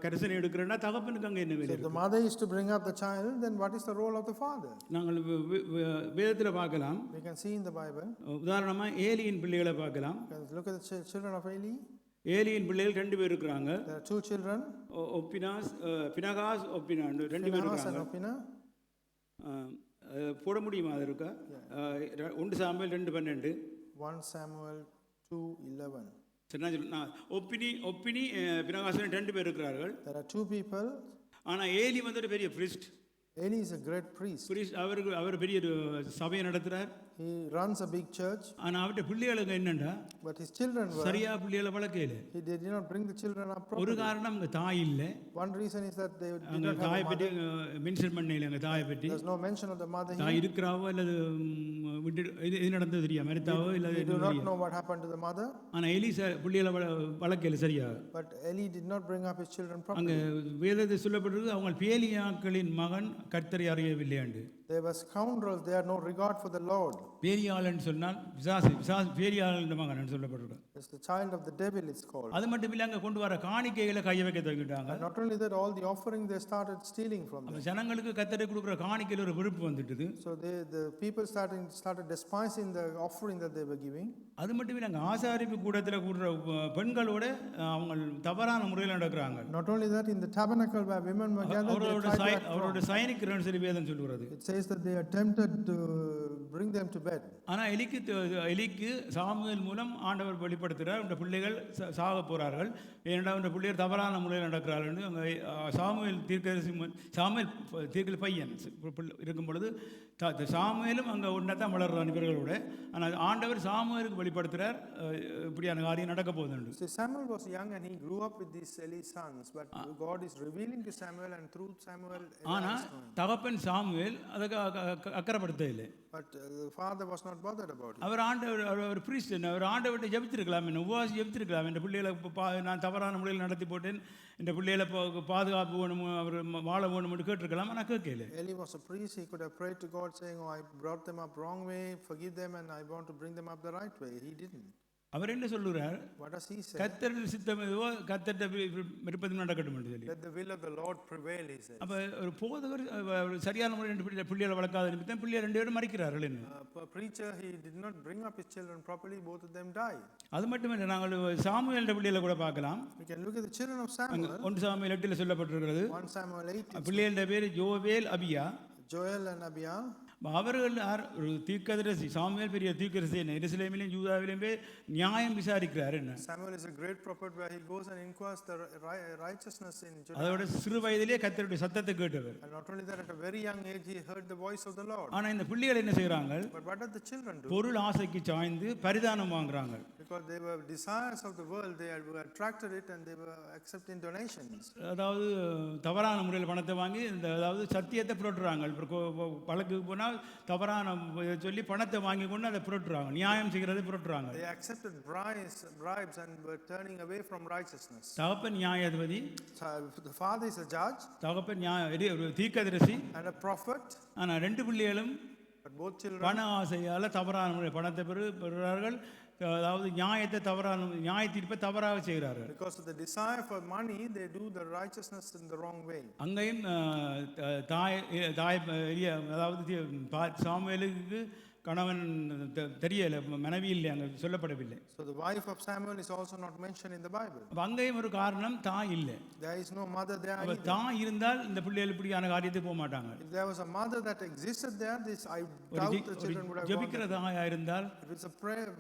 கரிசனை எடுக்கிறேன்னா தகப்பனுக்கு அங்கே என்ன வேலை? If the mother is to bring up the child, then what is the role of the father? நாங்கள் வேதத்தில் பார்க்கலாம். We can see in the Bible. உதாரணமாக ஏலியின் பிள்ளைகளை பார்க்கலாம். Look at the children of Eli. ஏலியின் பிள்ளைகள் 2 பேர் இருக்கிறாங்க. There are 2 children. பினகாஸ் ஒப்பினான் 2 பேர் இருக்காங்க. போட முடியுமா அது இருக்கா? 1 சாமுவேல் 2:12. 1 Samuel 2:11. சரி, நான் ஒப்பினி பினகாசன் 2 பேர் இருக்கிறார்கள். There are 2 people. ஆனால் ஏலி வந்து ஒரு பெரிய பிரிஸ்ட். Eli is a great priest. அவர் பெரிய சபையை நடத்துறார். He runs a big church. ஆனால் அவருடைய பிள்ளைகளுக்கு என்னண்டா, But his children were. சரியா பிள்ளைகளை வளர்க்கல. He did not bring the children up properly. ஒரு காரணம் அங்கே தாய் இல்லை. One reason is that they did அங்கே not have தாயை a பற்றி mother. மென்ஷன் பண்ணல. அங்கே தாயை பற்றி There's no mention of the mother தாய் here. இருக்கிறாவோ அல்லது விட்டு இது நடந்தது தெரியா மரித்தாவோ இல்லை. We do not know what happened to the mother. ஆனால் எலி பிள்ளைகளை வளர்க்கல சரியா. But Eli did not bring up his children அங்கே properly. வேதத்தை சொல்லப்பட்டிருக்கு, அவங்க பேலியாக்களின் மகன் கர்த்தரை அறியவில்லையாண்டு. They were scoundrels. They had no regard for the Lord. பேரியாளன் சொன்னால் பேரியாளன் மகன் சொல்லப்பட்டிருக்கு. It's the child of the devil, it's called. அது மட்டும் இல்லை, அங்கே கொண்டு வர காணிக்கைகளை கையை வைக்க துவங்கிட்டாங்க. And not only that, all the offering they started stealing from them. ஜனங்களுக்கு கர்த்தரை கொடுக்குற காணிக்கையில் ஒரு விருப்பு வந்துட்டுது. So the people started despising the offering that they were giving. அது மட்டும் இல்லை, அங்கே ஆசாரிப்பு கூடத்தில் கூடுற பெண்களோட அவங்க தவறான முறையில் நடக்கிறாங்க. Not only that, in the tabernacle where women were gathered, அவரோட சைனிக்கிறன்னு சொல்லி வேதம் சொல்லுறது. it says that they attempted to bring them to bed. ஆனால் எலிக்கு சாமுவேல் மூலம் ஆண்டவர் வெளிப்படுத்துகிறார், இந்த பிள்ளைகள் சாக போகிறார்கள், ஏனென்றால் இந்த பிள்ளைகள் தவறான முறையில் நடக்கிறார்கள். அங்கே சாமுவேல் தீர்க்கதரிசி பையன் இருக்கும் பொழுது சாமுவேலும் அங்கே ஒன்றா தான் வளர்றான் இவர்களோட. ஆனால் ஆண்டவர் சாமுவேலுக்கு வெளிப்படுத்துகிறார், இப்படியான காரியம் நடக்க போகுது. So Samuel was young and he grew up with these Eli's sons, but God is revealing to Samuel, and through Samuel. ஆனால் தகப்பன் சாமுவேல் அதுக்கு அக்கறைப்படுத்தவில்லை. But the father was not bothered about it. அவர் ஆண்டவர் பிரிஸ்டன், அவர் ஆண்டவர்கிட்ட ஜெபித்திருக்கலாம், என்ன உபவாசி ஜெபித்திருக்கலாம், இந்த பிள்ளைகளை நான் தவறான முறையில் நடத்தி போட்டேன், இந்த பிள்ளைகளை பாதுகாப்பு வேணும், அவர் வாழ வேணும்னு கேட்டிருக்கலாம். ஆனால் கேட்கல. Eli was a priest. He could have prayed to God saying, "Oh, I brought them up wrong way, forgive them, and I want to bring them up the right way." He didn't. அவர் என்ன சொல்லுறார்? What does he say? கர்த்தர் சித்தம் எதுவோ கர்த்தர்ட்ட விருப்பம் நடக்கட்டும் என்று சொல்லி. Let the will of the Lord prevail, he says. அப்போ ஒரு போதவர் சரியான முறையில் பிள்ளைகளை வளர்க்காத நிமித்தம் பிள்ளைகள் 2 பேரும் மறிக்கிறார்கள். என்ன A preacher, he did not bring up his children properly, both of them died. அது மட்டும் இல்லை, நாங்கள் சாமுவேல் பிள்ளைகளை கூட பார்க்கலாம். We can look at the children of Samuel. 1 Samuel 8 சொல்லப்பட்டிருக்கிறது. 1 Samuel 8. பிள்ளைகளோட பேர் யோவேல், அபியா. Joel and Abiah. அவர்கள் ஒரு தீர்க்கதரிசி. சாமுவேல் பெரிய தீர்க்கதரிசி, எருசலேமிலும் யூதாவிலும் போய் நியாயம் விசாரிக்கிறார். என்ன Samuel is a great prophet where he goes and inquires the righteousness in Judah. அதோட சிறு வயதிலே கர்த்தருடைய சத்தத்தை கேட்டவர். And not only that, at a very young age he heard the voice of the Lord. ஆனா இந்த பிள்ளைகள் என்ன செய்றாங்க? But what did the children do? பொருள் ஆசைக்கு சாய்ந்து பரிதானம் வாங்குறாங்க. Because they were desires of the world, they were attracted it and they were accepting donations. அதாவது தவறான முறையில் பணத்தை வாங்கி அதாவது சத்தியத்தை புரட்டுறாங்க. பழக்குக்கு போனால் தவறான சொல்லி பணத்தை வாங்கி கொண்டு அதை புரட்டுறாங்க, நியாயம் செய்கிறதை புரட்டுறாங்க. They accepted bribes and were turning away from righteousness. தகப்பன் நியாயாதிபதி, The father is a judge, தகப்பன் ஒரு தீர்க்கதரிசி and a prophet. ஆனா 2 பிள்ளைகளும் But both children, பண ஆசையால தவறான முறையில் பணத்தை பெறுகிறார்கள். அதாவது நியாய தீர்ப்பை தவறாக செய்கிறார்கள். because of the desire for money, they do the righteousness in the wrong way. அங்கேயும் தாய் அதாவது சாமுவேலுக்கு கணவன் தெரியலை, மனைவி இல்லை, அங்கே சொல்லப்படவில்லை. So the wife of Samuel is also not mentioned in the Bible. அப்போ அங்கேயும் ஒரு காரணம் தாய் இல்லை. There is no mother there அப்போ either. தாய் இருந்தால் இந்த பிள்ளைகள் இப்படியான காரியத்துக்கு போக மாட்டாங்க. If there was a mother that existed there, I doubt the children would have gone ஜெபிக்கிற there. தாயா இருந்தால் If it's a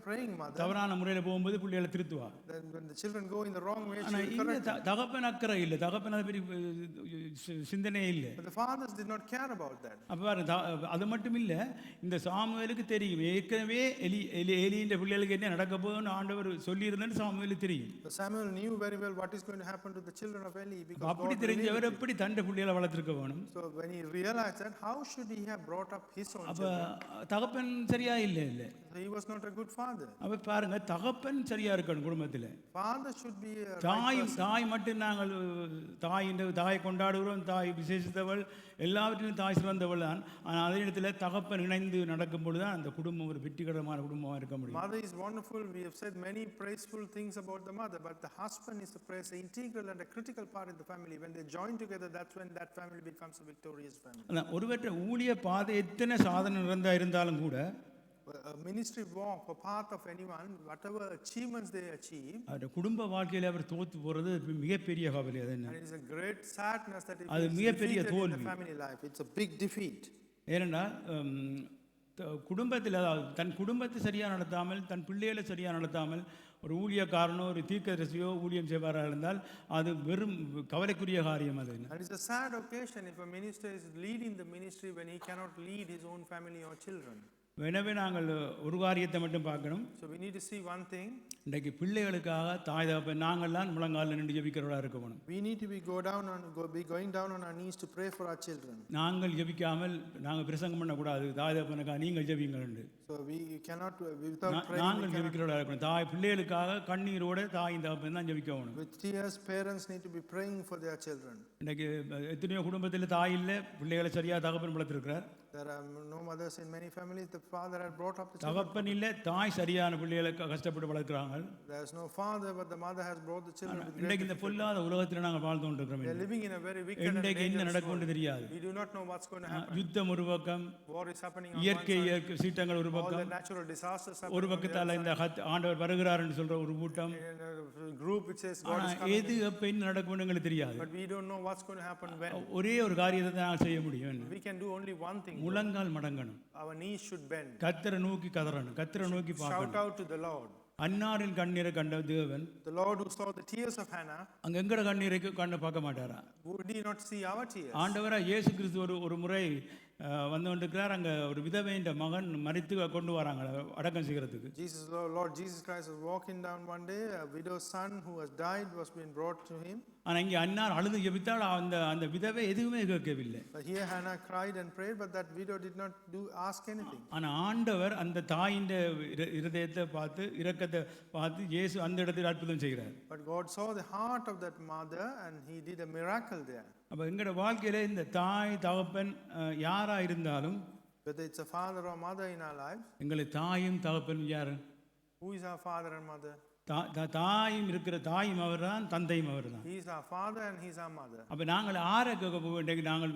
praying mother, தவறான முறையில் போகும்போது பிள்ளைகளை திருத்துவா. then when the children go in the wrong way, she ஆனால் will இங்கே correct them. தகப்பன் அக்கறை இல்லை, தகப்பன் அதை பெரிய சிந்தனையே இல்லை. But the fathers did not care about that. அப்போ பாருங்க, அது மட்டும் இல்லை, இந்த சாமுவேலுக்கு தெரியும் ஏற்கனவே ஏலியின் பிள்ளைகளுக்கு என்ன நடக்க போகுதுன்னு ஆண்டவர் சொல்லியிருந்தேன்னு சாமுவேலுக்கு தெரியும். So Samuel knew very well what is going to happen to the children of Eli because அப்படி God தெரிஞ்சவர் revealed it. எப்படி தண்டை பிள்ளைகளை வளர்த்துருக்க வேணும். So when he realized that, how should he have brought up his own அப்போ children? தகப்பன் சரியா இல்லை இல்லை. So he was not a good father. அப்போ பாருங்க, தகப்பன் சரியா இருக்கணும் குடும்பத்தில். Father should be a right தாய் person. தாய் மட்டும் நாங்கள் தாயை கொண்டாடுகிறோம், தாய் விசேஷித்தவள், எல்லாவற்றிலும் தாய் சிறந்தவள் தான். ஆனால் அதே இடத்துல தகப்பன் இணைந்து நடக்கும் பொழுது தான் அந்த குடும்பம் ஒரு வெற்றிகரமான குடும்பமாக இருக்க முடியும். Mother is wonderful. We have said many praiseful things about the mother, but the husband is an integral and a critical part in the family. When they join together, that's when that family becomes a victorious family. அதான் ஒருவற்ற ஊழிய பாதை எத்தனை சாதனை இருந்தாலும் கூட A ministry walk or path of anyone, whatever achievements they achieve, அந்த குடும்ப வாழ்க்கையில் அவர் தோத்து போகிறது மிகப்பெரிய கவலை. அது என்ன? and it is a great sadness that it அது is மிகப்பெரிய defeated in the தோல்வி. family life. It's a big defeat. ஏனென்றால் குடும்பத்தில், அதாவது தன் குடும்பத்தை சரியாக நடத்தாமல், தன் பிள்ளைகளை சரியாக நடத்தாமல் ஒரு ஊழியக்காரனோ ஒரு தீர்க்கதரிசியோ ஊழியம் செய்வாராக இருந்தால் அது வெறும் கவலைக்குரிய காரியம். அது And it's a sad occasion if a minister is leading the ministry when he cannot lead his own family or children. எனவே நாங்கள் ஒரு காரியத்தை மட்டும் பார்க்கணும். So we need to see one thing. இன்றைக்கு பிள்ளைகளுக்காக தாய் தகப்பன் நாங்கள்லாம் முழங்காலில் நின்று ஜெபிக்கிறவர்களாக இருக்கணும். We need to be going down on our knees to pray for our children. நாங்கள் ஜெபிக்காமல் நாங்கள் பிரசங்கம் பண்ணக்கூடாது. தாய் தகப்பனுக்காக நீங்கள் ஜெபிங்கள். So we cannot without praying. நாங்கள் ஜெபிக்கிறவர்களாக இருக்கணும். தாய் பிள்ளைகளுக்காக கண்ணீரோட தாய் தகப்பன் தான் ஜெபிக்கணும். With tears, parents need to be praying for their children. இன்றைக்கு எத்தனையோ குடும்பத்தில் தாய் இல்லை, பிள்ளைகளை சரியாக தகப்பன் வளர்த்துருக்கிறார். There are no mothers in many families. The father had brought up the children. தகப்பன் இல்லை, தாய் சரியான பிள்ளைகளை கஷ்டப்பட்டு வளர்க்குறாங்க. There is no father, but the mother has brought the children with great இன்றைக்கு இந்த பொல்லாத உலகத்தில் நாங்கள் வாழ்ந்து கொண்டிருக்கிறோம். They are living in a very wicked and இன்றைக்கு என்ன dangerous நடக்கும்னு world. தெரியாது. We do not know what's going to happen. யுத்தம் ஒரு பக்கம், War is happening on one இயற்கை side. சீற்றங்கள் ஒரு All the பக்கம், natural disasters ஒரு happening on the பக்கத்தால் other இந்த ஆண்டவர் வருகிறார் என்று சொல்ற ஒரு கூட்டம். side. In a group which says God is ஆனால் coming. எது எப்போ என்ன நடக்கும்னு எங்களுக்கு தெரியாது. But we don't know what's going to happen when. ஒரே ஒரு காரியத்தை தான் நாங்கள் செய்ய முடியும். We can do only one thing. முழங்கால் மடங்கணும், Our knees should bend. கத்தரை நோக்கி கதறணும், கத்தரை நோக்கி Shout பார்க்கணும். out to the Lord. அன்னாரின் கண்ணீரை கண்ட தேவன் The Lord who saw the tears of Hannah, அங்க எங்கட கண்ணீரைக்கு கண்ணை பார்க்க மாட்டாரா? would he not see our tears? ஆண்டவரா இயேசு கிறிஸ்து ஒரு முறை வந்து கொண்டிருக்கிறார். அங்கே ஒரு விதவையின் மகன் மரித்து கொண்டு வராங்க அடக்கம் செய்கிறதுக்கு. Lord Jesus Christ was walking down one day. A widow's son who has died was being brought to him. ஆனால் இங்கே அன்னார் அழுது ஜெபித்தால் அந்த விதவை எதுவுமே கேட்கவில்லை. But here Hannah cried and prayed, but that widow did not ask anything. ஆனால் ஆண்டவர் அந்த தாயின் இருதயத்தை பார்த்து, இரக்கத்தை பார்த்து இயேசு அந்த இடத்தில் அற்புதம் செய்கிறார். But God saw the heart of that mother and he did a miracle there. அப்போ எங்களோட வாழ்க்கையில் இந்த தாய் தகப்பன் யாராக இருந்தாலும், Whether it's a father or mother in our lives, எங்களுக்கு தாயும் தகப்பன் யார்? who is our father and mother? தாயும் இருக்கிற தாயும் அவர் தான், தந்தையும் அவர் தான். He is our father and he is our mother. அப்போ நாங்கள் யாரை கேட்க போக வேண்டிய, நாங்கள்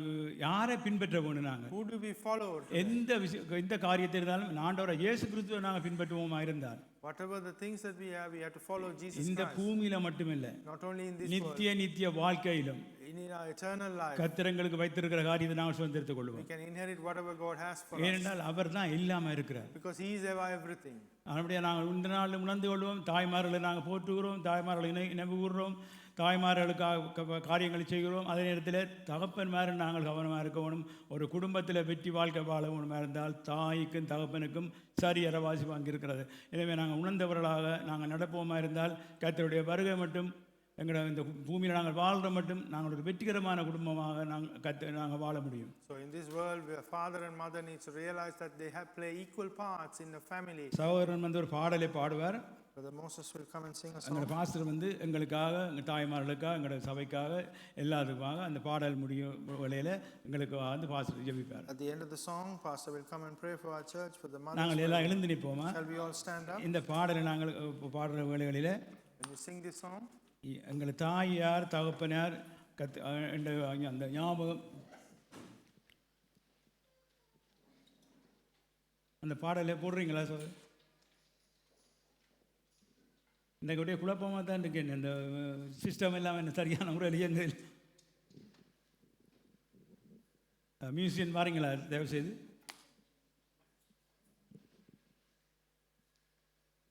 யாரை பின்பற்ற வேணும்? நாங்கள் Who do we follow? எந்த காரியத்தை இருந்தாலும் ஆண்டவரை இயேசு கிறிஸ்துவை நாங்கள் பின்பற்றுவோமா இருந்தால், Whatever the things that we have to follow Jesus இந்த Christ. பூமியில மட்டுமில்லை, Not only in this world, நித்திய வாழ்க்கையிலும் in our eternal life, கர்த்தருக்கு வைத்திருக்கிற காரியத்தை நாங்கள் சுதந்திரத்துக் we கொள்வோம். can inherit whatever God has for us. ஏனென்றால் அவர் தான் இல்லாமல் இருக்கிறார். Because he is everything. அப்படியே நாங்கள் இந்த நாளில் உணர்ந்து கொள்வோம். தாய்மார்களை நாங்கள் போற்றுகிறோம், தாய்மார்களை நினைவு கூறுறோம், தாய்மார்களுக்காக காரியங்களை செய்கிறோம். அதே நேரத்தில் தகப்பன்மாரை நாங்கள் கவனமாக இருக்க வேணும். ஒரு குடும்பத்தில் வெற்றி வாழ்க்கை வாழ வேணுமா இருந்தால் தாய்க்கும் தகப்பனுக்கும் சரி அரவாசி வாங்கியிருக்கிறது. எனவே நாங்கள் உணர்ந்தவர்களாக நாங்கள் நடப்போமா இருந்தால் கர்த்தருடைய வருகை மட்டும் எங்களோட இந்த பூமியில் நாங்கள் வாழ்கிற மட்டும் நாங்கள் ஒரு வெற்றிகரமான குடும்பமாக நாங்கள் வாழ முடியும். So in this world where father and mother needs to realize that they have play equal parts in the family. சகோதரன் வந்து ஒரு பாடலை பாடுவார். Brother Moses will come and sing a song. எங்களோட பாஸ்டர் வந்து எங்களுக்காக, எங்கள் தாய்மார்களுக்காக, எங்களோட சபைக்காக, எல்லாத்துக்காக அந்த பாடல் முடியும் வேளையில் எங்களுக்கு வந்து pastor ஜெபிப்பார். At the end of the song, pastor will come and pray for our church, for the mothers. நாங்கள் எல்லாம் எழுந்து நிற்போமா? Shall we all stand up? இந்த பாடலை நாங்கள் பாடுற வேளைகளில் When you sing this song, எங்களை தாய் யார் தகப்பன் யார் அந்த ஞாபகம் அந்த பாடலை போடுறீங்களா சார்? இந்த ஒரே குழப்பமாக தான் இருக்கேன். இந்த சிஸ்டம் எல்லாம் என்ன சரியான முறையில் இயங்குது. மியூசியன் வாரீங்களா தயவுசெய்து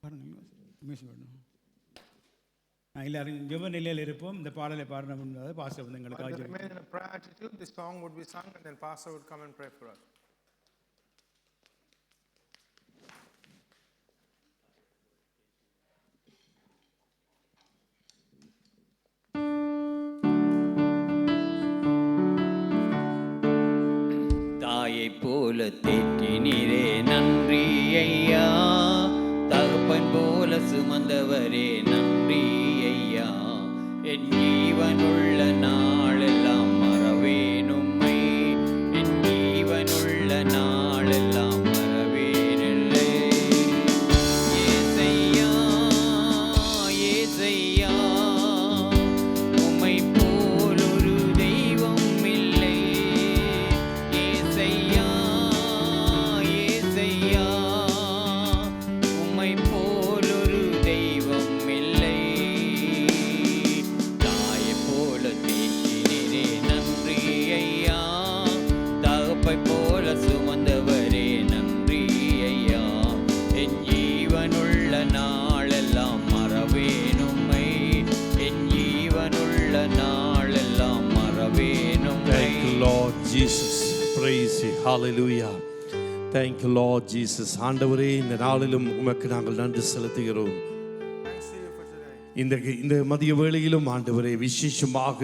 பாருங்க. மியூசியம் பண்ணணும். எல்லாரும் ஜெப நிலையில் இருப்போம். இந்த பாடலை பாடின முன்னாடி பாஸ்டர் வந்து எங்களுக்கு Remain in a prayer attitude. This song would be sung, and then pastor would come and pray for us. தாயை போல தேற்றினீரே நன்றி ஐயா, தகப்பன் போல சுமந்தவரே நன்றி ஐயா, என் ஜீவனுள்ள நாளெல்லாம் மறவேனும்மை, என் ஜீவனுள்ள நாளெல்லாம் மறவேனில்லை. ஏசையா ஏசையா, உம்மை போல் ஒரு தெய்வம் இல்லை. ஏசையா ஏசையா, உம்மை போல் ஒரு தெய்வம் இல்லை. தாயை போல தேற்றினீரே நன்றி ஐயா, தகப்பை போல சுமந்தவரே நன்றி ஐயா, என் ஜீவனுள்ள நாளெல்லாம் மறவேனும்மை, என் ஜீவனுள்ள நாளெல்லாம் மறவேனும்மை. Thank you, Lord Jesus. Praise you. Hallelujah. Thank you, Lord Jesus. ஆண்டவரே, இந்த நாளிலும் உமக்கு நாங்கள் நன்றி செலுத்துகிறோம். Thanks to you for today. இந்த மதிய வேளையிலும் ஆண்டவரே, விசேஷமாக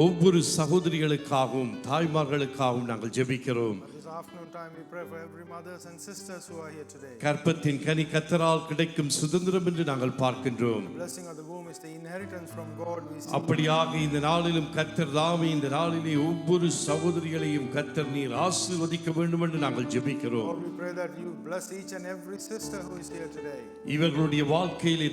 ஒவ்வொரு சகோதரிகளுக்காகவும் தாய்மார்களுக்காகவும் நாங்கள் ஜெபிக்கிறோம். At this afternoon time, we pray for every mothers and sisters who are here today. கர்ப்பத்தின் கனி கர்த்தரால் கிடைக்கும் சுதந்திரம் என்று நாங்கள் பார்க்கின்றோம். The blessing of the womb is the inheritance from God. We see. அப்படியாக இந்த நாளிலும் கர்த்தர் தாமே இந்த நாளிலே ஒவ்வொரு சகோதரிகளையும் கர்த்தர் நீர் ஆசீர்வதிக்க வேண்டும் என்று நாங்கள் ஜெபிக்கிறோம். Lord, we pray that you bless each and every sister who is here today. இவர்களுடைய வாழ்க்கையிலே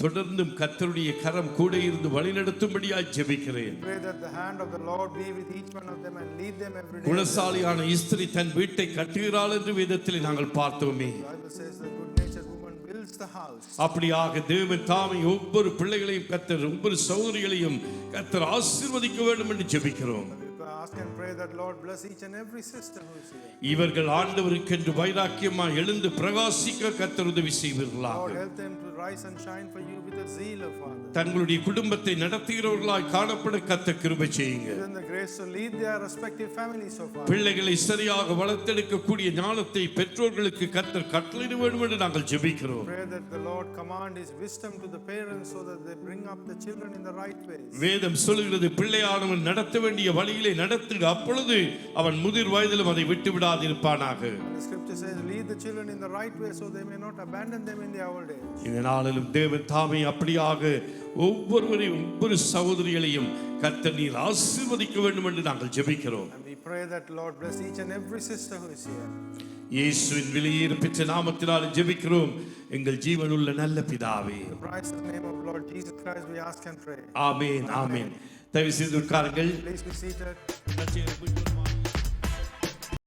தொடர்ந்தும் கர்த்தருடைய கரம் கூட இருந்து வழிநடத்தும்படியாய் ஜெபிக்கிறேன். Pray that the hand of the Lord be with each one of them and lead them every day. குணசாலியான ஸ்திரீ தன் வீட்டை கட்டுகிறாள் என்று வேதத்திலே நாங்கள் பார்த்தோமே. The Bible says the good natured woman builds the house. அப்படியாக தேவன் தாமே ஒவ்வொரு பிள்ளைகளையும் கர்த்தர் ஒவ்வொரு சகோதரிகளையும் கர்த்தர் ஆசீர்வதிக்க வேண்டும் என்று ஜெபிக்கிறோம். We ask and pray that Lord bless each and every sister who is here. இவர்கள் ஆண்டவருக்கென்று வைராக்கியமாய் எழுந்து பிரகாசிக்க கர்த்தர் உதவி செய்வீர்களாக. Lord, help them to rise and shine for you with a zeal of Father. தங்களுடைய குடும்பத்தை நடத்துகிறவர்களாய் காணப்பட கர்த்தர் கிருபை செய்யுங்க. Give them the grace to lead their respective families of Father. பிள்ளைகளை சரியாக வளர்த்தெடுக்கக்கூடிய ஞானத்தை பெற்றோர்களுக்கு கர்த்தர் கட்டளையிட வேண்டும் என்று நாங்கள் ஜெபிக்கிறோம். Pray that the Lord command His wisdom to the parents so that they bring up the children in the right ways. வேதம் சொல்கிறது, பிள்ளையானவன் நடத்த வேண்டிய வழியிலே நடத்துக, அப்பொழுது அவன் முதிர் வயதிலும் அதை விட்டு விடாதிருப்பானாக. The scripture says, lead the children in the right way so they may not abandon them in their old age. இந்த நாளிலும் தேவன் தாமே அப்படியாக ஒவ்வொருவரையும் ஒவ்வொரு சகோதரிகளையும் கர்த்தர் நீர் ஆசீர்வதிக்க வேண்டும் என்று நாங்கள் ஜெபிக்கிறோம். And we pray that Lord bless each and every sister who is here. இயேசுவின் வெளியேறு பெற்ற நாமத்தினால் ஜெபிக்கிறோம் எங்கள் ஜீவனுள்ள நல்ல பிதாவே. In the priceless name of Lord Jesus Christ we ask and pray. ஆமென் ஆமென். தயவு செய்து உட்காருங்கள். Please be seated.